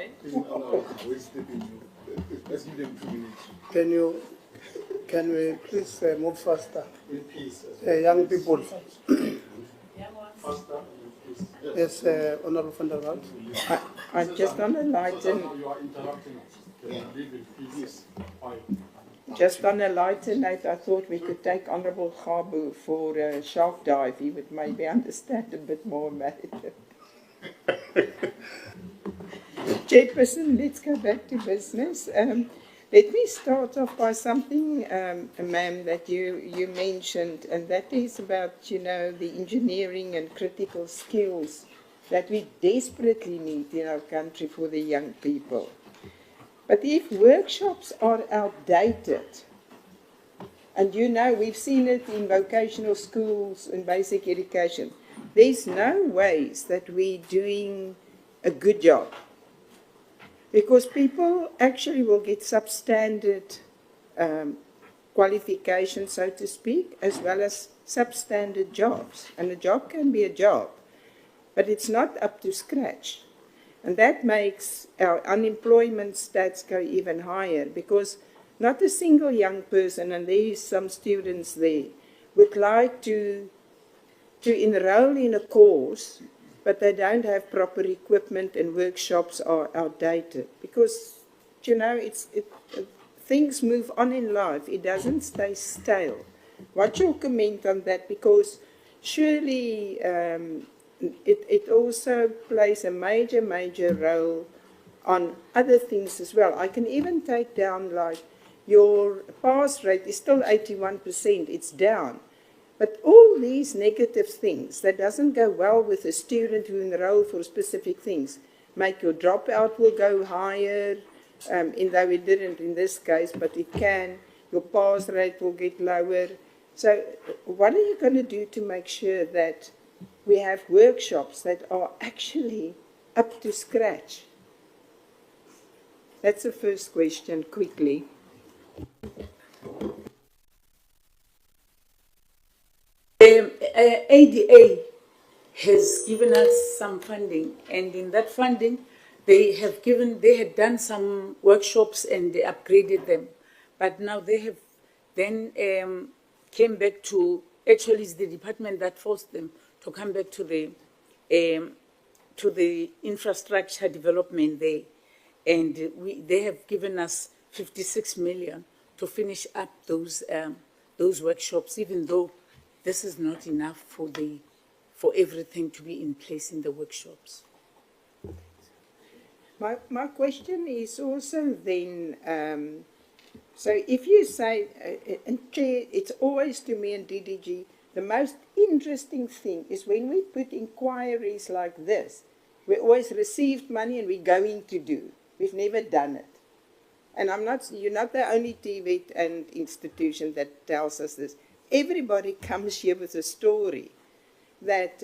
Can we please move faster? Young people. Yes, Honourable van der Walt. I just on a lighten. Just on a lighter note, I thought we could take Honourable Gabu for a shark dive. He would maybe understand a bit more about it. Chairperson, let's go back to business. Let me start off by something, ma'am, that you mentioned, and that is about, the engineering and critical skills that we desperately need in our country for the young people. But if workshops are outdated, and we've seen it in vocational schools and basic education, there's no ways that we're doing a good job. Because people actually will get substandard qualifications, so to speak, as well as substandard jobs. And a job can be a job, but it's not up to scratch. And that makes our unemployment stats go even higher, because not a single young person, and there is some students there, would like to enroll in a course, but they don't have proper equipment and workshops are outdated. Because, things move on in life. It doesn't stay stale. What's your comment on that? Because surely it also plays a major role on other things as well. I can even take down, like, your pass rate is still 81%. It's down. But all these negative things that doesn't go well with a student who enroll for specific things make your dropout will go higher, though it didn't in this case, but it can. Your pass rate will get lower. So what are you going to do to make sure that we have workshops that are actually up to scratch? That's the first question, quickly. ADA has given us some funding, and in that funding, they had done some workshops and they upgraded them. But now they have then came back to, actually it's the department that forced them to come back to the infrastructure development there. And they have given us 56 million to finish up those workshops, even though this is not enough for everything to be in place in the workshops. My question is also then, so if you say, and Chair, it's always to me and DDG, the most interesting thing is when we put inquiries like this, we always received money and we're going to do. We've never done it. And you're not the only TVET and institution that tells us this. everybody comes here with a story that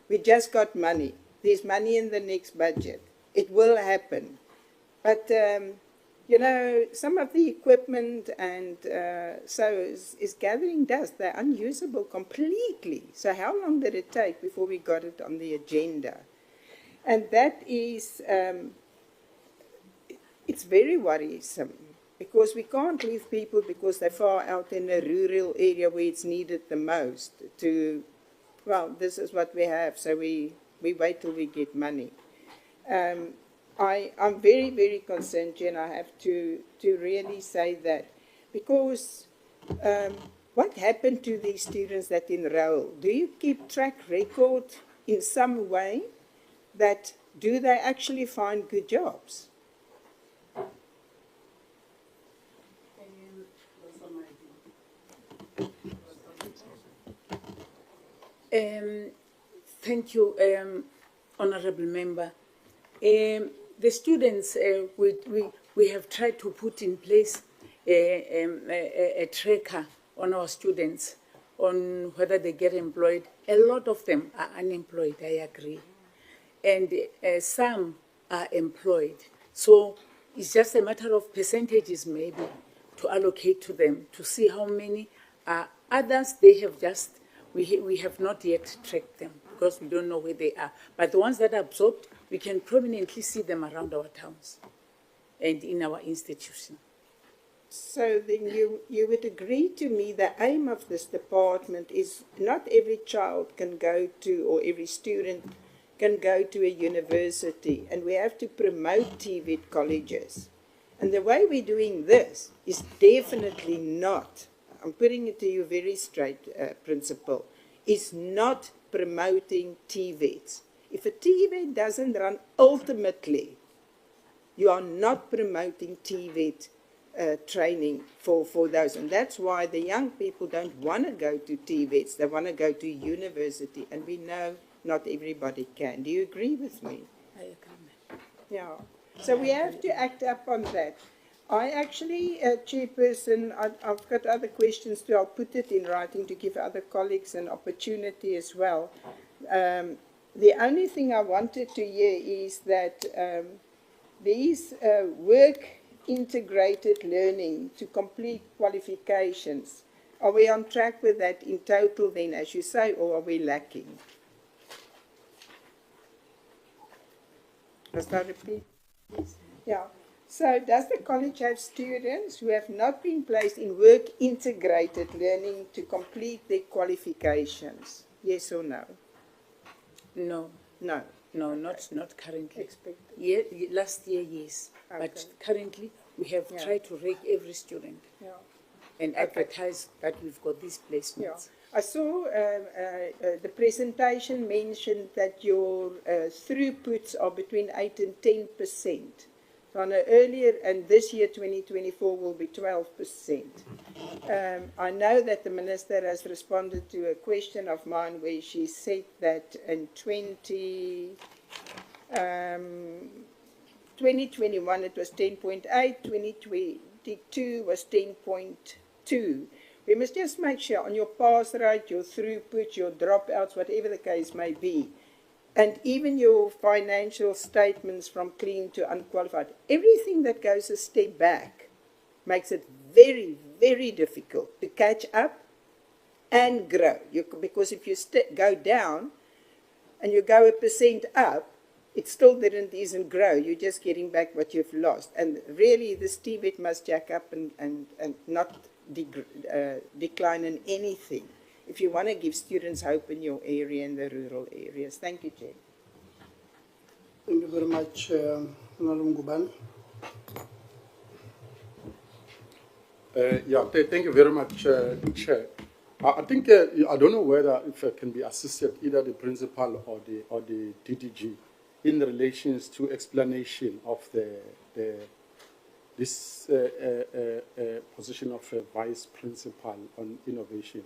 we just got money. There's money in the next budget. It will happen. But, you know, some of the equipment and is gathering dust. They're unusable completely. So how long did it take before we got it on the agenda? And that is, it's very worrisome because we can't leave people because they're far out in a rural area where it's needed the most to, well, this is what we have, so we wait till we get money. I'm very, very concerned, Jen, I have to really say that, because what happened to these students that enroll? Do you keep track record in some way that do they actually find good jobs? Thank you, Honourable Member. The students, we have tried to put in place a tracker on our students on whether they get employed. A lot of them are unemployed, I agree. And some are employed. So it's just a matter of percentages maybe to allocate to them to see how many are. Others, they have just, we have not yet tracked them because we don't know where they are. But the ones that are absorbed, we can prominently see them around our towns and in our institution. So then you would agree to me the aim of this department is not every child can go to, or every student can go to a university, and we have to promote TVET colleges. And the way we're doing this is definitely not, I'm putting it to you very straight, Principal, is not promoting TVETs. If a TVET doesn't run, ultimately, you are not promoting TVET training for those. And that's why the young people don't want to go to TVETs. They want to go to university. And we know not everybody can. Do you agree with me? I agree. Yeah. So we have to act up on that. I actually, Chairperson, I've got other questions too. I'll put it in writing to give other colleagues an opportunity as well. The only thing I wanted to hear is that these work-integrated learning to complete qualifications, are we on track with that in total then, as you say, or are we lacking? Must I repeat? Yeah. So does the college have students who have not been placed in work-integrated learning to complete their qualifications? Yes or no? No. No. No, not currently. Expected. Last year, yes. Okay. But currently, we have tried to rate every student and advertise that we've got these placements. Yeah. I saw the presentation mentioned that your throughputs are between 8 and 10%. So on earlier, and this year, 2024, will be 12%. I know that the Minister has responded to a question of mine where she said that in 2021 it was 10.8, 2022 was 10.2. We must just make sure on your pass rate, your throughput, your dropouts, whatever the case may be, and even your financial statements from clean to unqualified, everything that goes a step back makes it very, very difficult to catch up and grow. Because if you go down and you go 1% up, it still isn't grow. You're just getting back what you've lost. And really, this TVET must jack up and not decline in anything, if you want to give students hope in your area, in the rural areas. Thank you, Chair. Thank you very much, Honorable Ngubane. Thank you very much, Chair. I think I don't know whether if I can be assisted, either the principal or the DDG, in relation to explanation of this position of a vice principal on innovation.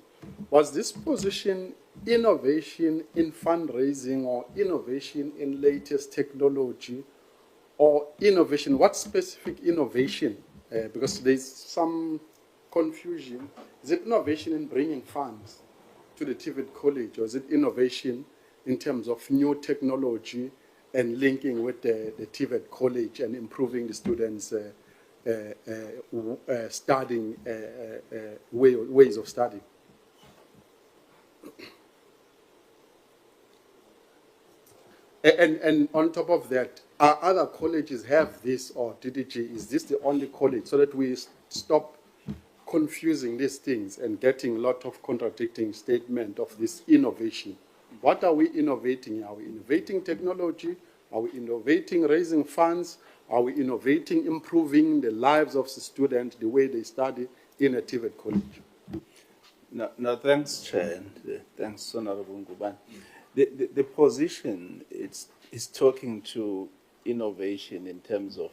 Was this position innovation in fundraising or innovation in latest technology or innovation? What specific innovation? Because there's some confusion. Is it innovation in bringing funds to the TVET College, or is it innovation in terms of new technology and linking with the TVET College and improving the students' studying ways of studying? And on top of that, are other colleges have this, or DDG, is this the only college, so that we stop confusing these things and getting a lot of contradicting statement of this innovation? What are we innovating? Are we innovating technology? Are we innovating raising funds? Are we innovating improving the lives of the students, the way they study in a TVET college? No, thanks, Chair, and thanks, Honorable Nguban. The position is talking to innovation in terms of,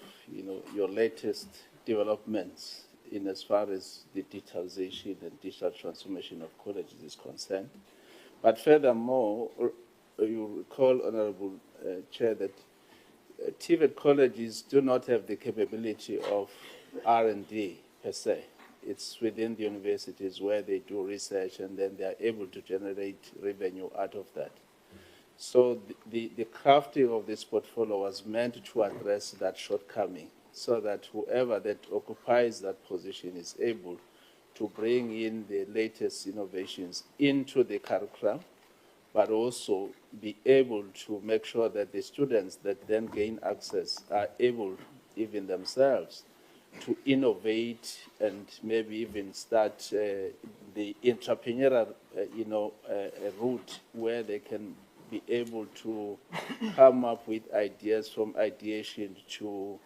your latest developments in as far as the digitalization and digital transformation of colleges is concerned. But furthermore, you recall, Honorable Chair, that TVET colleges do not have the capability of R&D per se. It's within the universities where they do research and then they are able to generate revenue out of that. So the crafting of this portfolio was meant to address that shortcoming, so that whoever that occupies that position is able to bring in the latest innovations into the curriculum, but also be able to make sure that the students that then gain access are able, even themselves, to innovate and maybe even start the entrepreneurial, route where they can be able to come up with ideas from ideation to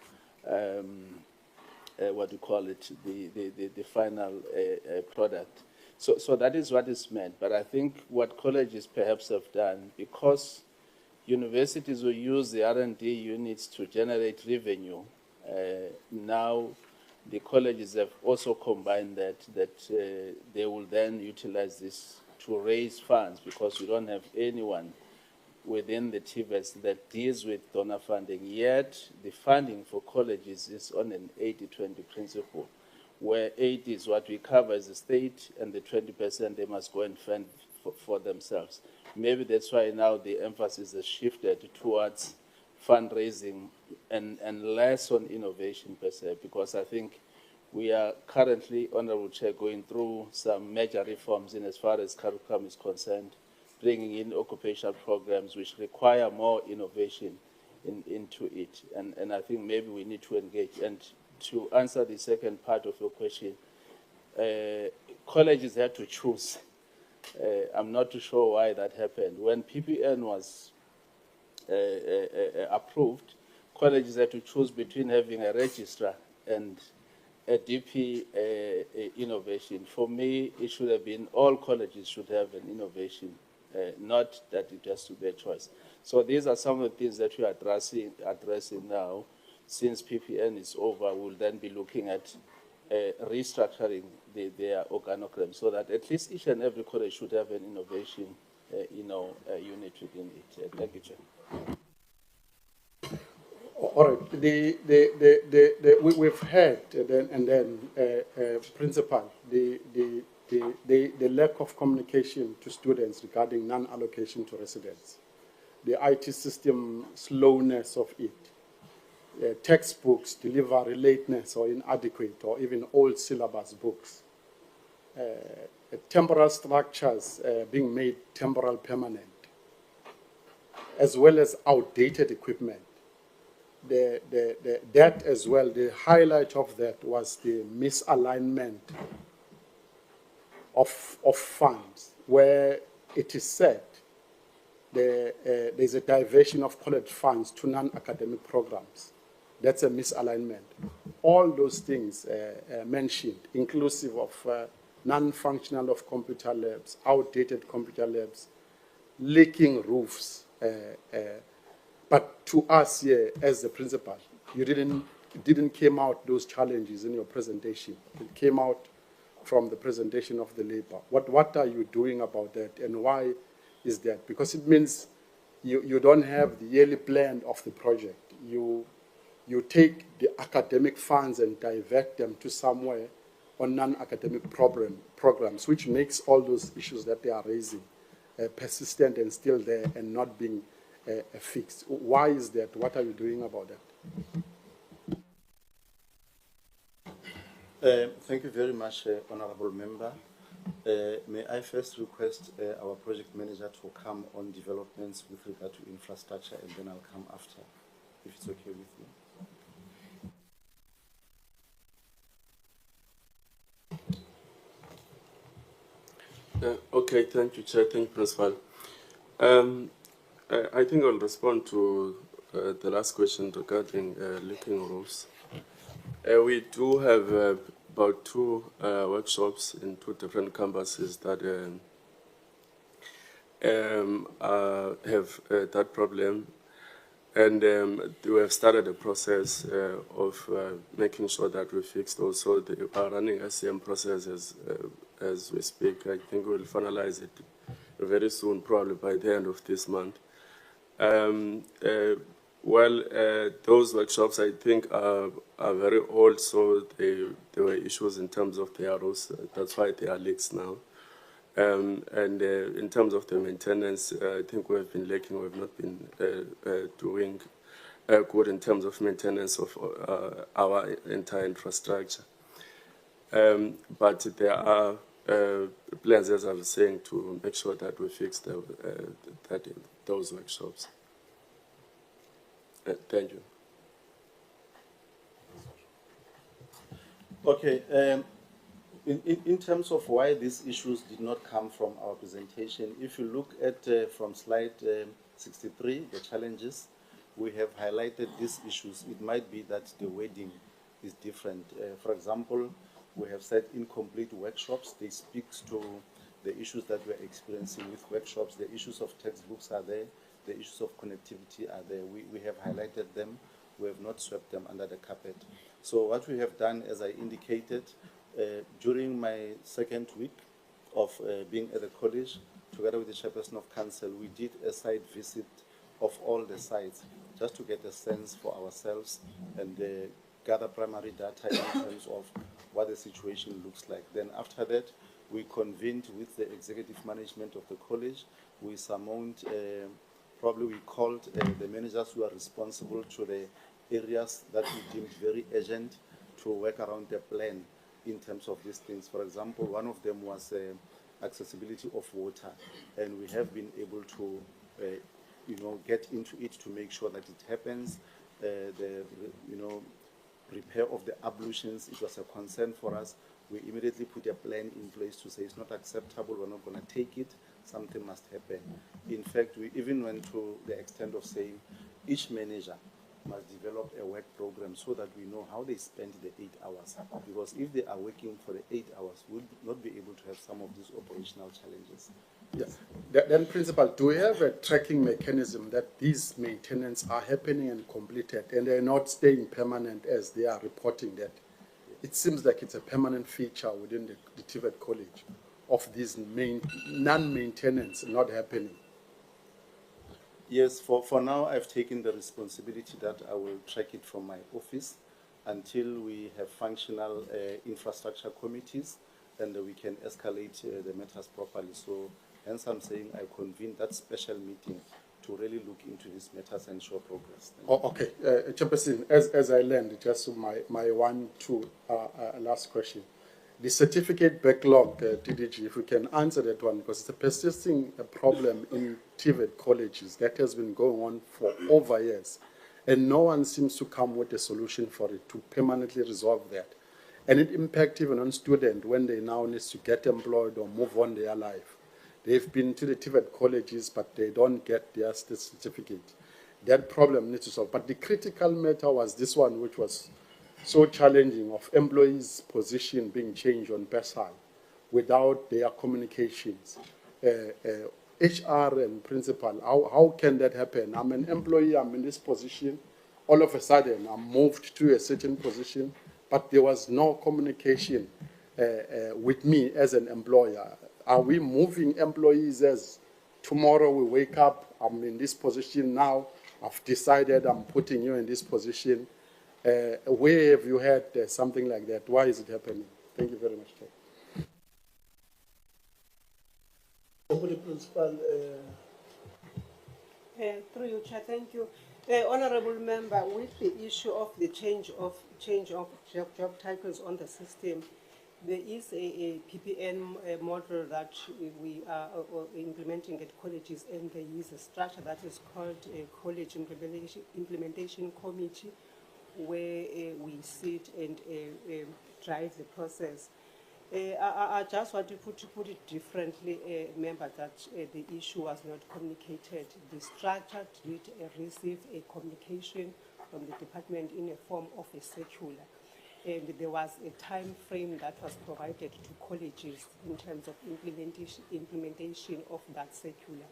the final product. So that is what is meant. But I think what colleges perhaps have done, because universities will use the R&D units to generate revenue, now the colleges have also combined that they will then utilize this to raise funds, because we don't have anyone within the TVETs that deals with donor funding, yet the funding for colleges is on an 80-20 principle, where 80 is what we cover as a state, and the 20% they must go and fund for themselves. Maybe that's why now the emphasis has shifted towards fundraising and less on innovation per se, because I think we are currently, Honorable Chair, going through some major reforms in as far as curriculum is concerned, bringing in occupational programs which require more innovation into it. And I think maybe we need to engage. And to answer the second part of your question, colleges had to choose. I'm not too sure why that happened. When PPN was approved, colleges had to choose between having a registrar and a DP innovation. For me, it should have been all colleges should have an innovation, not that it has to be a choice. So these are some of the things that we are addressing now. Since PPN is over, we'll then be looking at restructuring their organogram, so that at least each and every college should have an innovation unit within it. Thank you, Chair. All right. We've heard, and then principal, the lack of communication to students regarding non-allocation to residents, the IT system slowness of it, textbooks delivery lateness or inadequate, or even old syllabus books, temporal structures being made temporal permanent, as well as outdated equipment. That as well, the highlight of that was the misalignment of funds, where it is said there's a diversion of college funds to non-academic programs. That's a misalignment. All those things mentioned, inclusive of non-functional of computer labs, outdated computer labs, leaking roofs. But to us here, as the principal, you didn't came out those challenges in your presentation. It came out from the presentation of the labor. What are you doing about that, and why is that? Because it means you don't have the yearly plan of the project. You take the academic funds and divert them to somewhere on non-academic programs, which makes all those issues that they are raising persistent and still there and not being fixed. Why is that? What are you doing about that? Thank you very much, Honourable Member. May I first request our project manager to come on developments with regard to infrastructure, and then I'll come after, if it's okay with you. Okay, thank you, Chair. Thank you, Principal. I think I'll respond to the last question regarding leaking roofs. We do have about 2 workshops in 2 different campuses that have that problem, and we have started a process of making sure that we fix those. So they are running SCM processes as we speak. I think we'll finalize it very soon, probably by the end of this month. Those workshops, I think, are very old, so there were issues in terms of the arrows. That's why they are leaks now. In terms of the maintenance, I think we have been lacking. We have not been doing good in terms of maintenance of our entire infrastructure. But there are plans, as I was saying, to make sure that we fix those workshops. Thank you. Okay. In terms of why these issues did not come from our presentation, if you look at from slide 63, the challenges, we have highlighted these issues. It might be that the wording is different. For example, we have said incomplete workshops. They speak to the issues that we're experiencing with workshops. The issues of textbooks are there. The issues of connectivity are there. We have highlighted them. We have not swept them under the carpet. So what we have done, as I indicated, during my second week of being at the college, together with the chairperson of council, we did a site visit of all the sites just to get a sense for ourselves and gather primary data in terms of what the situation looks like. Then after that, we convened with the executive management of the college. We summoned, probably we called the managers who are responsible to the areas that we deemed very urgent to work around the plan in terms of these things. For example, one of them was accessibility of water, and we have been able to get into it to make sure that it happens. Repair of the ablutions, it was a concern for us. We immediately put a plan in place to say it's not acceptable, we're not going to take it, something must happen. In fact, we even went to the extent of saying each manager must develop a work program so that we know how they spend the 8 hours. Because if they are working for the 8 hours, we'll not be able to have some of these operational challenges. Yes. Then, Principal, do we have a tracking mechanism that these maintenance are happening and completed and they're not staying permanent as they are reporting that? It seems like it's a permanent feature within the TVET College of these non-maintenance not happening. Yes, for now, I've taken the responsibility that I will track it from my office until we have functional infrastructure committees and we can escalate the matters properly. So, hence I'm saying I convened that special meeting to really look into these matters and show progress. Okay, Chairperson, as I learned, just my last question. The certificate backlog, TDG, if we can answer that one, because it's a persisting problem in TVET colleges that has been going on for over years, and no one seems to come with a solution for it to permanently resolve that. And it impacts even on students when they now need to get employed or move on their life. They've been to the TVET colleges, but they don't get their certificate. That problem needs to solve. But the critical matter was this one, which was so challenging, of employees' position being changed on PESI without their communications. HR and principal, how can that happen? I'm an employee, I'm in this position. All of a sudden, I'm moved to a certain position, but there was no communication with me as an employer. Are we moving employees as tomorrow we wake up, I'm in this position now, I've decided I'm putting you in this position? Where have you had something like that? Why is it happening? Thank you very much, Chair. Deputy Principal. Through you, Chair, thank you. Honourable Member, with the issue of the change of job titles on the system, there is a PPN model that we are implementing at colleges, and there is a structure that is called a College Implementation Committee, where we sit and drive the process. I just want to put it differently, Member, that the issue was not communicated. The structure did receive a communication from the department in a form of a circular. And there was a time frame that was provided to colleges in terms of implementation of that circular.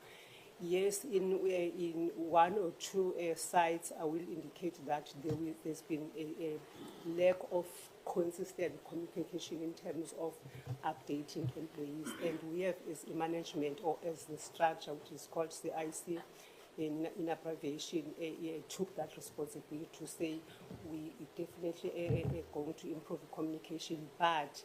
Yes, in one or two sites, I will indicate that there's been a lack of consistent communication in terms of updating employees. And we have, as a management or as the structure, which is called CIC, in abbreviation, took that responsibility to say we definitely are going to improve communication, but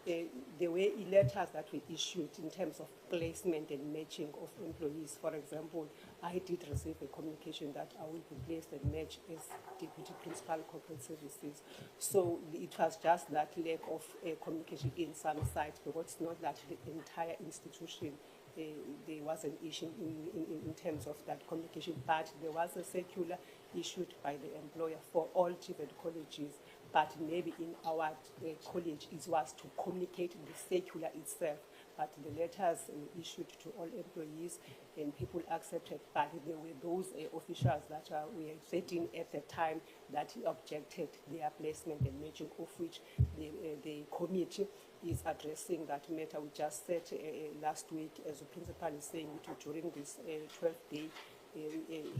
there were letters that were issued in terms of placement and matching of employees. For example, I did receive a communication that I will be placed and matched as Deputy Principal Corporate Services. So it was just that lack of communication in some sites, but it's not that the entire institution there was an issue in terms of that communication, but there was a circular issued by the employer for all TVET colleges, but maybe in our college it was to communicate the circular itself, but the letters issued to all employees and people accepted, but there were those officials that were sitting at the time that objected their placement and matching, of which the committee is addressing that matter. We just said last week, as the principal is saying, during this 12th day,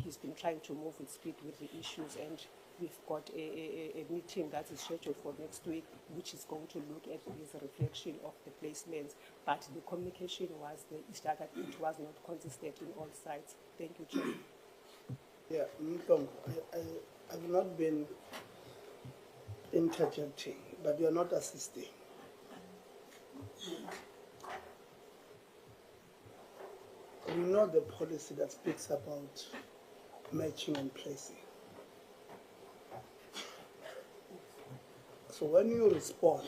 he's been trying to move with speed with the issues, and we've got a meeting that is scheduled for next week, which is going to look at this reflection of the placements. But the communication was that it was not consistent in all sides. Thank you, Chair. Yeah, Mtong, I've not been interjecting, but you're not assisting. We know the policy that speaks about matching and placing. So when you respond,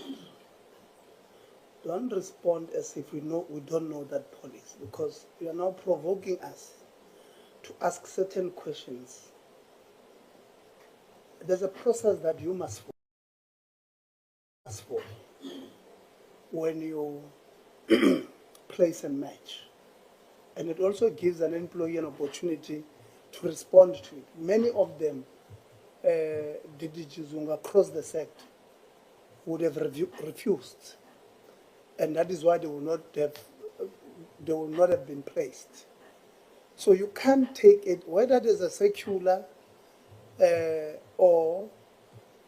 don't respond as if we don't know that policy, because you are now provoking us to ask certain questions. There's a process that you must follow when you place and match. And it also gives an employee an opportunity to respond to it. Many of them, DDGs across the sector, would have refused. And that is why they will not have been placed. So you can't take it, whether there's a circular or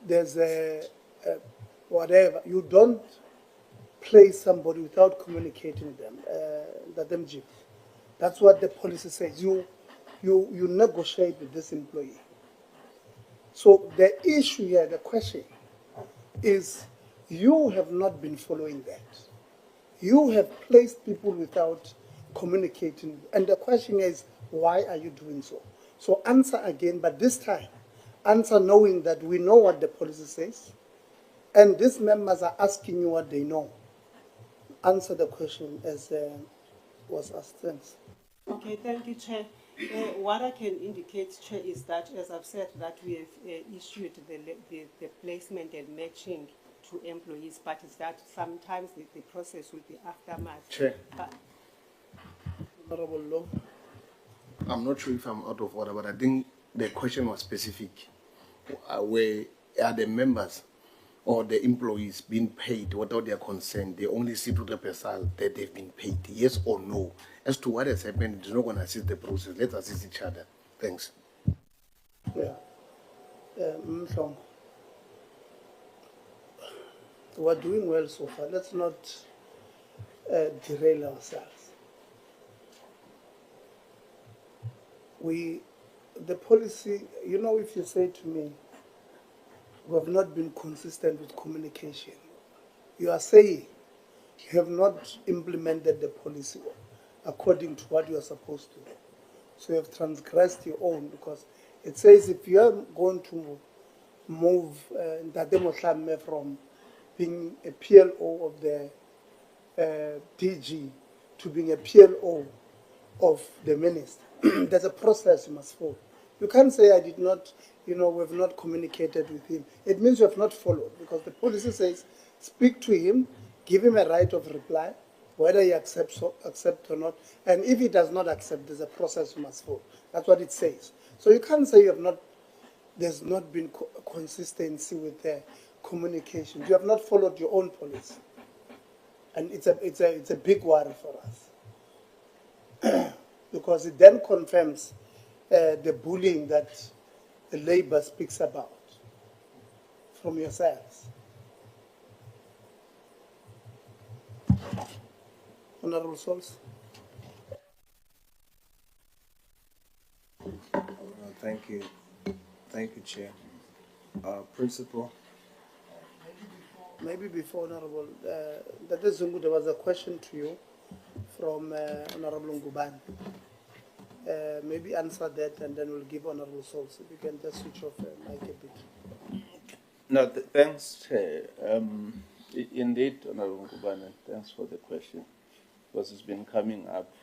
there's a whatever, you don't place somebody without communicating with them. That's what the policy says. You negotiate with this employee. So the issue here, the question is, you have not been following that. You have placed people without communicating. And the question is, why are you doing so? So answer again, but this time, answer knowing that we know what the policy says, and these members are asking you what they know. Answer the question as was asked. Thanks. Okay, thank you, Chair. What I can indicate, Chair, is that, as I've said, that we have issued the placement and matching to employees, but it's that sometimes the process will be aftermath. Chair. Honorable Law. I'm not sure if I'm out of order, but I think the question was specific. Where are the members or the employees being paid without their consent? They only see through the personnel that they've been paid, yes or no? As to what has happened, it's not going to assist the process. Let's assist each other. Thanks. Yeah. Mhlongo. We're doing well so far. Let's not derail ourselves. The policy, you know, if you say to me, we have not been consistent with communication, You are saying you have not implemented the policy according to what you are supposed to. So you have transgressed your own, because it says if you are going to move Ntate Mohlamme from being a PLO of the DG to being a PLO of the minister, there's a process you must follow. You can't say I did not, we've not communicated with him. It means you have not followed, because the policy says speak to him, give him a right of reply, whether he accepts or not. And if he does not accept, there's a process you must follow. That's what it says. So you can't say there's not been consistency with the communication. You have not followed your own policy. And it's a big worry for us. Because it then confirms the bullying that the Labour speaks about from yourselves. Honourable Sols. Thank you. Thank you, Chair. Principal. Maybe before, Honourable, that is Zungu, there was a question to you from Honourable Ngubane. Maybe answer that, and then we'll give Honourable Sols. If you can just switch off the mic a bit. No, thanks, Chair. Indeed, Honourable Ngubane, thanks for the question, because it's been coming up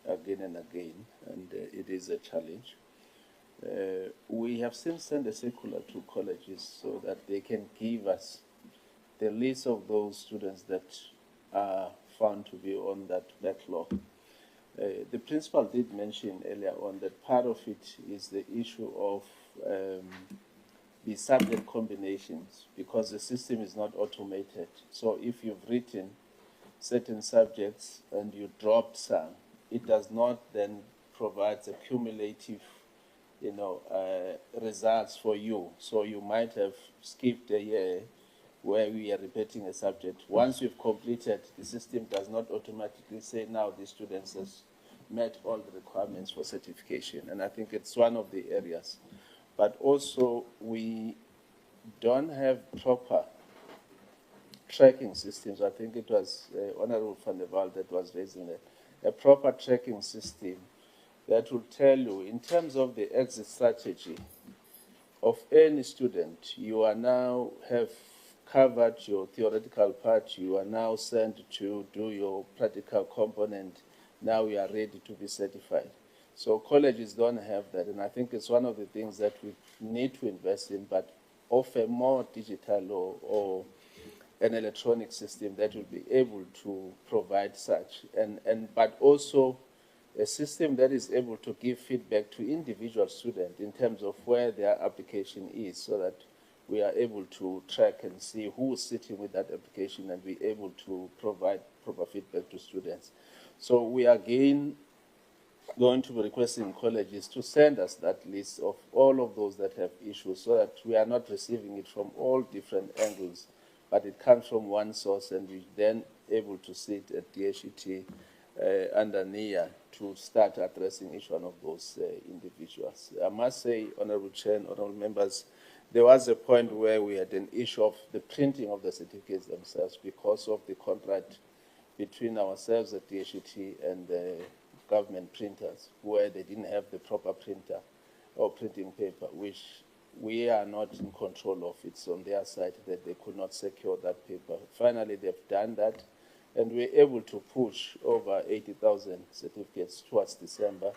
again and again, and it is a challenge. We have since sent a circular to colleges so that they can give us the list of those students that are found to be on that backlog. The principal did mention earlier on that part of it is the issue of the subject combinations, because the system is not automated. So if you've written certain subjects and you dropped some, it does not then provide the cumulative results for you. So you might have skipped a year where we are repeating a subject. Once you've completed, the system does not automatically say now the students has met all the requirements for certification. And I think it's one of the areas. But also we don't have proper tracking systems. I think it was Honourable van der Waal that was raising that. A proper tracking system that will tell you, in terms of the exit strategy of any student, you are now have covered your theoretical part, you are now sent to do your practical component, now you are ready to be certified. So colleges don't have that, and I think it's one of the things that we need to invest in, but offer more digital or an electronic system that will be able to provide such, but also a system that is able to give feedback to individual students in terms of where their application is, so that we are able to track and see who is sitting with that application and be able to provide proper feedback to students. So we are again going to be requesting colleges to send us that list of all of those that have issues, so that we are not receiving it from all different angles, but it comes from one source, and we then able to sit at DHET under NIA to start addressing each one of those individuals. I must say, Honourable Chair and Honourable Members, there was a point where we had an issue of the printing of the certificates themselves because of the contract between ourselves at DHET and the government printers, where they didn't have the proper printer or printing paper, which we are not in control of. It's on their side that they could not secure that paper. Finally, they've done that, and we're able to push over 80,000 certificates towards December,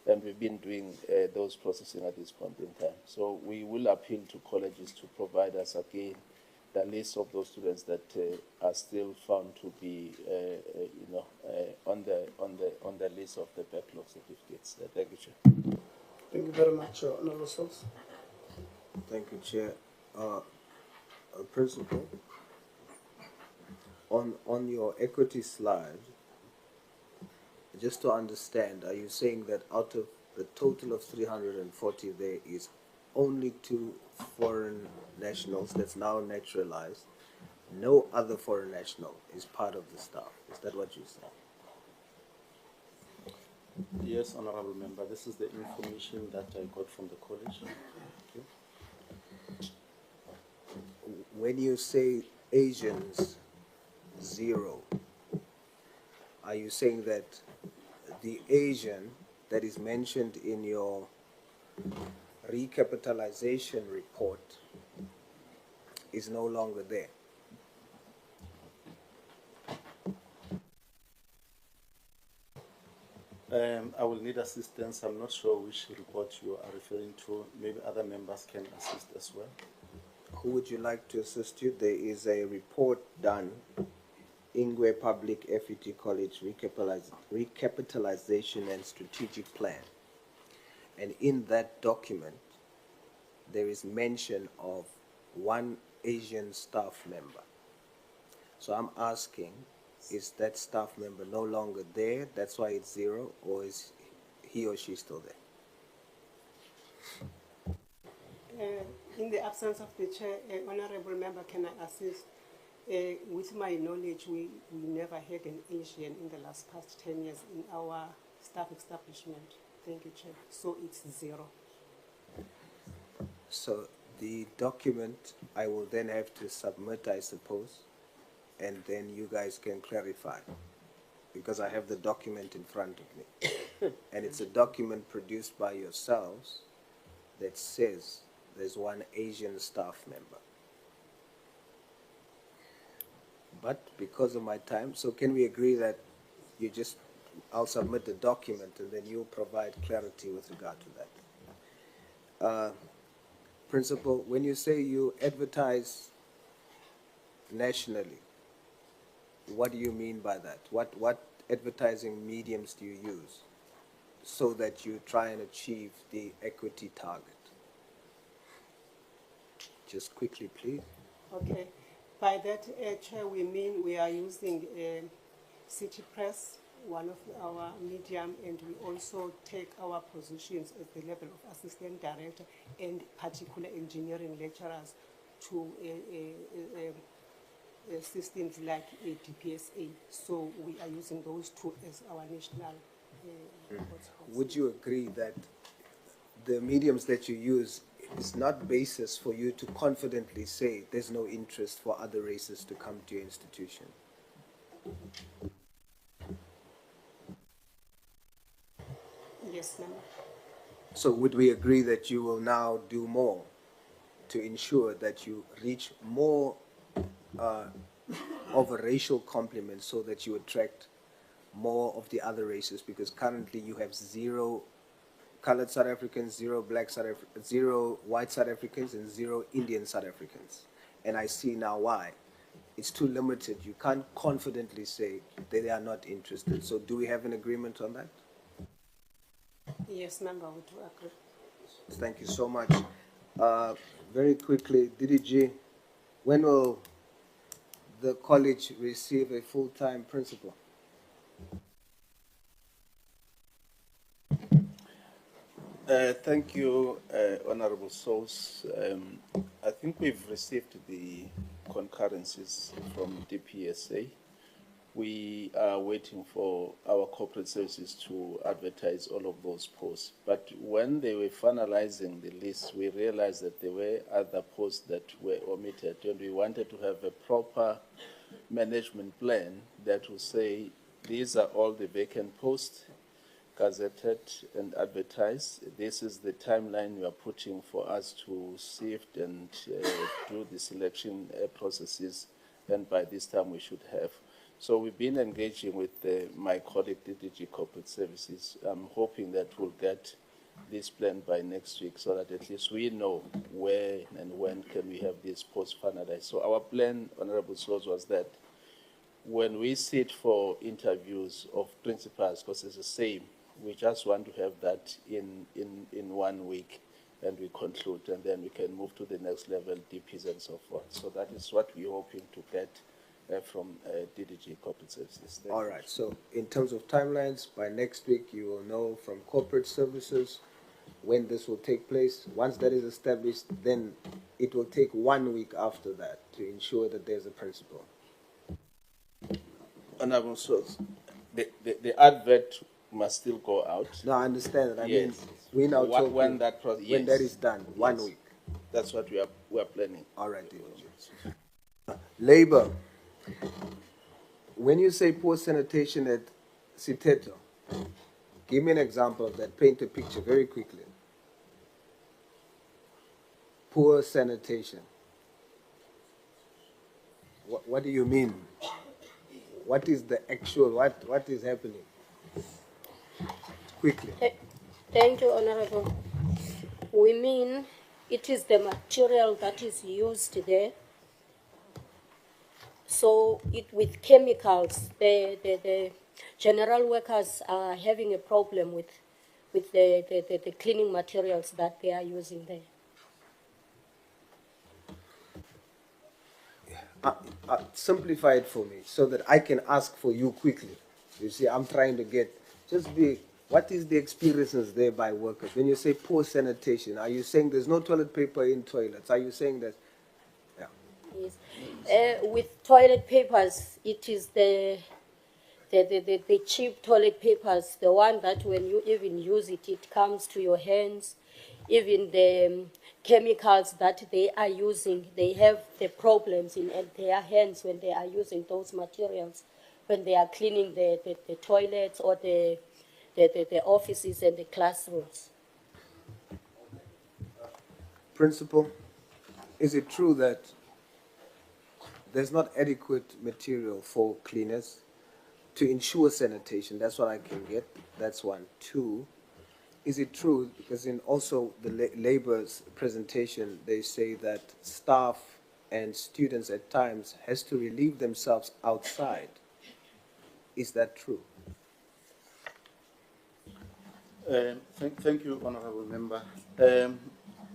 and we've been doing those processing at this point in time. So we will appeal to colleges to provide us again the list of those students that are still found to be, on the list of the backlog certificates. Thank you, Chair. Thank you very much, Honourable Sols. Thank you, Chair. Principal, on your equity slide, just to understand, are you saying that out of the total of 340 there is only 2 foreign nationals that's now naturalized? No other foreign national is part of the staff. Is that what you're saying? Yes, Honourable Member, this is the information that I got from the college. When you say Asians 0. Are you saying that the Asian that is mentioned in your recapitalization report is no longer there? I will need assistance. I'm not sure which report you are referring to. Maybe other members can assist as well. Who would you like to assist you? There is a report done, Ingwe Public FET College Recapitalization and Strategic Plan. And in that document, there is mention of one Asian staff member. So I'm asking, is that staff member no longer there? That's why it's 0, or is he or she still there? In the absence of the chair, honorable member, can I assist? With my knowledge, we never had an Asian in the past 10 years in our staff establishment. Thank you, Chair. So it's 0. So the document I will then have to submit, I suppose, and then you guys can clarify, because I have the document in front of me. And it's a document produced by yourselves that says there's one Asian staff member. But because of my time, so can we agree that I'll submit the document and then you'll provide clarity with regard to that. Principal, when you say you advertise nationally, what do you mean by that? What advertising mediums do you use so that you try and achieve the equity target? Just quickly, please. Okay. By that, Chair, we mean we are using City Press, one of our medium, and we also take our positions at the level of assistant director and particular engineering lecturers to systems like DPSA. So we are using those two as our national. Would you agree that the mediums that you use is not basis for you to confidently say there's no interest for other races to come to your institution? Yes, ma'am. So would we agree that you will now do more to ensure that you reach more of a racial complement so that you attract more of the other races? Because currently you have 0 colored South Africans, 0 black South Africans, 0 white South Africans, and 0 Indian South Africans. And I see now why. It's too limited. You can't confidently say that they are not interested. So do we have an agreement on that? Yes, member, we do agree. Thank you so much. Very quickly, DDG, when will the college receive a full-time principal? Thank you, Honorable Souls. I think we've received the concurrences from DPSA. We are waiting for our corporate services to advertise all of those posts. But when they were finalizing the list, we realized that there were other posts that were omitted, and we wanted to have a proper management plan that will say these are all the vacant posts, gazetted and advertised. This is the timeline we are putting for us to sift and do the selection processes, and by this time we should have. So we've been engaging with my colleague DDG Corporate Services. I'm hoping that we'll get this plan by next week so that at least we know where and when can we have this post finalized. So our plan, Honorable Source, was that when we sit for interviews of principals, because it's the same, we just want to have that in 1 week, and we conclude, and then we can move to the next level, DPs and so forth. So that is what we're hoping to get from DDG Corporate Services. All right, so in terms of timelines, by next week you will know from corporate services when this will take place. Once that is established, then it will take 1 week after that to ensure that there's a principal. Honorable Source, the advert must still go out. No, I understand that. I Yes. mean, we now talk when that process, when that is done, 1 Yes. week. That's what we are planning. All right, Labor. When you say poor sanitation at Siteto, give me an example of that. Paint a picture very quickly. Poor sanitation. What do you mean? What is the actual, what is happening? Quickly. Thank you, Honorable. We mean it is the material that is used there. So with chemicals, the general workers are having a problem with the cleaning materials that they are using there. Simplify it for me so that I can ask for you quickly. You see, I'm trying to get, what is the experiences there by workers? When you say poor sanitation, are you saying there's no toilet paper in toilets? Are you saying that? Yeah. Yes. With toilet papers, it is the cheap toilet papers, the one that when you even use it, it comes to your hands. Even the chemicals that they are using, they have the problems in their hands when they are using those materials, when they are cleaning the toilets or the offices and the classrooms. Principal, is it true that there's not adequate material for cleaners to ensure sanitation? That's what I can get. That's one. Two, is it true, because in also the labor's presentation, they say that staff and students at times has to relieve themselves outside. Is that true? Thank you, Honourable Member.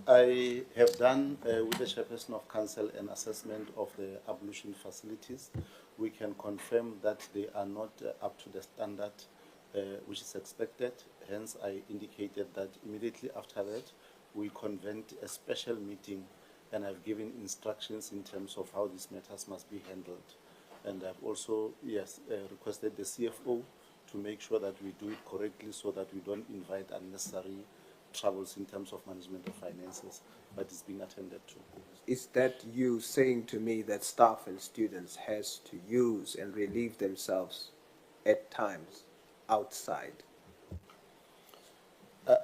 I have done with the Chairperson of Council an assessment of the ablution facilities. We can confirm that they are not up to the standard which is expected. Hence, I indicated that immediately after that, we convened a special meeting and I've given instructions in terms of how these matters must be handled. And I've also, requested the CFO to make sure that we do it correctly so that we don't invite unnecessary troubles in terms of management of finances, but it's being attended to. Is that you saying to me that staff and students has to use and relieve themselves at times outside?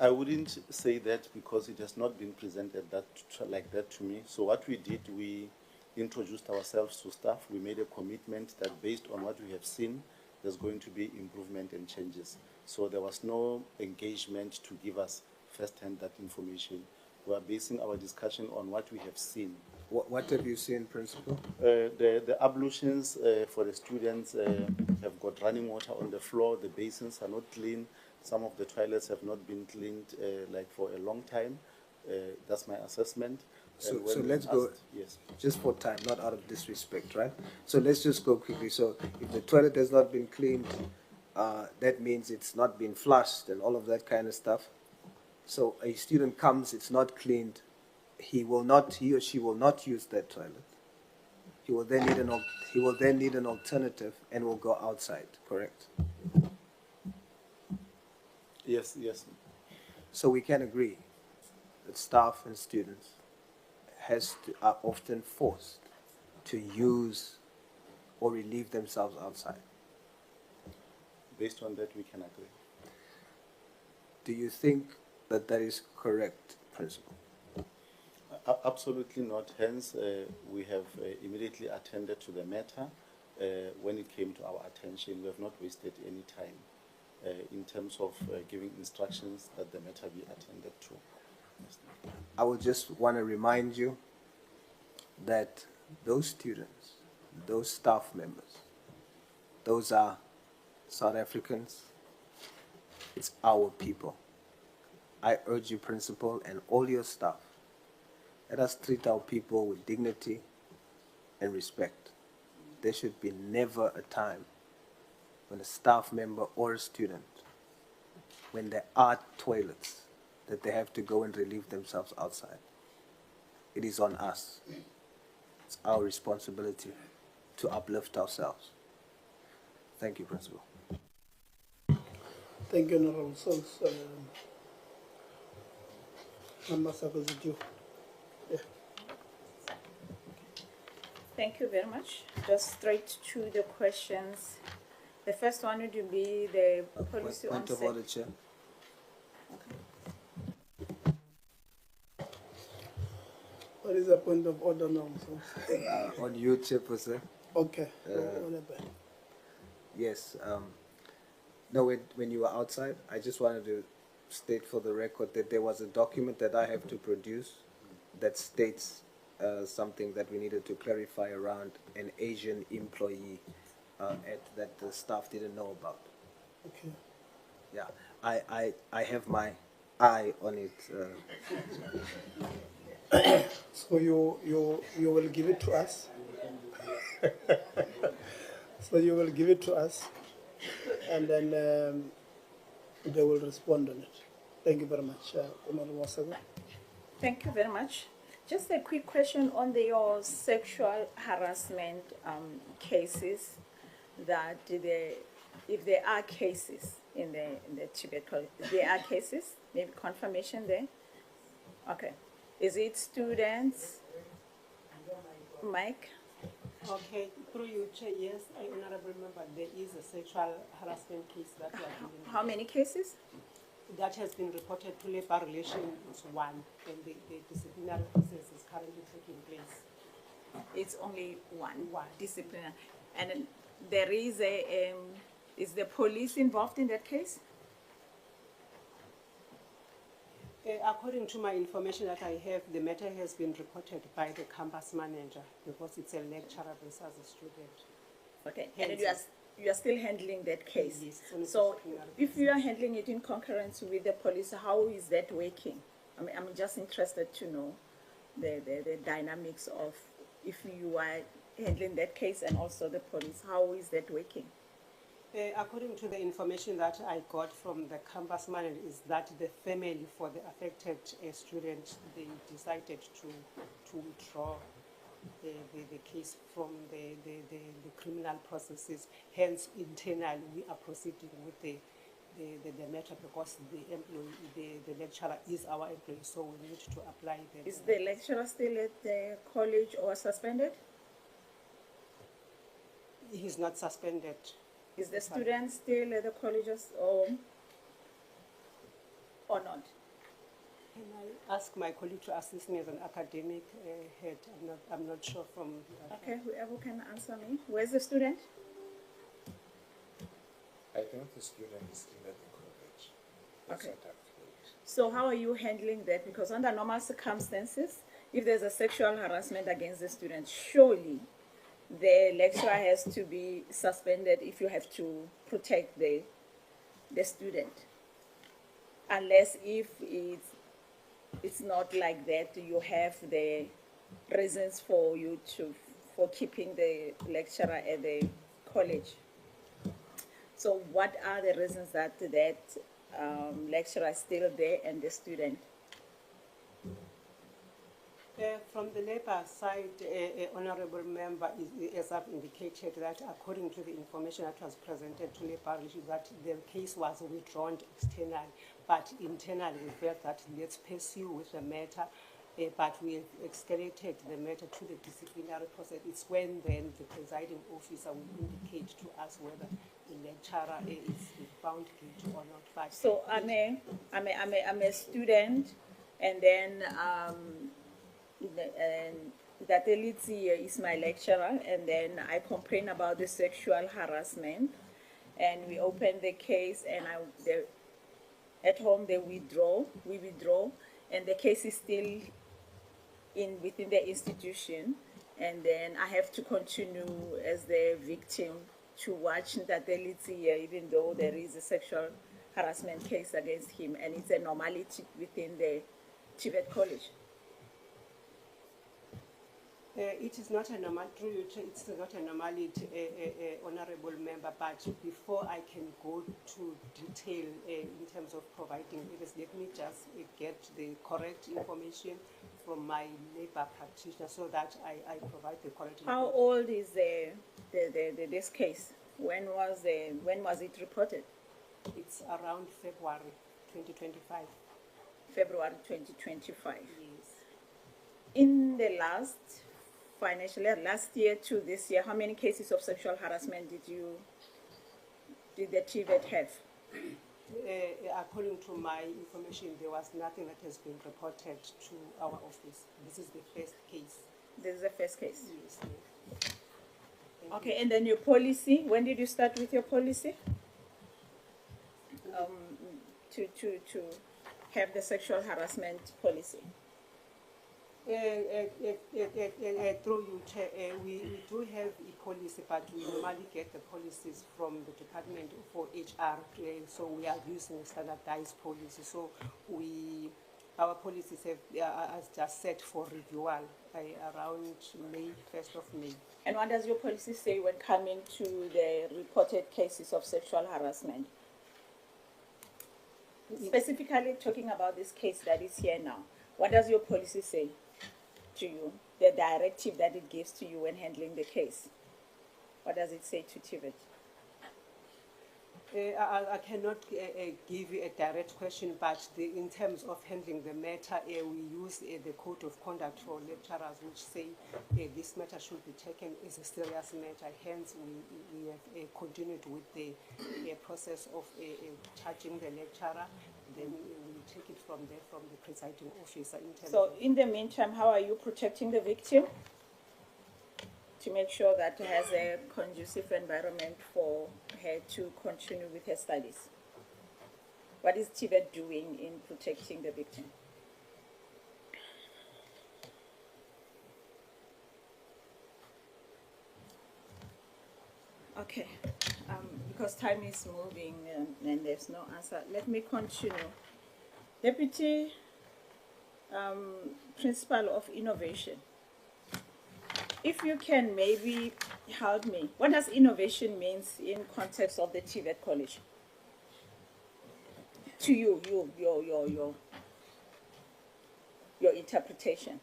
I wouldn't say that because it has not been presented like that to me. So what we did, we introduced ourselves to staff. We made a commitment that based on what we have seen, there's going to be improvement and changes. So there was no engagement to give us firsthand that information. We are basing our discussion on what we have seen. What have you seen, Principal? The ablutions for the students have got running water on the floor. The basins are not clean. Some of the toilets have not been cleaned like for a long time. That's my assessment. So let's go, yes, just for time, not out of disrespect, right? So let's just go quickly. So if the toilet has not been cleaned, that means it's not been flushed and all of that kind of stuff. So a student comes, it's not cleaned, he or she will not use that toilet. He will then need an alternative and will go outside, correct? Yes, yes. So we can agree that staff and students are often forced to use or relieve themselves outside. Based on that, we can agree. Do you think that that is correct, Principal? Absolutely not. Hence, we have immediately attended to the matter. When it came to our attention, we have not wasted any time in terms of giving instructions that the matter be attended to. I would just want to remind you that those students, those staff members, those are South Africans. It's our people. I urge you, Principal, and all your staff, let us treat our people with dignity and respect. There should be never a time when a staff member or a student, when there are toilets, that they have to go and relieve themselves outside. It is on us. It's our responsibility to uplift ourselves. Thank you, Principal. Thank you, Honorable Sons. Member Secretary. Yeah. Thank you very much. Just straight to the questions. The first one would be the policy on Point of order, Chair. What is the point of order now? On you, Chairperson. Okay. Yes. No, when you were outside, I just wanted to state for the record that there was a document that I have to produce that states something that we needed to clarify around an Asian employee that the staff didn't know about. Okay. Yeah, I have my eye on it. So you will give it to us. So you will give it to us, and then they will respond on it. Thank you very much, Honorable Wasaga. Thank you very much. Just a quick question on your sexual harassment cases. That if there are cases in the TVET College, there are cases. Maybe confirmation there. Okay. Is it students? Mike? Okay, through you, Chair, yes, I honorable member, there is a sexual harassment case that we are dealing with. How many cases? That has been reported to Labor Relations 1, and the disciplinary process is currently taking place. It's only one disciplinary. And there is is the police involved in that case? According to my information that I have, the matter has been reported by the campus manager because it's a lecturer versus a student. Okay, and you are still handling that case? Yes. So if you are handling it in concurrence with the police, how is that working? I mean, I'm just interested to know the dynamics of if you are handling that case and also the police, how is that working? According to the information that I got from the campus manager is that the family for the affected student, they decided to withdraw the case from the criminal processes. Hence, internally, we are proceeding with the matter because the lecturer is our employee, so we need to apply the... Is the lecturer still at the college or suspended? He's not suspended. Is the student still at the colleges or not? Can I ask my colleague to assist me as an academic head? I'm not sure from... Okay, whoever can answer me. Where's the student? I think the student is still at the college. That's Okay. what I've heard. So how are you handling that? Because under normal circumstances, if there's a sexual harassment against the student, surely the lecturer has to be suspended if you have to protect the student. Unless if it's not like that, you have the reasons for keeping the lecturer at the college. So what are the reasons that lecturer is still there and the student? From the Labour side, honourable member, as I've indicated, that according to the information that was presented to Labour, that the case was withdrawn externally, but internally we felt that let's pursue with the matter, but we escalated the matter to the disciplinary process. It's when then the presiding officer will indicate to us whether the lecturer is found guilty or not. But so I'm a student, and then that Elitzi is my lecturer, and then I complain about the sexual harassment, and we open the case, and at home we withdraw, and the case is still within the institution, and then I have to continue as the victim to watch that Elitzi, even though there is a sexual harassment case against him, and it's a normality within the TVET College. It is not a normal, it's not a normality, honourable member, but before I can go to detail in terms of providing evidence, let me just get the correct information from my Labour practitioner so that I provide the correct information. How old is this case? When was it reported? It's around February 2025. February 2025. Yes. In the last financial year, last year to this year, how many cases of sexual harassment did the TVET have? According to my information, there was nothing that has been reported to our office. This is the first case. This is the first case? Yes. Okay, and then your policy, when did you start with your policy? To have the sexual harassment policy? Through you, Chair, we do have a policy, but we normally get the policies from the Department for HR, so we are using standardized policy. So our policies are just set for renewal around May, 1st of May. And what does your policy say when coming to the reported cases of sexual harassment? Specifically talking about this case that is here now, what does your policy say to you, the directive that it gives to you when handling the case? What does it say to TVET? I cannot give you a direct question, but in terms of handling the matter, we use the code of conduct for lecturers, which say this matter should be taken as a serious matter. Hence, we have continued with the process of charging the lecturer. Then we take it from there, from the presiding officer. So, in the meantime, how are you protecting the victim to make sure that it has a conducive environment for her to continue with her studies? What is TVET doing in protecting the victim? Okay, because time is moving and there's no answer, let me continue. Deputy Principal of Innovation, if you can maybe help me, what does innovation means in context of the TVET College? To you, your interpretation.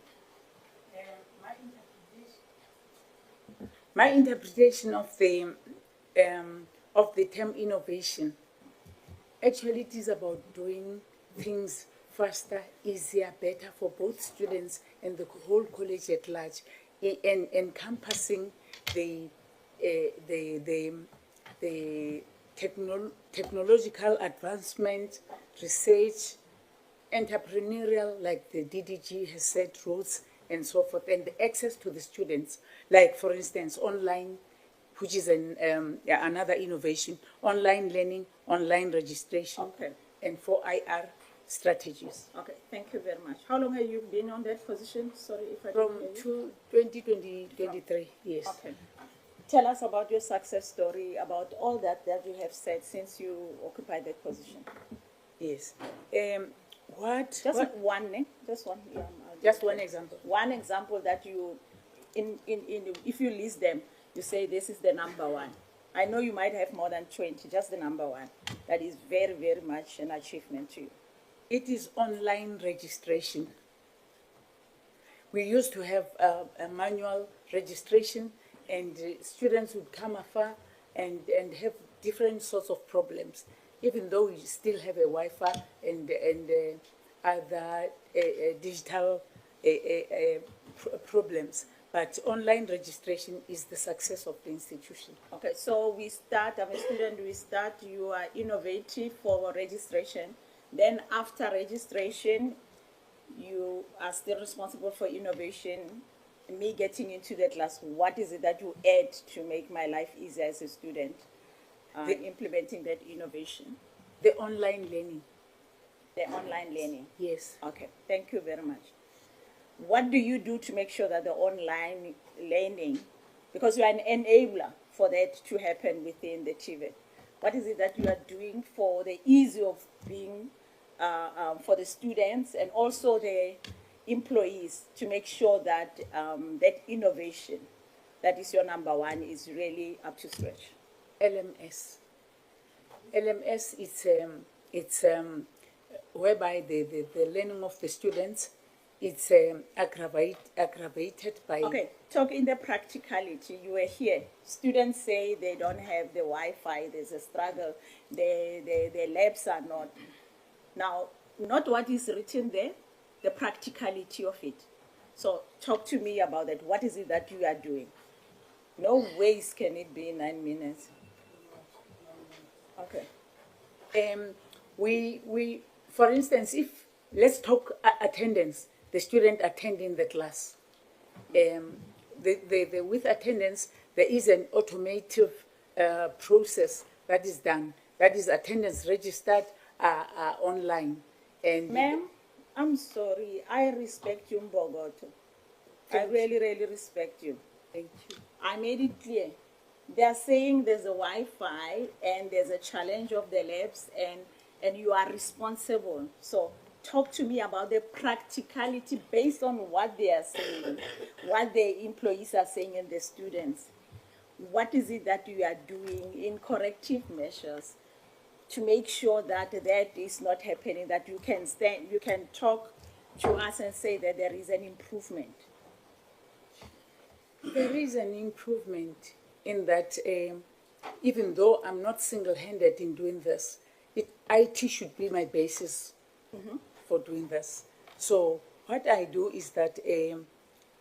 My interpretation of the term innovation, actually it is about doing things faster, easier, better for both students and the whole college at large, and encompassing the technological advancement, research, entrepreneurial, like the DDG has said, roads and so forth, and the access to the students, like for instance, online, which is another innovation, online learning, online registration, and for IR strategies. Okay, thank you very much. How long have you been on that position? Sorry if I From didn't hear you. 2023, yes. Okay. Tell us about your success story, about all that you have said since you occupied that position. Yes. Just one example. One example that you, if you list them, you say this is the number one. I know you might have more than 20, just the number one. That is very, very much an achievement to you. It is online registration. We used to have a manual registration, and students would come afar and have different sorts of problems, even though we still have a Wi-Fi and other digital problems. But online registration is the success of the institution. Okay, so we start, I'm a student, you are innovative for registration. Then after registration, you are still responsible for innovation. Me getting into the class, what is it that you add to make my life easier as a student? Implementing that innovation. The online learning. The online learning. Yes. Okay, thank you very much. What do you do to make sure that the online learning, because you are an enabler for that to happen within the TVET, what is it that you are doing for the ease of being, for the students and also the employees to make sure that that innovation, that is your number one, is really up to scratch? LMS. LMS it's whereby the learning of the students, it's aggravated by... Okay, talk in the practicality. You were here. Students say they don't have the Wi-Fi, there's a struggle, the labs are not. Now, not what is written there, the practicality of it. So talk to me about that. What is it that you are doing? No ways can it be 9 minutes. Okay. For instance, if let's talk attendance, the student attending the class. With attendance, there is an automated process that is done. That is attendance registered online. And Ma'am, I'm sorry. I respect you, Mbogoto. I really, really respect you. Thank you. I made it clear. They are saying there's a Wi-Fi and there's a challenge of the labs and you are responsible. So talk to me about the practicality based on what they are saying, what the employees are saying and the students. What is it that you are doing in corrective measures to make sure that that is not happening, that you can talk to us and say that there is an improvement? There is an improvement in that even though I'm not single-handed in doing this, IT should be my basis for doing this. So what I do is that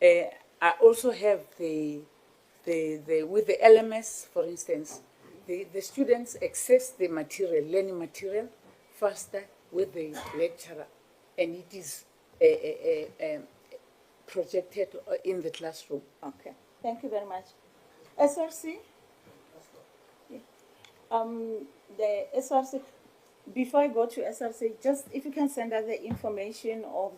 I also have with the LMS, for instance, the students access the material, learning material, faster with the lecturer, and it is projected in the classroom. Okay, thank you very much. SRC? The SRC, before I go to SRC, just if you can send us the information of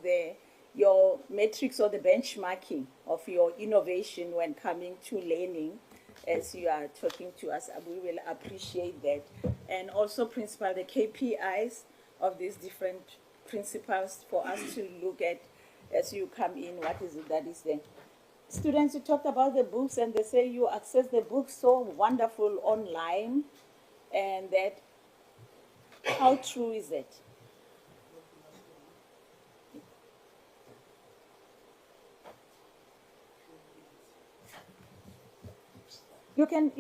your metrics or the benchmarking of your innovation when coming to learning, as you are talking to us, we will appreciate that. And also, principal, the KPIs of these different principles for us to look at as you come in, what is it that is there. Students, you talked about the books and they say you access the books so wonderful online, and that, how true is it? You can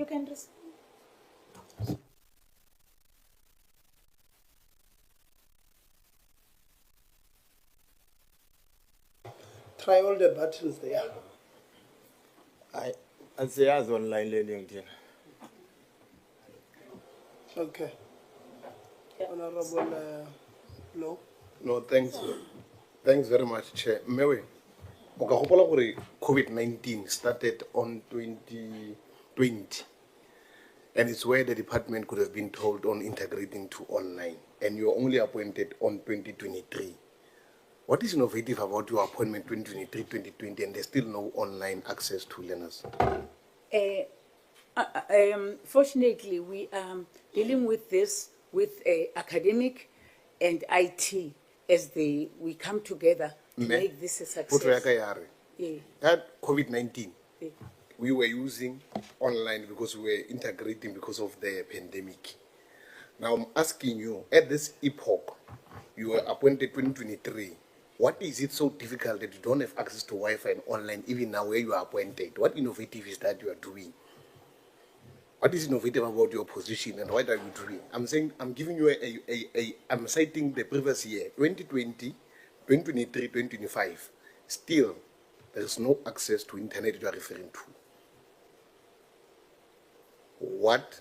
try all the buttons there. I say as online learning then. Okay. Honorable Law. No, thanks. Thanks very much, Chair. Mewe, okagopola gore COVID-19 started on 2020, and it's where the department could have been told on integrating to online, and you're only appointed on 2023. What is innovative about your appointment 2023-2020, and there's still no online access to learners? Fortunately, we are dealing with this with academic and IT as we come together to make this a success. Yeah. At COVID-19, we were using online because we were integrating because of the pandemic. Now I'm asking you, at this epoch, you were appointed 2023. What is it so difficult that you don't have access to Wi-Fi and online even now where you are appointed? What innovative is that you are doing? What is innovative about your position and what are you doing? I'm saying, I'm giving you I'm citing the previous year, 2020, 2023, 2025. Still, there's no access to internet you are referring to. What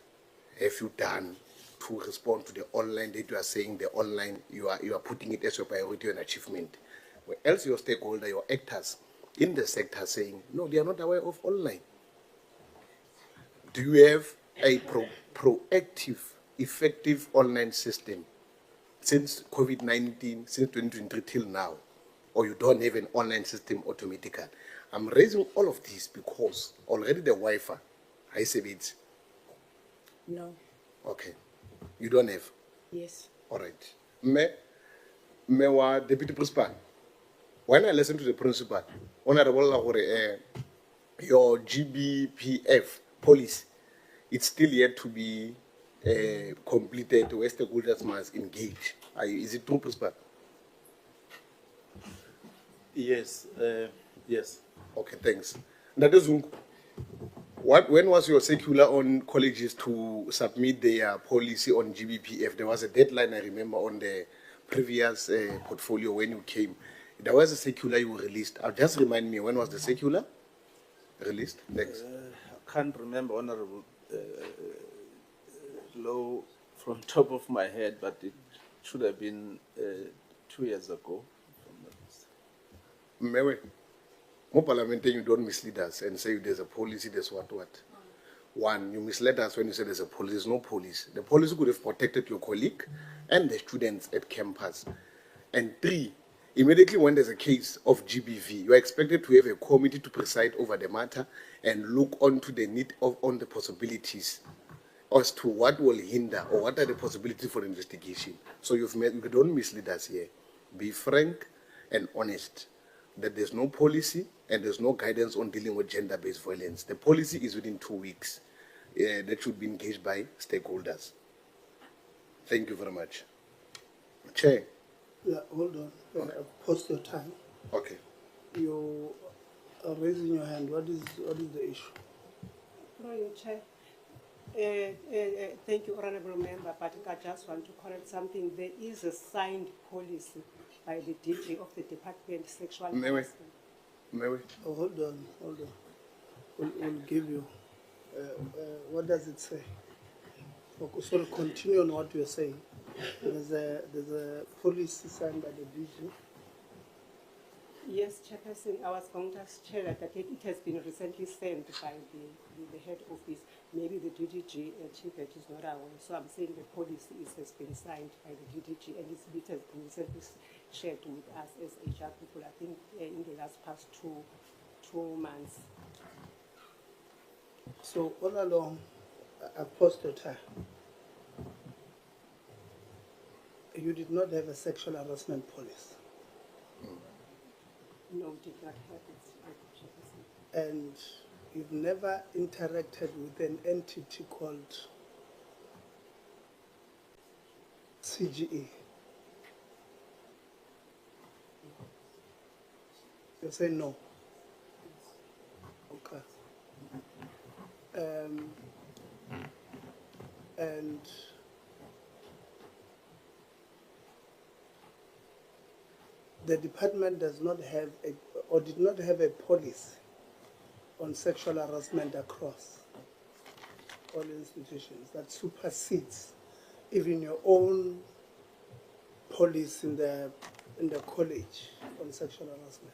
have you done to respond to the online that you are saying the online, you are putting it as your priority and achievement? Where else your stakeholder, your actors in the sector saying, no, they are not aware of online. Do you have a proactive, effective online system since COVID-19, since 2023 till now? Or you don't have an online system automatically? I'm raising all of this because already the Wi-Fi, I say it. No. Okay. You don't have? Yes. All right. Me wa deputy principal. When I listen to the principal, honorable your GBPF policy, it's still yet to be completed. Where stakeholders must engage. Is it true, principal? Yes. Yes. Okay, thanks. That is when was your circular on colleges to submit their policy on GBPF? There was a deadline, I remember, on the previous portfolio when you came. There was a circular you released. Just remind me, when was the circular released? Thanks. I can't remember, Honorable Law, from top of my head, but it should have been 2 years ago. Mewe, more parliament, you don't mislead us and say there's a policy, there's what. One, you misled us when you said there's a police. There's no police. The policy could have protected your colleague and the students at campus. And three, immediately when there's a case of GBV, you are expected to have a committee to preside over the matter and look onto the need on the possibilities as to what will hinder or what are the possibilities for investigation. So you don't mislead us here. Be frank and honest that there's no policy and there's no guidance on dealing with gender-based violence. The policy is within 2 weeks. That should be engaged by stakeholders. Thank you very much. Chair. Yeah, hold on. Post your time. Okay. You are raising your hand. What is the issue? Through you, Chair. Thank you, Honourable Member, but I just want to correct something. There is a signed policy by the DG of the Department Sexual Harassment. Oh, hold on. We'll give you. What does it say? So continue on what you're saying. There's a policy signed by the DG. Yes, Chairperson, I was going to share that it has been recently sent by the head office. Maybe the DDG TVET is not aware. So I'm saying the policy has been signed by the DDG and it has been recently shared with us as HR people, I think in the last past two months. So all along, I posted her. You did not have a sexual harassment policy. No, did not have it. And you've never interacted with an entity called CGE. You say no. Okay. And the department does not have or did not have a policy on sexual harassment across all institutions that supersedes even your own policy in the college on sexual harassment.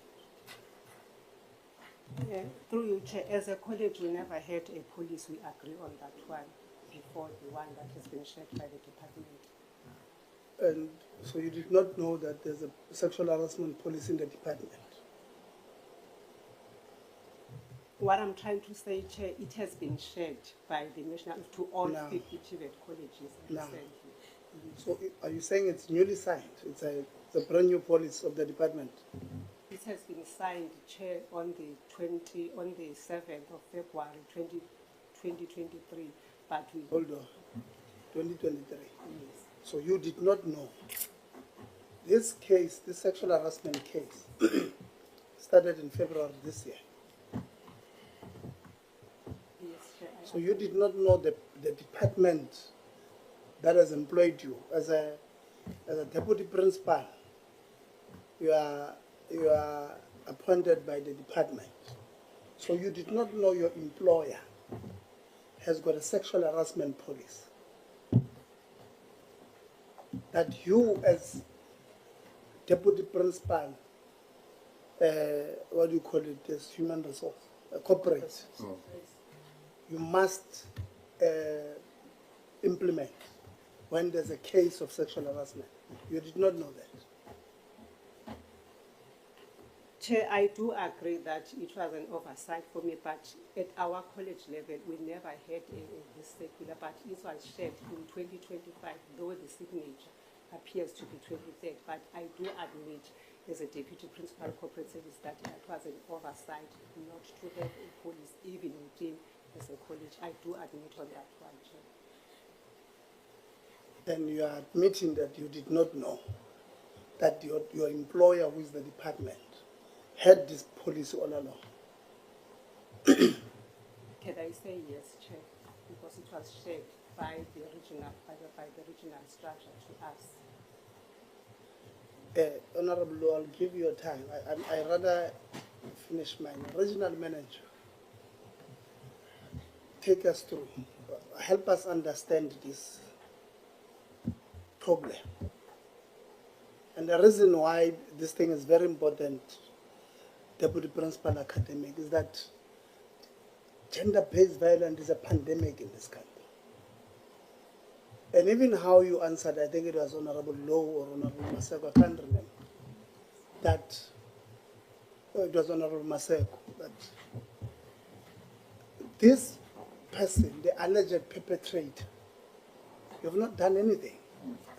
Yeah, through you, Chair, as a college, we never had a policy. We agree on that one before the one that has been shared by the department. And so you did not know that there's a sexual harassment policy in the department? What I'm trying to say, Chair, it has been shared by the national to all 50 TVET colleges recently. So are you saying it's newly signed? It's a brand new policy of the department? It has been signed, Chair, on the 7th of February 2023. But we hold on, 2023. Yes. So you did not know. This case, this sexual harassment case, started in February this year. Yes, Chair. So you did not know the department that has employed you as a deputy principal. You are appointed by the department. So you did not know your employer has got a sexual harassment policy. That you as deputy principal, what do you call it, as human resource, corporate, you must implement when there's a case of sexual harassment. You did not know that. Chair, I do agree that it was an oversight for me, but at our college level, we never had this circular, but it was shared in 2025, though the signature appears to be 23rd, but I do admit as a deputy principal corporate service that it was an oversight not to have a police even within as a college. I do admit on that one, Chair. Then you are admitting that you did not know that your employer, who is the department, had this policy all along. Can I say yes, Chair? Because it was shared by the regional structure to us. Honorable, I'll give you time. I rather finish mine. Regional manager, take us through. Help us understand this problem. And the reason why this thing is very important, Deputy Principal Academic, is that gender-based violence is a pandemic in this country. And even how you answered, I think it was Honorable Low or Honorable Maseko, I can't remember, that it was Honorable Maseko, that this person, the alleged perpetrator, you have not done anything.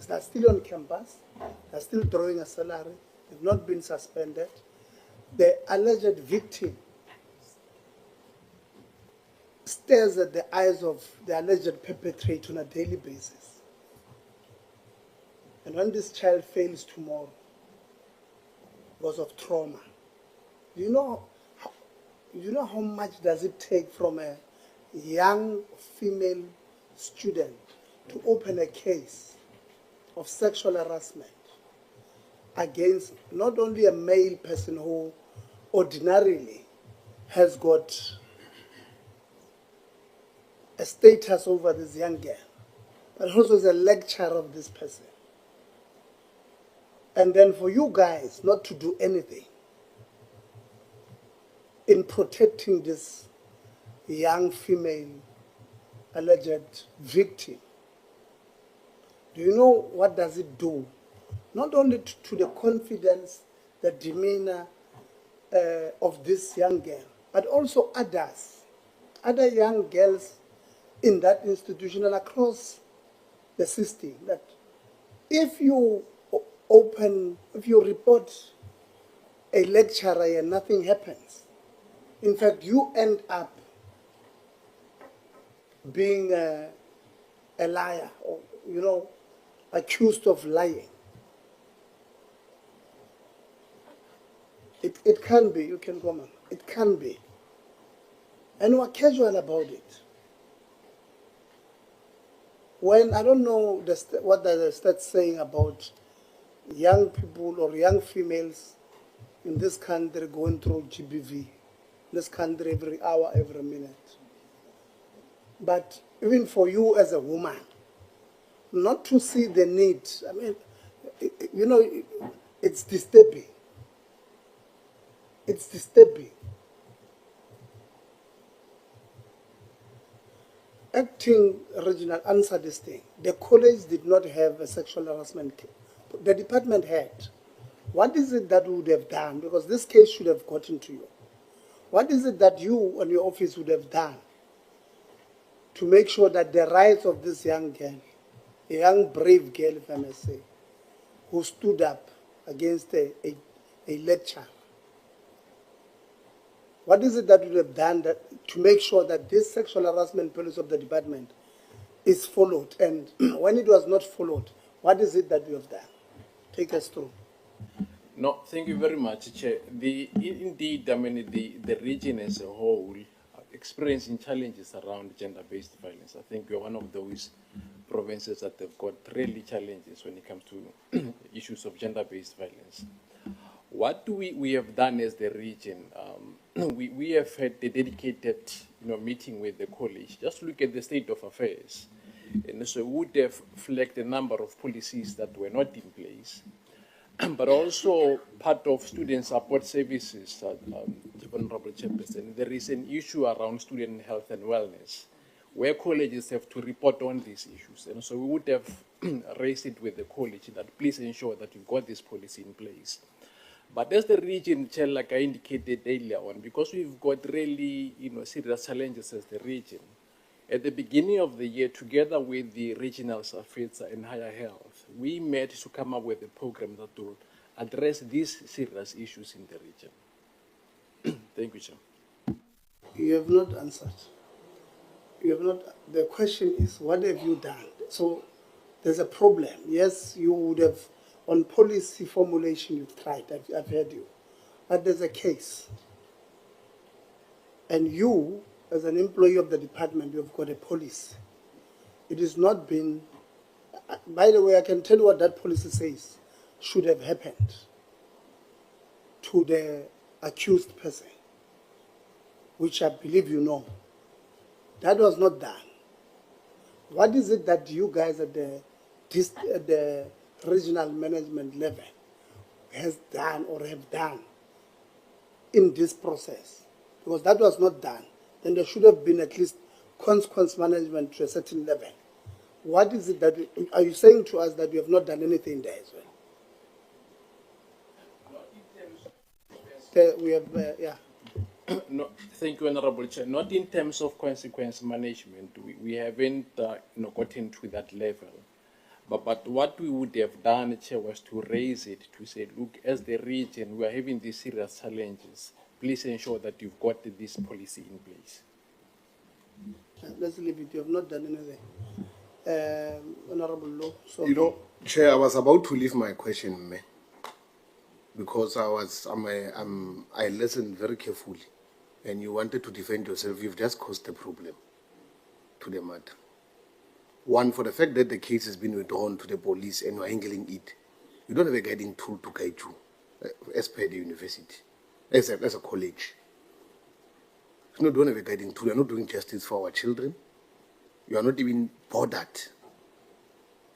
They're still on campus, they're still drawing a salary, they've not been suspended. The alleged victim stares at the eyes of the alleged perpetrator on a daily basis. And when this child fails tomorrow because of trauma, do you know how much does it take from a young female student to open a case of sexual harassment against not only a male person who ordinarily has got a status over this young girl, but also is a lecturer of this person. And then for you guys not to do anything in protecting this young female alleged victim, do you know what does it do? Not only to the confidence, the demeanor of this young girl, but also others, other young girls in that institution and across the system, that if you report a lecturer and nothing happens, in fact, you end up being a liar or, accused of lying. It can be, you can comment, it can be. And we're casual about it. When, I don't know what the stats saying about young people or young females in this country going through GBV, in this country every hour, every minute. But even for you as a woman, not to see the need, I mean, it's disturbing. It's disturbing. Acting regional, answer this thing. The college did not have a sexual harassment case. The department had. What is it that we would have done? Because this case should have gotten to you. What is it that you and your office would have done to make sure that the rights of this young girl, a young brave girl, if I may say, who stood up against a lecturer, what is it that you have done to make sure that this sexual harassment policy of the department is followed? And when it was not followed, what is it that you have done? Take us through. No, thank you very much, Chair. Indeed, I mean, the region as a whole experiencing challenges around gender-based violence. I think we're one of those provinces that have got really challenges when it comes to issues of gender-based violence. What we have done as the region, we have had a dedicated meeting with the college, just look at the state of affairs. And so we would have flagged a number of policies that were not in place, but also part of student support services, Honorable Chairperson. There is an issue around student health and wellness, where colleges have to report on these issues. And so we would have raised it with the college that please ensure that you've got this policy in place. But as the region, Chair, like I indicated earlier on, because we've got really serious challenges as the region, at the beginning of the year, together with the regional affairs and higher health, we met to come up with a program that will address these serious issues in the region. Thank you, Chair. You have not answered. You have not. The question is, what have you done? So there's a problem. Yes, you would have, on policy formulation, you've tried. I've heard you. But there's a case. And you, as an employee of the department, you've got a policy. It has not been, by the way, I can tell you what that policy says. should have happened to the accused person, which I believe you know. That was not done. What is it that you guys at the regional management level has done or have done in this process? Because that was not done. Then there should have been at least consequence management to a certain level. What is it that, are you saying to us that we have not done anything there as well? We have, yeah. No, thank you, Honorable Chair. Not in terms of consequence management. We haven't gotten to that level. But what we would have done, Chair, was to raise it, to say, look, as the region, we are having these serious challenges. Please ensure that you've got this policy in place. Let's leave it. You have not done anything. Honorable Law. So You know, Chair, I was about to leave my question, man, because I listened very carefully, and you wanted to defend yourself. You've just caused a problem to the matter. One, for the fact that the case has been withdrawn to the police and you're handling it, you don't have a guiding tool to guide you as per the university, as a college. You don't have a guiding tool. You're not doing justice for our children. You are not even bothered.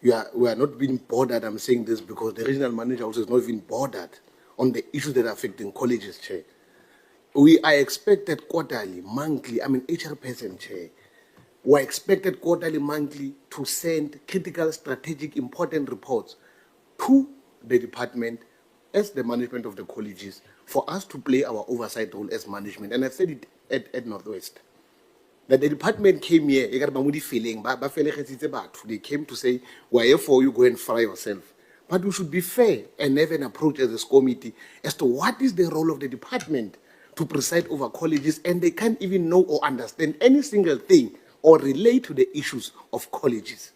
We are not being bothered. I'm saying this because the regional manager also is not even bothered on the issues that are affecting colleges, Chair. I expected quarterly, monthly, HR person, Chair. We're expected quarterly, monthly to send critical, strategic, important reports to the department as the management of the colleges for us to play our oversight role as management. And I said it at Northwest. That the department came here, they came to say, we're here for you, go and fry yourself. But we should be fair and have an approach as a committee as to what is the role of the department to preside over colleges, and they can't even know or understand any single thing or relate to the issues of colleges.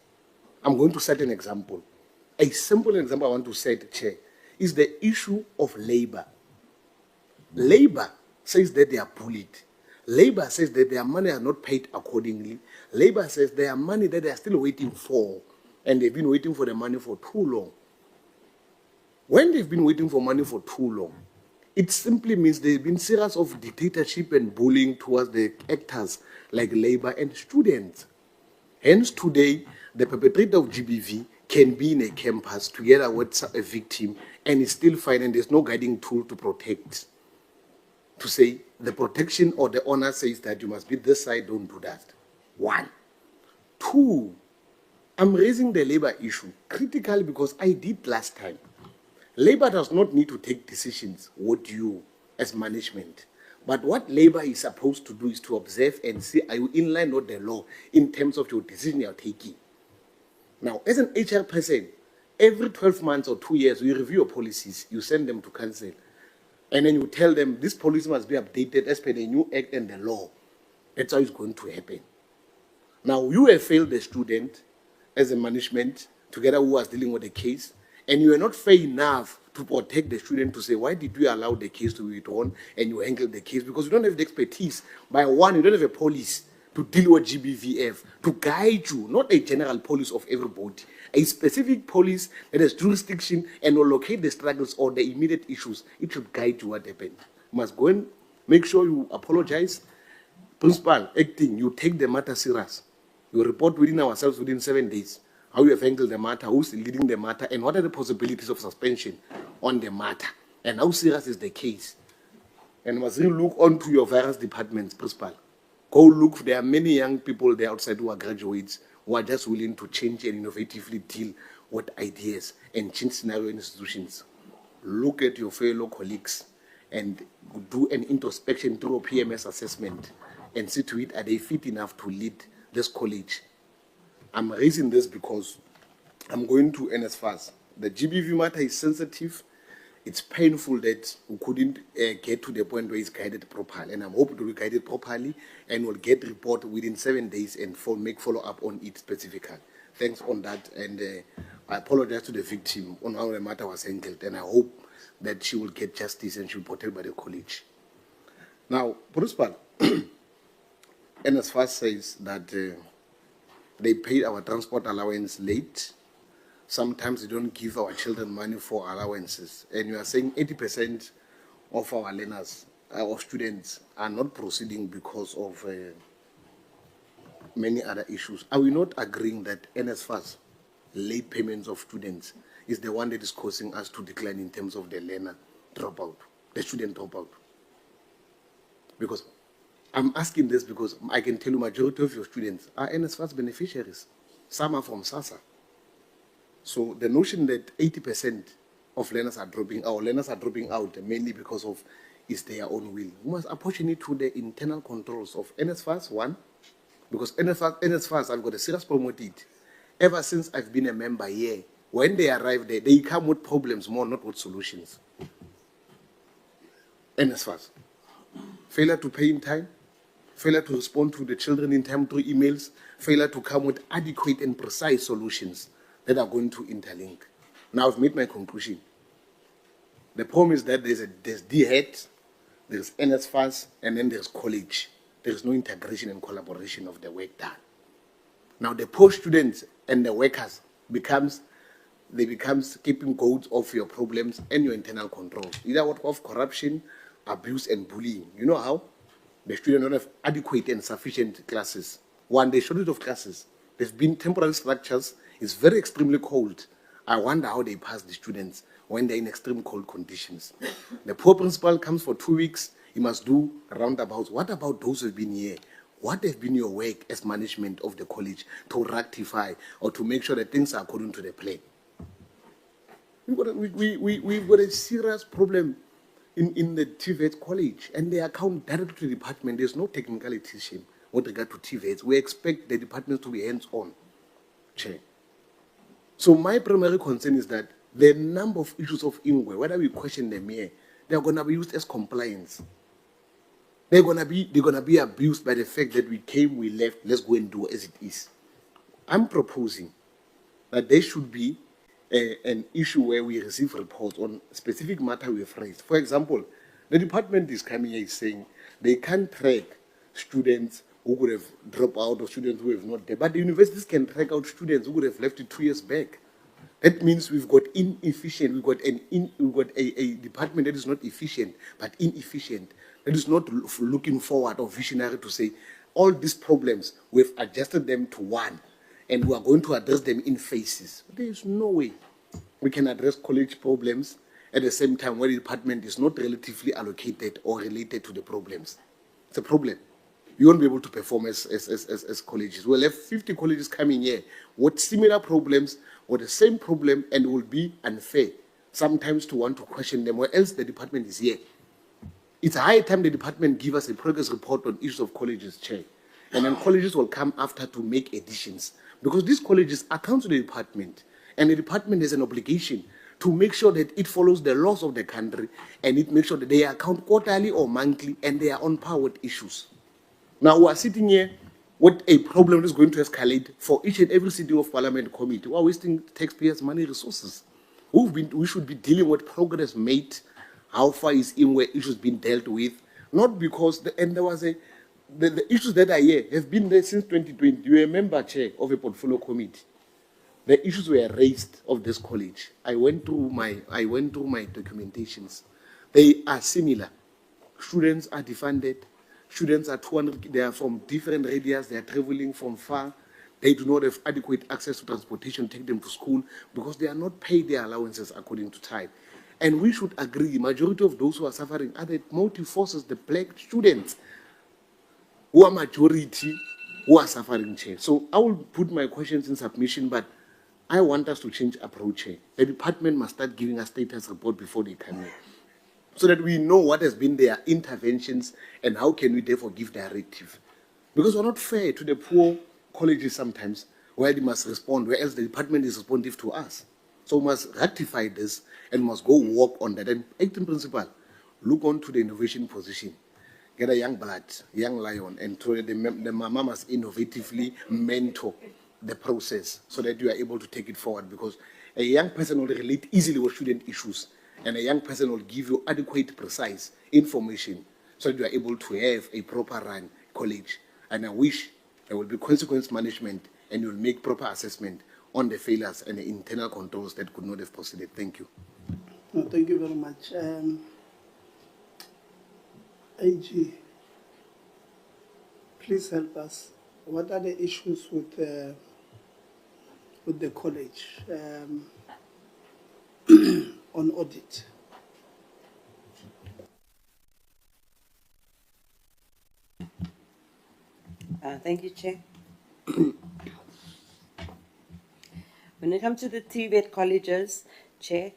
I'm going to set an example. A simple example I want to set, Chair, is the issue of labor. Labor says that they are bullied. Labor says that their money are not paid accordingly. Labor says there are money that they are still waiting for, and they've been waiting for the money for too long. When they've been waiting for money for too long, it simply means there's been series of dictatorship and bullying towards the actors like labor and students. Hence today, the perpetrator of GBV can be in a campus together with a victim and is still fine, and there's no guiding tool to protect. To say the protection or the honor says that you must be this side, don't do that. One. Two, I'm raising the labor issue critically because I did last time. Labor does not need to take decisions, what you as management. But what labor is supposed to do is to observe and see, are you in line with the law in terms of your decision you're taking? Now, as an HR person, every 12 months or 2 years, you review your policies, you send them to council, and then you tell them this policy must be updated as per the new act and the law. That's how it's going to happen. Now, you have failed the student as a management, together who was dealing with the case, and you are not fair enough to protect the student to say, why did we allow the case to be withdrawn and you handle the case? Because you don't have the expertise. By one, you don't have a police to deal with GBVF, to guide you, not a general police of everybody, a specific police that has jurisdiction and will locate the struggles or the immediate issues. It should guide you what happened. You must go and make sure you apologize. Principal, acting, you take the matter serious. You report within ourselves within 7 days. How you have handled the matter, who's leading the matter, and what are the possibilities of suspension on the matter, and how serious is the case. And must really look onto your various departments, Principal. Go look, there are many young people there outside who are graduates, who are just willing to change and innovatively deal with ideas and change scenario institutions. Look at your fellow colleagues and do an introspection through a PMS assessment and see to it, are they fit enough to lead this college? I'm raising this because I'm going to end as fast. The GBV matter is sensitive. It's painful that we couldn't get to the point where it's guided properly. And I'm hoping to be guided properly and we'll get report within 7 days and make follow-up on it specifically. Thanks on that. And I apologize to the victim on how the matter was handled. And I hope that she will get justice and she'll be protected by the college. Now, Principal, NSFAS says that they paid our transport allowance late. sometimes they don't give our children money for allowances. And you are saying 80% of our learners, our students, are not proceeding because of many other issues. Are we not agreeing that NSFAS, late payments of students, is the one that is causing us to decline in terms of the learner dropout, the student dropout? Because I'm asking this because I can tell you majority of your students are NSFAS beneficiaries. Some are from SASA. So the notion that 80% of learners are dropping out mainly because of is their own will. We must apportion it to the internal controls of NSFAS, one, because NSFAS, I've got a serious problem with it. Ever since I've been a member here, when they arrive there, they come with problems more, not with solutions. NSFAS. Failure to pay in time, failure to respond to the children in time through emails, failure to come with adequate and precise solutions that are going to interlink. Now I've made my conclusion. The problem is that there's TVET, there's NSFAS, and then there's college. There's no integration and collaboration of the work done. Now the poor students and the workers becomes keeping goals of your problems and your internal controls. Either what of corruption, abuse, and bullying. You know how? The students don't have adequate and sufficient classes. One, the shortage of classes. There's been temporary structures. It's very extremely cold. I wonder how they pass the students when they're in extreme cold conditions. The poor principal comes for 2 weeks. He must do roundabouts. What about those who've been here? What has been your work as management of the college to rectify or to make sure that things are according to the plan? We've got a serious problem in the TVET College, and they account directly to the department. There's no technicalization with regard to TVET. We expect the department to be hands-on, Chair. So my primary concern is that the number of issues of Ingwe, whether we question them here, they're going to be used as compliance. They're going to be abused by the fact that we came, we left, let's go and do as it is. I'm proposing that there should be an issue where we receive reports on specific matter we've raised. For example, the department is coming here saying they can't track students who could have dropped out or students who have not there, but the universities can track out students who could have left it 2 years back. That means we've got inefficient, we've got a department that is not efficient, but inefficient, that is not looking forward or visionary to say, all these problems, we've adjusted them to one, and we are going to address them in phases. There is no way we can address college problems at the same time where the department is not relatively allocated or related to the problems. It's a problem. You won't be able to perform as colleges. We'll have 50 colleges coming here with similar problems, or the same problem, and it will be unfair sometimes to want to question them, or else the department is here. It's high time the department give us a progress report on issues of colleges, Chair. And then colleges will come after to make additions. Because these colleges account to the department, and the department has an obligation to make sure that it follows the laws of the country, and it makes sure that they account quarterly or monthly, and they are on par with issues. Now, we are sitting here with a problem that is going to escalate for each and every city of parliament committee. We are wasting taxpayers' money resources. We should be dealing with progress made, how far is in where issues being dealt with, not because, the issues that are here have been there since 2020. You are a member, Chair, of a portfolio committee. The issues were raised of this college. I went through my documentations. They are similar. Students are defunded. Students are 200, they are from different radius, they are traveling from far. They do not have adequate access to transportation to take them to school because they are not paid their allowances according to time. And we should agree, the majority of those who are suffering are the motive forces, the black students, who are majority, who are suffering, Chair. So I will put my questions in submission, but I want us to change approach, Chair. The department must start giving us status report before they come in, so that we know what has been their interventions and how can we therefore give directive. Because we're not fair to the poor colleges sometimes, where they must respond, where else the department is responsive to us. So we must rectify this and must go work on that. And acting principal, look on to the innovation position. Get a young blood, young lion, and to the mama must innovatively mentor the process so that you are able to take it forward, because a young person will relate easily with student issues, and a young person will give you adequate, precise information so that you are able to have a proper run college. And I wish there will be consequence management, and you'll make proper assessment on the failures and the internal controls that could not have proceeded. Thank you. No, thank you very much. AG, please help us. What are the issues with the college on audit? Thank you, Chair. When it comes to the TVET colleges, Chair,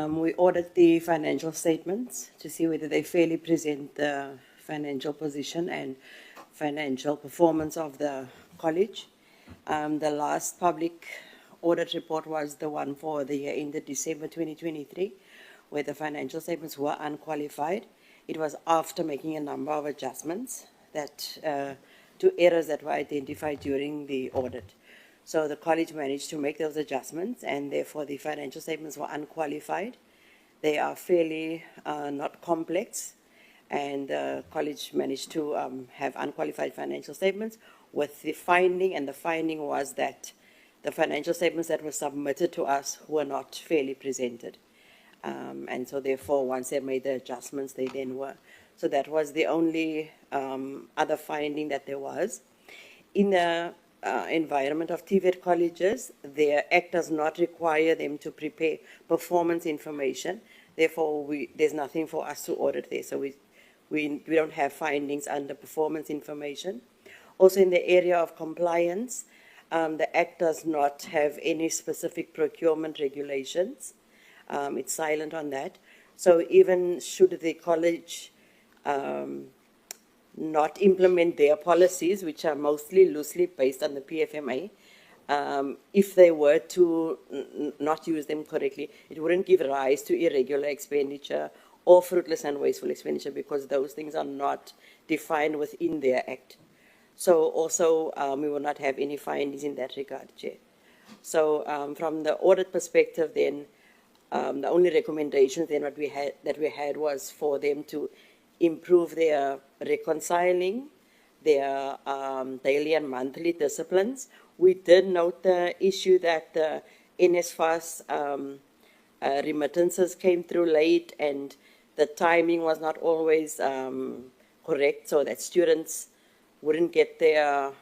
we audit the financial statements to see whether they fairly present the financial position and financial performance of the college. The last public audit report was the one for the year ended December 2023, where the financial statements were unqualified. It was after making a number of adjustments that to errors that were identified during the audit. So the college managed to make those adjustments, and therefore the financial statements were unqualified. They are fairly not complex, and the college managed to have unqualified financial statements with the finding, and the finding was that the financial statements that were submitted to us were not fairly presented. And so therefore, once they made the adjustments, they then were. So that was the only other finding that there was. In the environment of TVET colleges, their act does not require them to prepare performance information. Therefore, there's nothing for us to audit there. So we don't have findings under performance information. Also in the area of compliance, the act does not have any specific procurement regulations. It's silent on that. So even should the college not implement their policies, which are mostly loosely based on the PFMA, if they were to not use them correctly, it wouldn't give rise to irregular expenditure or fruitless and wasteful expenditure, because those things are not defined within their act. So also we will not have any findings in that regard, Chair. So from the audit perspective then, the only recommendations then that we had was for them to improve their reconciling, their daily and monthly disciplines. We did note the issue that the NSFAS remittances came through late, and the timing was not always correct, so that students wouldn't get their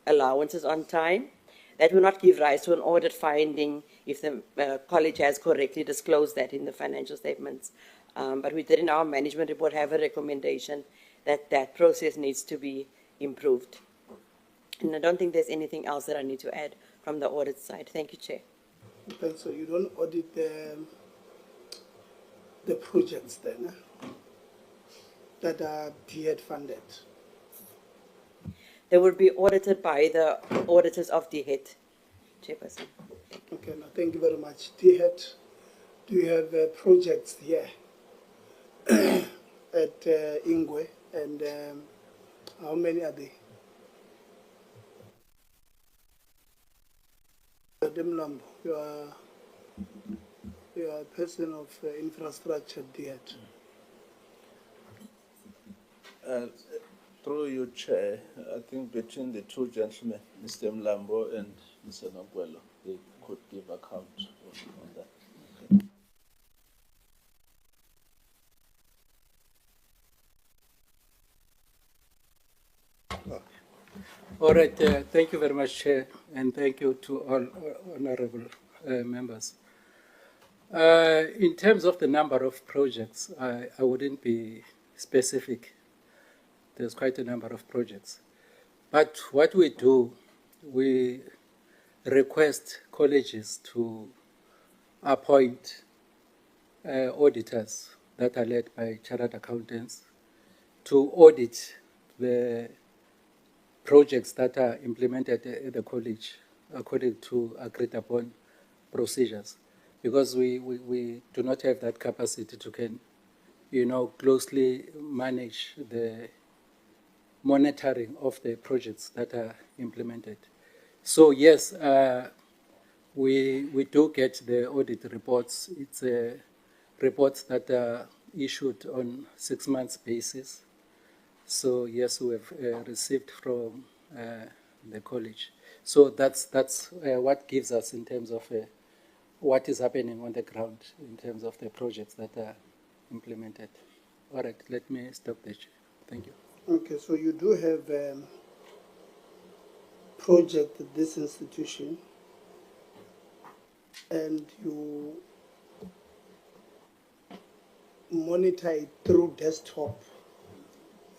allowances on time. That will not give rise to an audit finding if the college has correctly disclosed that in the financial statements. But we did in our management report have a recommendation that that process needs to be improved. And I don't think there's anything else that I need to add from the audit side. Thank you, Chair. Okay, so you don't audit the projects then that are TVET funded? They will be audited by the auditors of TVET, Chairperson. Okay, now thank you very much. TVET, do you have projects here at Ingwe, and how many are they? Demlambo, you are a person of infrastructure at TVET. Through you, Chair, I think between the two gentlemen, Mr. Mlambo and Mr. Nogwelo, they could give account on that. Okay. All right, thank you very much, Chair, and thank you to all honorable members. In terms of the number of projects, I wouldn't be specific. There's quite a number of projects. But what we do, we request colleges to appoint auditors that are led by chartered accountants to audit the projects that are implemented at the college according to agreed upon procedures, because we do not have that capacity to closely manage the monitoring of the projects that are implemented. So yes, we do get the audit reports. It's reports that are issued on 6 months basis. So yes, we have received from the college. So that's what gives us in terms of what is happening on the ground in terms of the projects that are implemented. All right, let me stop there. Chair. Thank you. Okay, so you do have project at this institution, and you monitor it through desktop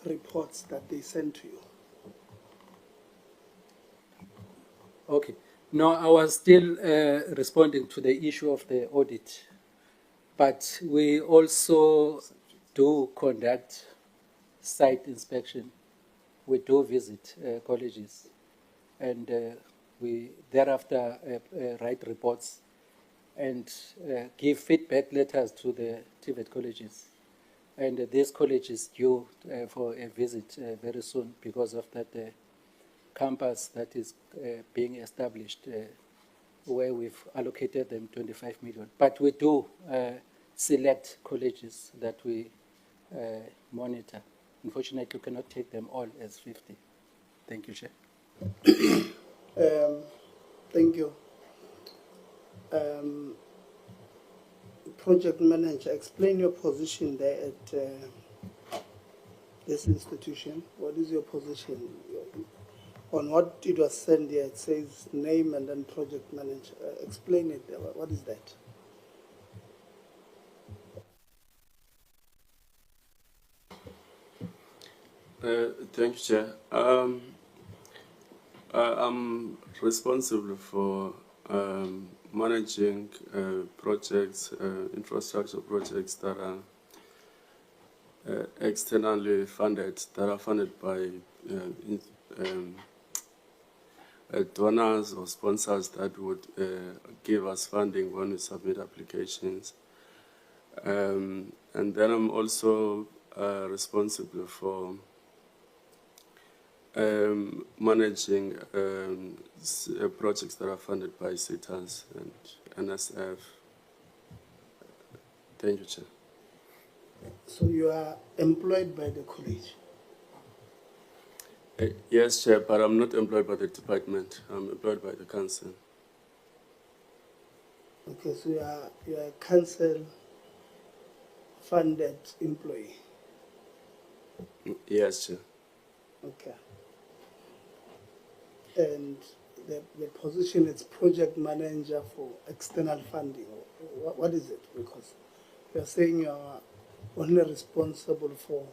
reports that they send to you. Okay. No, I was still responding to the issue of the audit, but we also do conduct site inspection. We do visit colleges, and we thereafter write reports and give feedback letters to the TVET colleges. And this college is due for a visit very soon because of that campus that is being established where we've allocated them 25 million. But we do select colleges that we monitor. Unfortunately, we cannot take them all as 50. Thank you, Chair. Thank you. Project manager, explain your position there at this institution. What is your position? On what it was sent here, it says name and then project manager. Explain it. What is that? Thank you, Chair. I'm responsible for managing projects, infrastructure projects that are externally funded, that are funded by donors or sponsors that would give us funding when we submit applications. And then I'm also responsible for managing projects that are funded by CETAS and NSF. Thank you, Chair. So you are employed by the college? Yes, Chair, but I'm not employed by the department. I'm employed by the council. Okay, so you are a council-funded employee? Yes, Chair. Okay. And the position is project manager for external funding. What is it? Because you are saying you are only responsible for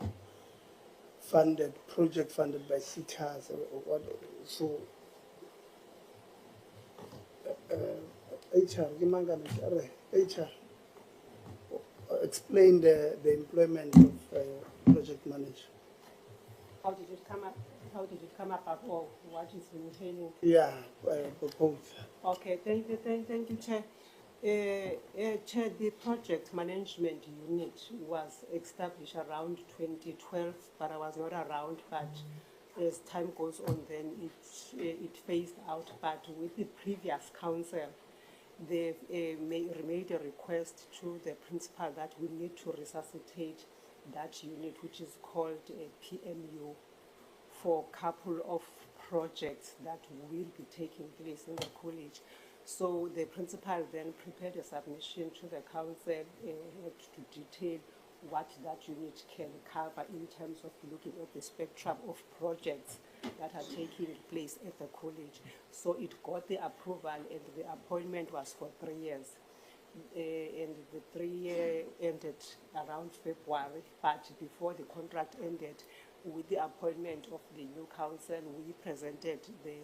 project funded by CETAS. So, HR, explain the employment of project manager. How did it come up? How did it come up, or what is maintaining? Yeah, both. Okay, thank you, Chair. Chair, the project management unit was established around 2012, but I was not around. But as time goes on, then it phased out. But with the previous council, they made a request to the principal that we need to resuscitate that unit, which is called a PMU, for a couple of projects that will be taking place in the college. So the principal then prepared a submission to the council to detail what that unit can cover in terms of looking at the spectrum of projects that are taking place at the college. So it got the approval, and the appointment was for 3 years. And the 3-year ended around February, but before the contract ended, with the appointment of the new council, we presented the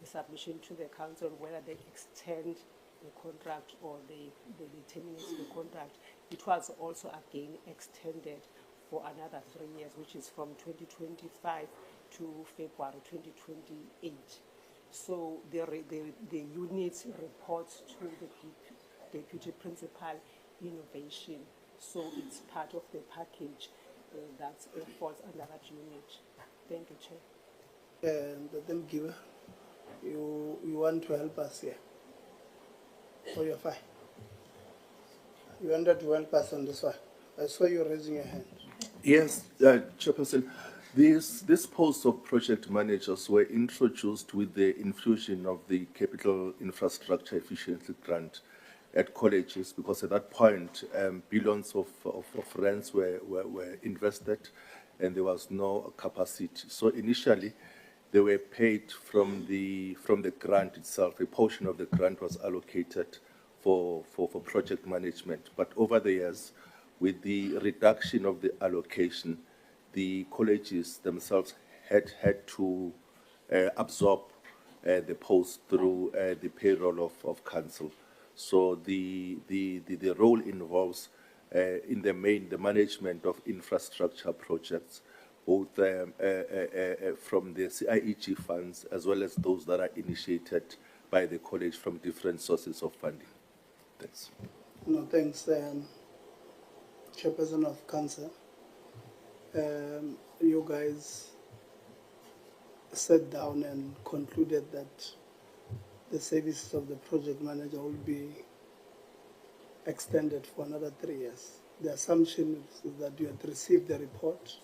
submission to the council whether they extend the contract or they terminate the contract. It was also again extended for another 3 years, which is from 2025 to February 2028. So the unit reports to the deputy principal innovation. So it's part of the package that falls under that unit. Thank you, Chair. And then give you want to help us here? Or you're fine? You wanted to help us on this one? I saw you raising your hand. Yes, Chairperson. These posts of project managers were introduced with the infusion of the Capital Infrastructure Efficiency Grant at colleges, because at that point, billions of rents were invested and there was no capacity. So initially, they were paid from the grant itself. A portion of the grant was allocated for project management. But over the years, with the reduction of the allocation, the colleges themselves had to absorb the post through the payroll of council. So the role involves, in the main, the management of infrastructure projects, both from the CIEG funds as well as those that are initiated by the college from different sources of funding. Thanks. No, thanks, Chairperson of Council. You guys sat down and concluded that the services of the project manager will be extended for another 3 years. The assumption is that you had received a report,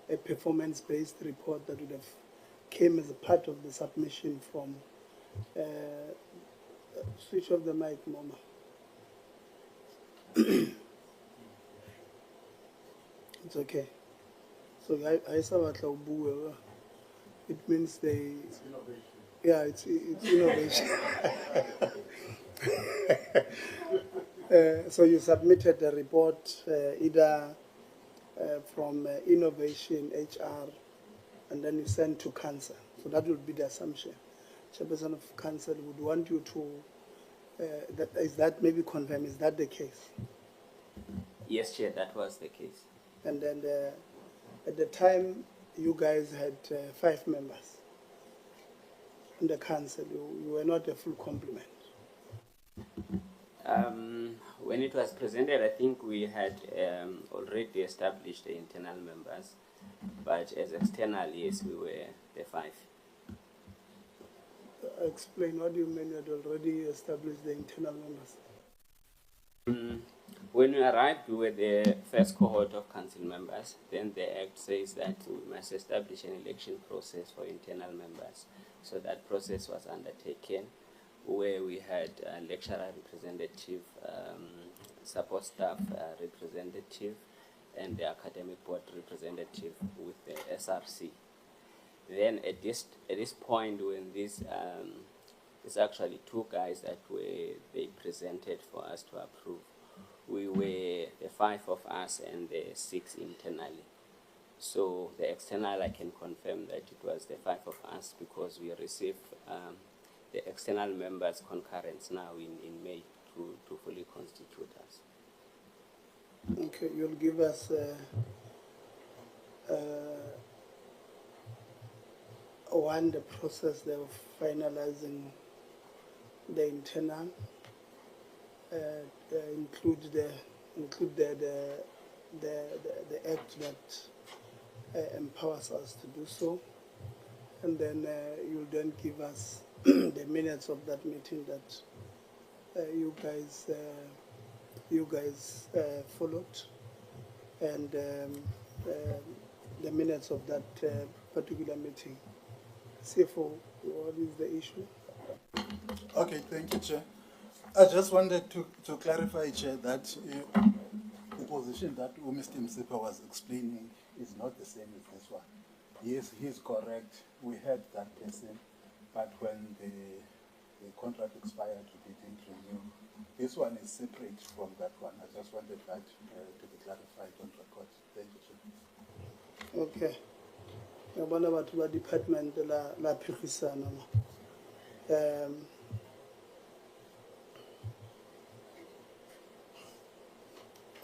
a performance-based report that would have came as a part of the submission from switch off the mic, Mama. It's okay. So I saw it means they. It's innovation. Yeah, it's innovation. So you submitted a report either from Innovation, HR, and then you sent to Council. So that would be the assumption. Chairperson of Council would want you to, is that maybe confirm, is that the case? Yes, Chair, that was the case. And then at the time, you guys had 5 members in the council. You were not a full complement. When it was presented, I think we had already established the internal members, but as external, yes, we were the 5. Explain, what do you mean you had already established the internal members? When we arrived, we were the first cohort of council members. Then the Act says that we must establish an election process for internal members. So that process was undertaken, where we had a lecturer representative, support staff representative, and the academic board representative with the SRC. Then at this point, when this it's actually 2 guys that they presented for us to approve. We were the 5 of us and the 6 internally. So the external, I can confirm that it was the 5 of us, because we received the external members' concurrence now in May to fully constitute us. Okay, you'll give us the process of finalizing the internal, include the act that empowers us to do so, and then you'll then give us the minutes of that meeting that you guys followed, and the minutes of that particular meeting. CFO, what is the issue? Okay, thank you, Chair. I just wanted to clarify, Chair, that the position that Mr. Msipa was explaining is not the same as this one. Yes, he's correct. We had that person, but when the contract expired, we didn't renew. This one is separate from that one. I just wanted that to be clarified on record. Thank you, Chair. Okay. Ngabona batho ba department la phirisano.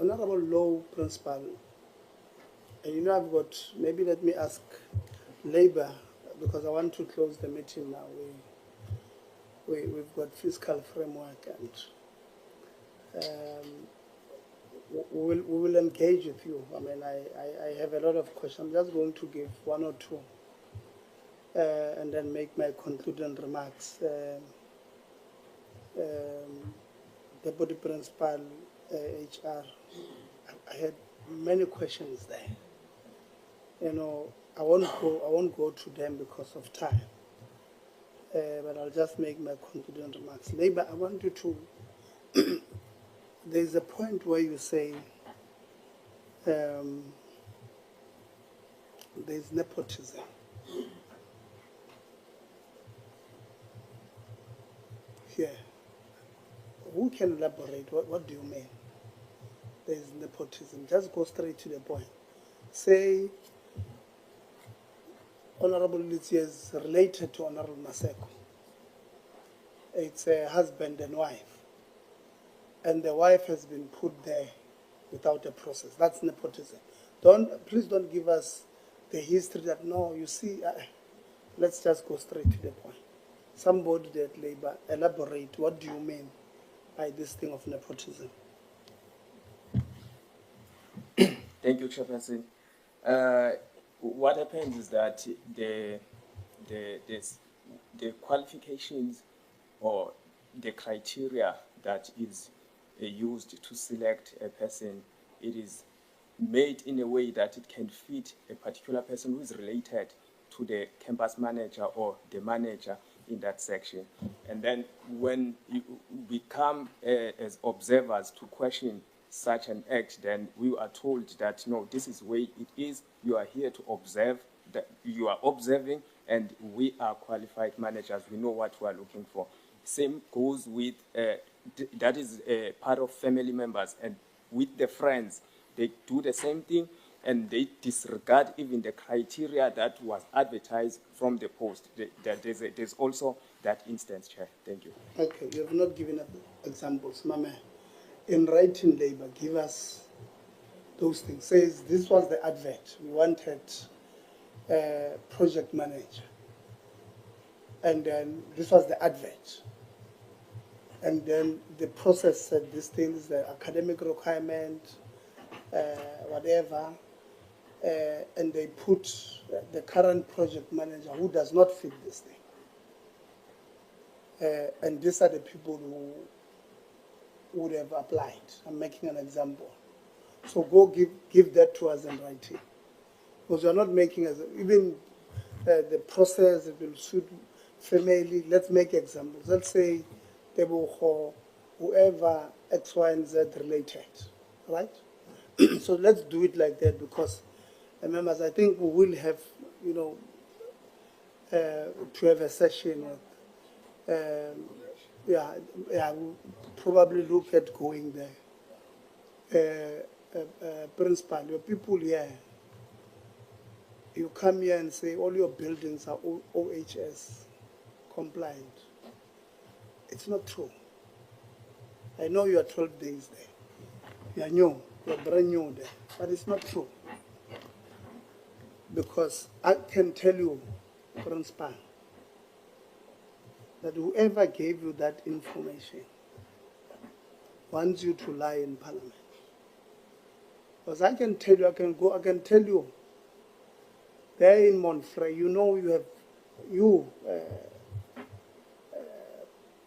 Honorable Law Principal, and you know I've got, maybe let me ask Labour, because I want to close the meeting now. We've got fiscal framework, and we will engage with you. I mean, I have a lot of questions. I'm just going to give 1 or 2 and then make my concluding remarks. Deputy Principal, HR, I had many questions there. you know, I won't go to them because of time. But I'll just make my concluding remarks. Labour, I want you to, there's a point where you say there's nepotism. Here. Who can elaborate? What do you mean? There's nepotism. Just go straight to the point. Say, Honorable Litsi is related to Honorable Maseko. It's a husband and wife. And the wife has been put there without a process. That's nepotism. Please don't give us the history that, no, you see, let's just go straight to the point. Somebody that Labour, elaborate, what do you mean by this thing of nepotism? Thank you, Chairperson. What happens is that the qualifications or the criteria that is used to select a person, it is made in a way that it can fit a particular person who is related to the campus manager or the manager in that section. And then when we come as observers to question such an act, then we are told that, no, this is the way it is. You are here to observe, that you are observing, and we are qualified managers. We know what we are looking for. Same goes with, that is part of family members. And with the friends, they do the same thing, and they disregard even the criteria that was advertised from the post. There's also that instance, Chair. Thank you. Okay, you have not given examples. Mama, in writing Labour, give us those things. Says this was the advert. We wanted a project manager. And then this was the advert. And then the process said these things, the academic requirement, whatever, and they put the current project manager who does not fit this thing. And these are the people who would have applied. I'm making an example. So go give that to us in writing. Because you're not making, even the process, it will suit family. Let's make examples. Let's say whoever X, Y, and Z related, right? So let's do it like that, because members, I think we will have, you know, to have a session with, we'll probably look at going there. Principal, your people here, you come here and say all your buildings are OHS compliant. It's not true. I know you are 12 days there. You are new, you are brand new there, but it's not true. Because I can tell you, Principal, that whoever gave you that information wants you to lie in Parliament. Because I can tell you, I can tell you, there in Montfrey, you know you have,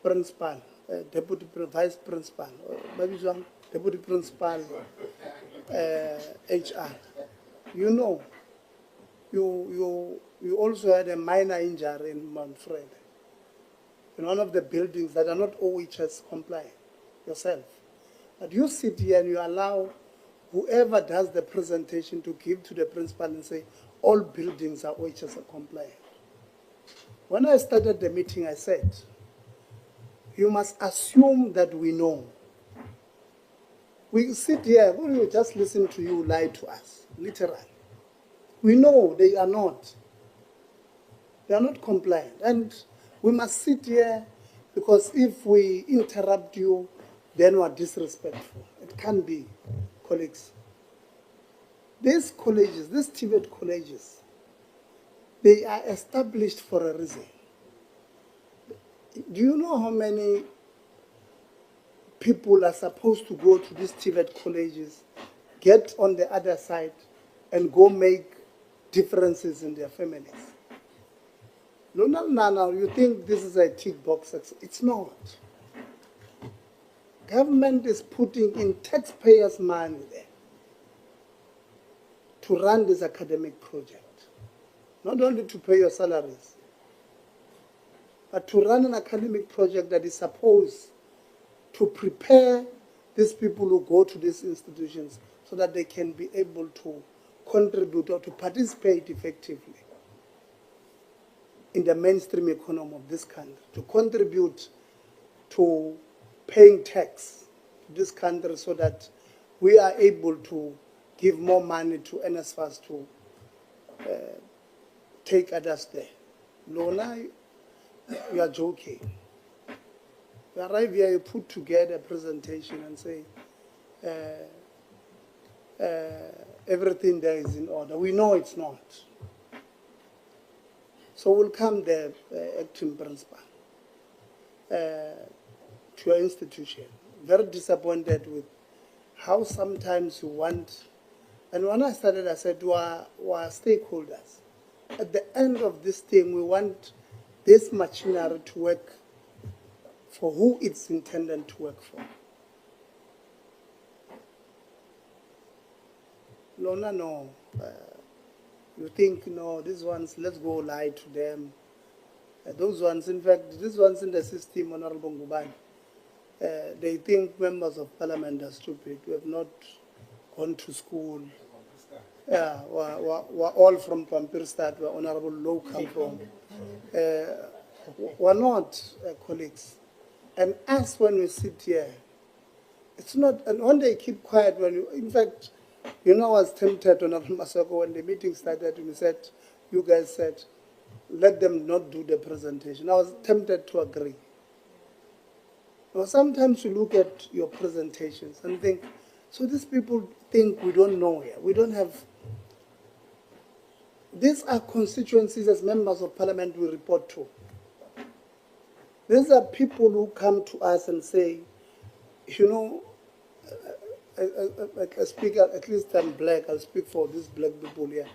Principal, Deputy Vice Principal, Deputy Principal, HR. You know, you also had a minor injury in Montfrey, in one of the buildings that are not OHS compliant yourself. But you sit here and you allow whoever does the presentation to give to the principal and say, all buildings are OHS compliant. When I started the meeting, I said, you must assume that we know. We sit here, we just listen to you lie to us, literally. We know they are not. They are not compliant. And we must sit here, because if we interrupt you, then we are disrespectful. It can't be, colleagues. These colleges, these TVET colleges, they are established for a reason. Do you know how many people are supposed to go to these TVET colleges, get on the other side, and go make differences in their families? No, you think this is a tick box. It's not. Government is putting in taxpayers' money there to run this academic project. Not only to pay your salaries, but to run an academic project that is supposed to prepare these people who go to these institutions so that they can be able to contribute or to participate effectively in the mainstream economy of this country, to contribute to paying tax to this country so that we are able to give more money to NSFAS to take others there. Lona, you are joking. You arrive here, you put together a presentation and say, everything there is in order. We know it's not. So we'll come there, acting principal, to your institution. Very disappointed with how sometimes you want, and when I started, I said to our stakeholders, at the end of this thing, we want this machinery to work for who it's intended to work for. Lona, no. You think, no, these ones, let's go lie to them. Those ones, in fact, these ones in the system, Honorable Ngubane, they think members of parliament are stupid. We have not gone to school. Yeah, we're all from Pampirstad, where Honorable Low come from. We're not colleagues. And us, when we sit here, it's not, and when they keep quiet, when you, in fact, you know, I was tempted, Honorable Masoko, when the meeting started, and you guys said, let them not do the presentation. I was tempted to agree. Now, sometimes you look at your presentations and think, so these people think we don't know here. We don't have. These are constituencies as members of parliament we report to. These are people who come to us and say, you know, I speak, at least I'm black, I'll speak for these black people here.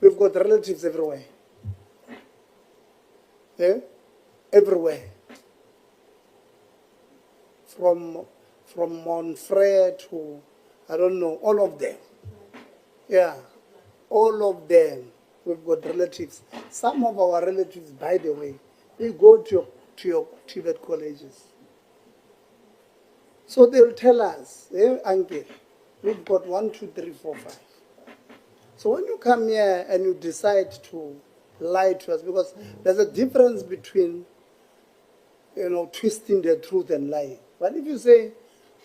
We've got relatives everywhere. Yeah? Everywhere. From Montfrere to, I don't know, all of them. Yeah, all of them. We've got relatives. Some of our relatives, by the way, they go to your TVET colleges. So they'll tell us, hey, uncle, we've got 1, 2, 3, 4, 5. So when you come here and you decide to lie to us, because there's a difference between, you know, twisting the truth and lying. But if you say,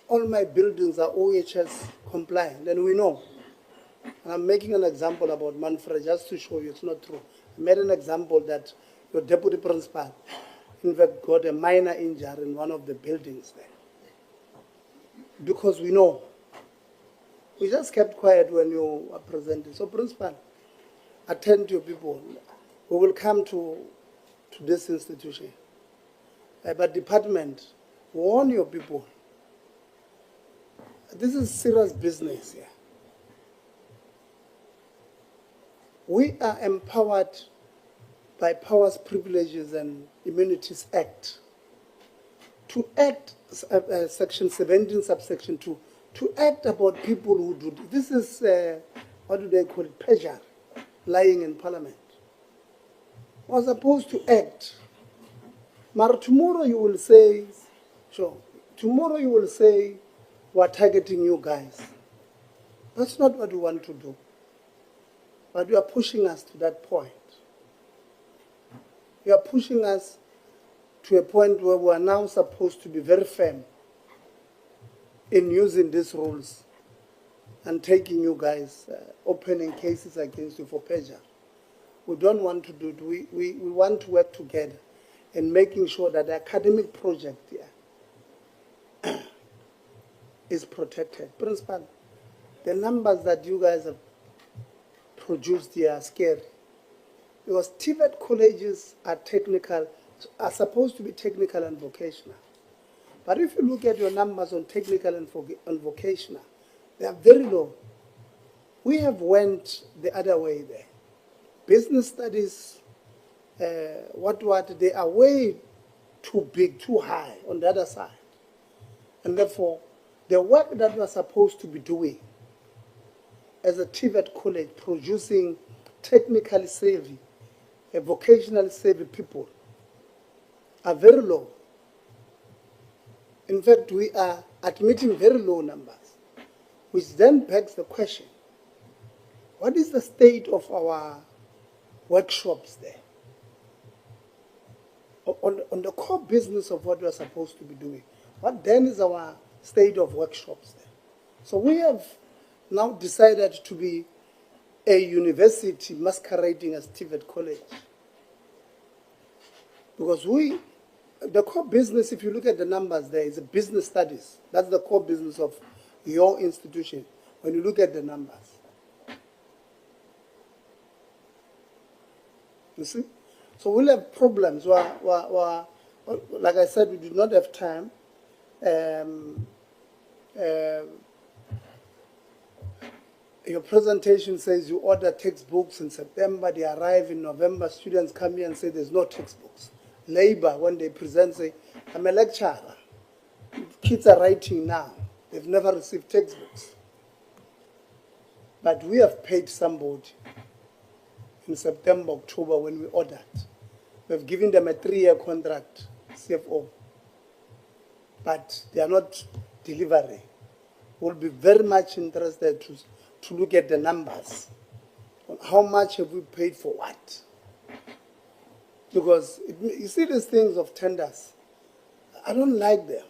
all my buildings are OHS compliant, then we know. And I'm making an example about Manfred just to show you it's not true. I made an example that your deputy principal, in fact, got a minor injury in one of the buildings there. Because we know. We just kept quiet when you were presenting. So, principal, attend to your people. We will come to this institution. But department, warn your people. This is serious business here. We are empowered by Powers, Privileges and Immunities Act to act, Section 17, subsection 2, to act about people who do this. This is, what do they call it, perjury, lying in parliament. We're supposed to act. But tomorrow you will say, sure, tomorrow you will say, we're targeting you guys. That's not what we want to do. But you are pushing us to that point. You are pushing us to a point where we are now supposed to be very firm in using these rules and taking you guys, opening cases against you for perjury. We don't want to do it. We want to work together in making sure that the academic project here is protected. Principal, the numbers that you guys have produced here are scary. Because TVET colleges are technical, are supposed to be technical and vocational. But if you look at your numbers on technical and vocational, they are very low. We have went the other way there. Business studies, they are way too big, too high on the other side. And therefore, the work that we're supposed to be doing as a TVET college producing technically savvy, vocationally savvy people are very low. In fact, we are admitting very low numbers, which then begs the question, what is the state of our workshops there? On the core business of what we are supposed to be doing, what then is our state of workshops there? So we have now decided to be a university masquerading as TVET College. Because the core business, if you look at the numbers there, is a business studies. That's the core business of your institution when you look at the numbers. You see? So we'll have problems. Like I said, we do not have time. Your presentation says you order textbooks in September, they arrive in November, students come here and say there's no textbooks. Labor, when they present, say, I'm a lecturer. Kids are writing now. They've never received textbooks. But we have paid somebody in September, October when we ordered. We've given them a 3-year contract, CFO. But they are not delivering. We'll be very much interested to look at the numbers. How much have we paid for what? Because you see these things of tenders, I don't like them.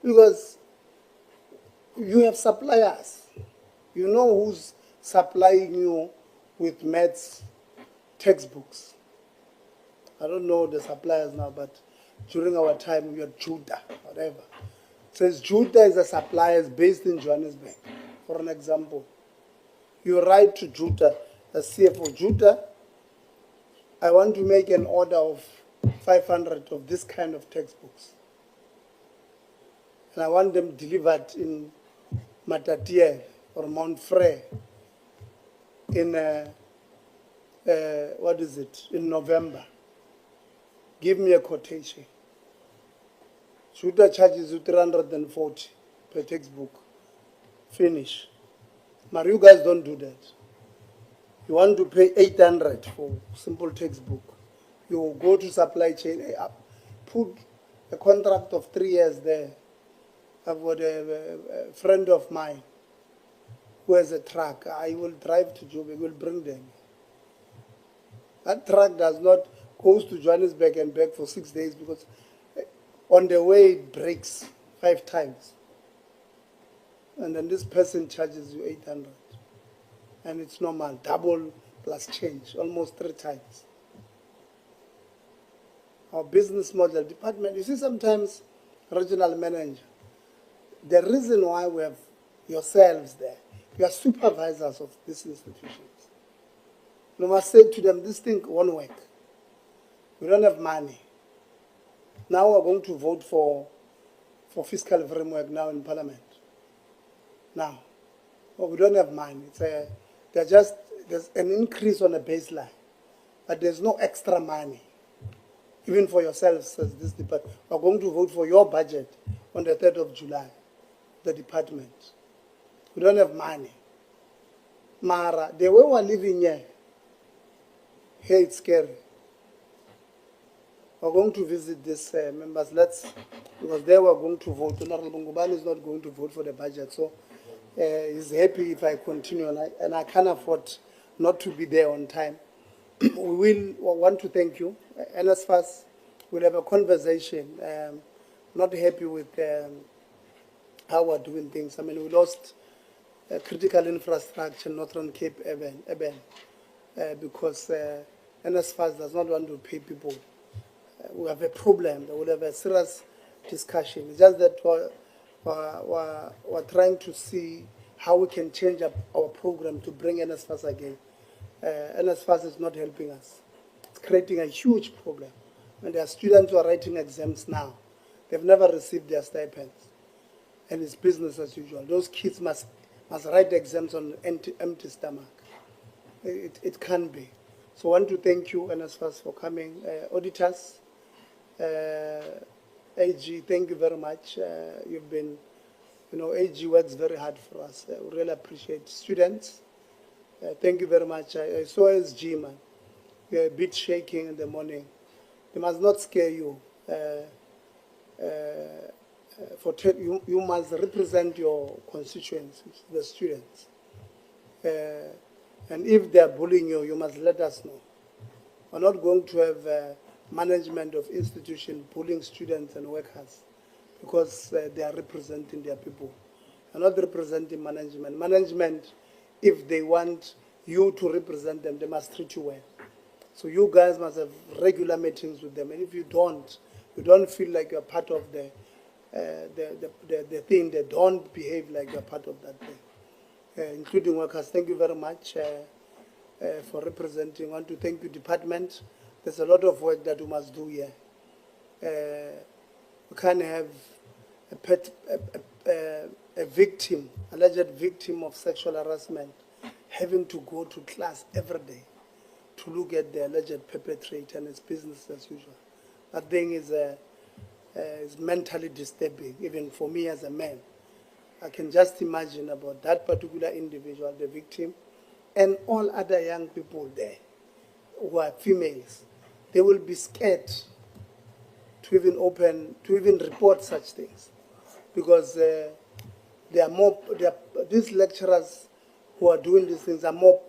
Because you have suppliers. You know who's supplying you with maths textbooks. I don't know the suppliers now, but during our time we had Judah, whatever. It says Judah is a supplier based in Johannesburg, for an example. You write to Judah, the CFO, Judah, I want to make an order of 500 of this kind of textbooks. And I want them delivered in Matatiele or Mount Frere in, in November. Give me a quotation. Judah charges you 340 per textbook. Finish. But you guys don't do that. You want to pay 800 for simple textbook. You go to supply chain, put a contract of 3 years there. I've got a friend of mine who has a truck. I will drive to Joburg, will bring them. That truck goes to Johannesburg and back for 6 days because on the way it breaks 5 times. And then this person charges you 800. And it's normal, double plus change, almost 3 times. Our business model department, you see sometimes regional manager, the reason why we have yourselves there, you are supervisors of these institutions. You must say to them, this thing won't work. We don't have money. Now we're going to vote for fiscal framework now in Parliament. Now, we don't have money. There's an increase on the baseline, but there's no extra money. Even for yourselves, says this department. We're going to vote for your budget on the 3rd of July, the department. We don't have money. Mara, the way we're living here it's scary. We're going to visit these members. Because they were going to vote. Honorable Ngubane is not going to vote for the budget. So he's happy if I continue. And I can't afford not to be there on time. We want to thank you. NSFAS will have a conversation. Not happy with how we're doing things. I mean, we lost critical infrastructure, Northern Cape Eben, because NSFAS does not want to pay people. We have a problem. We'll have a serious discussion. It's just that we're trying to see how we can change up our program to bring NSFAS again. NSFAS is not helping us. It's creating a huge problem. And there are students who are writing exams now. They've never received their stipends. And it's business as usual. Those kids must write exams on empty stomach. It can be. So I want to thank you, NSFAS, for coming. Auditors, AG, thank you very much. You've been You know, AG works very hard for us. We really appreciate students. Thank you very much. I saw SG, man. You're a bit shaking in the morning. They must not scare you. You must represent your constituencies, the students. And if they are bullying you, you must let us know. We're not going to have management of institution bullying students and workers because they are representing their people. They're not representing management. Management, if they want you to represent them, they must treat you well. So you guys must have regular meetings with them. And if you don't feel like you're part of the thing, they don't behave like you're part of that thing. Including workers, thank you very much for representing. I want to thank you, department. There's a lot of work that we must do here. We can't have a victim, alleged victim of sexual harassment, having to go to class every day to look at the alleged perpetrator, and it's business as usual. That thing is mentally disturbing, even for me as a man. I can just imagine about that particular individual, the victim, and all other young people there who are females. They will be scared to even report such things, because these lecturers who are doing these things are more,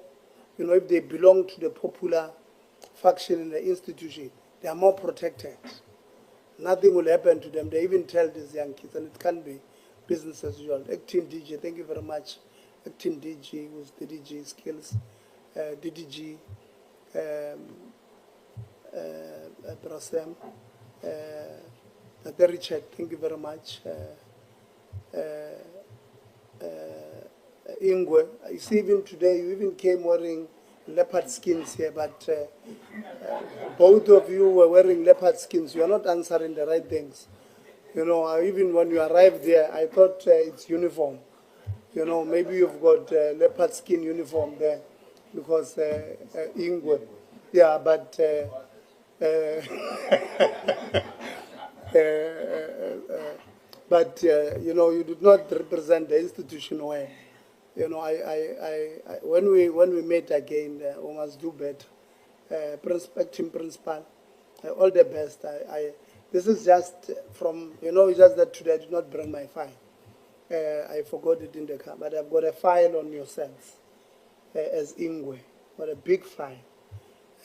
you know, if they belong to the popular faction in the institution, they are more protected. Nothing will happen to them. They even tell these young kids, and it can be business as usual. Acting DG, thank you very much. Acting DG with DDG skills, DDG, Brasem, Richard, thank you very much. Ingwe, you see, even today, you even came wearing leopard skins here, but both of you were wearing leopard skins. You are not answering the right things. You know, even when you arrived there, I thought it's uniform. You know, maybe you've got leopard skin uniform there, because Ingwe. Yeah, but you know, you did not represent the institution well. You know, when we met again, we must do better. Acting principal, all the best. This is just from, you know, just that today I did not bring my file. I forgot it in the car, but I've got a file on yourselves as Ingwe, but a big file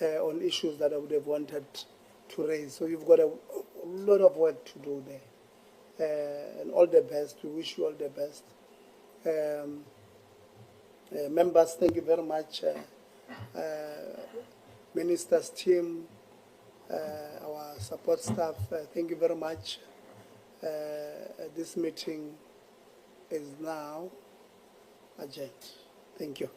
on issues that I would have wanted to raise. So you've got a lot of work to do there. And all the best. We wish you all the best. Members, thank you very much. Minister's team, our support staff, thank you very much. This meeting is now adjourned. Thank you.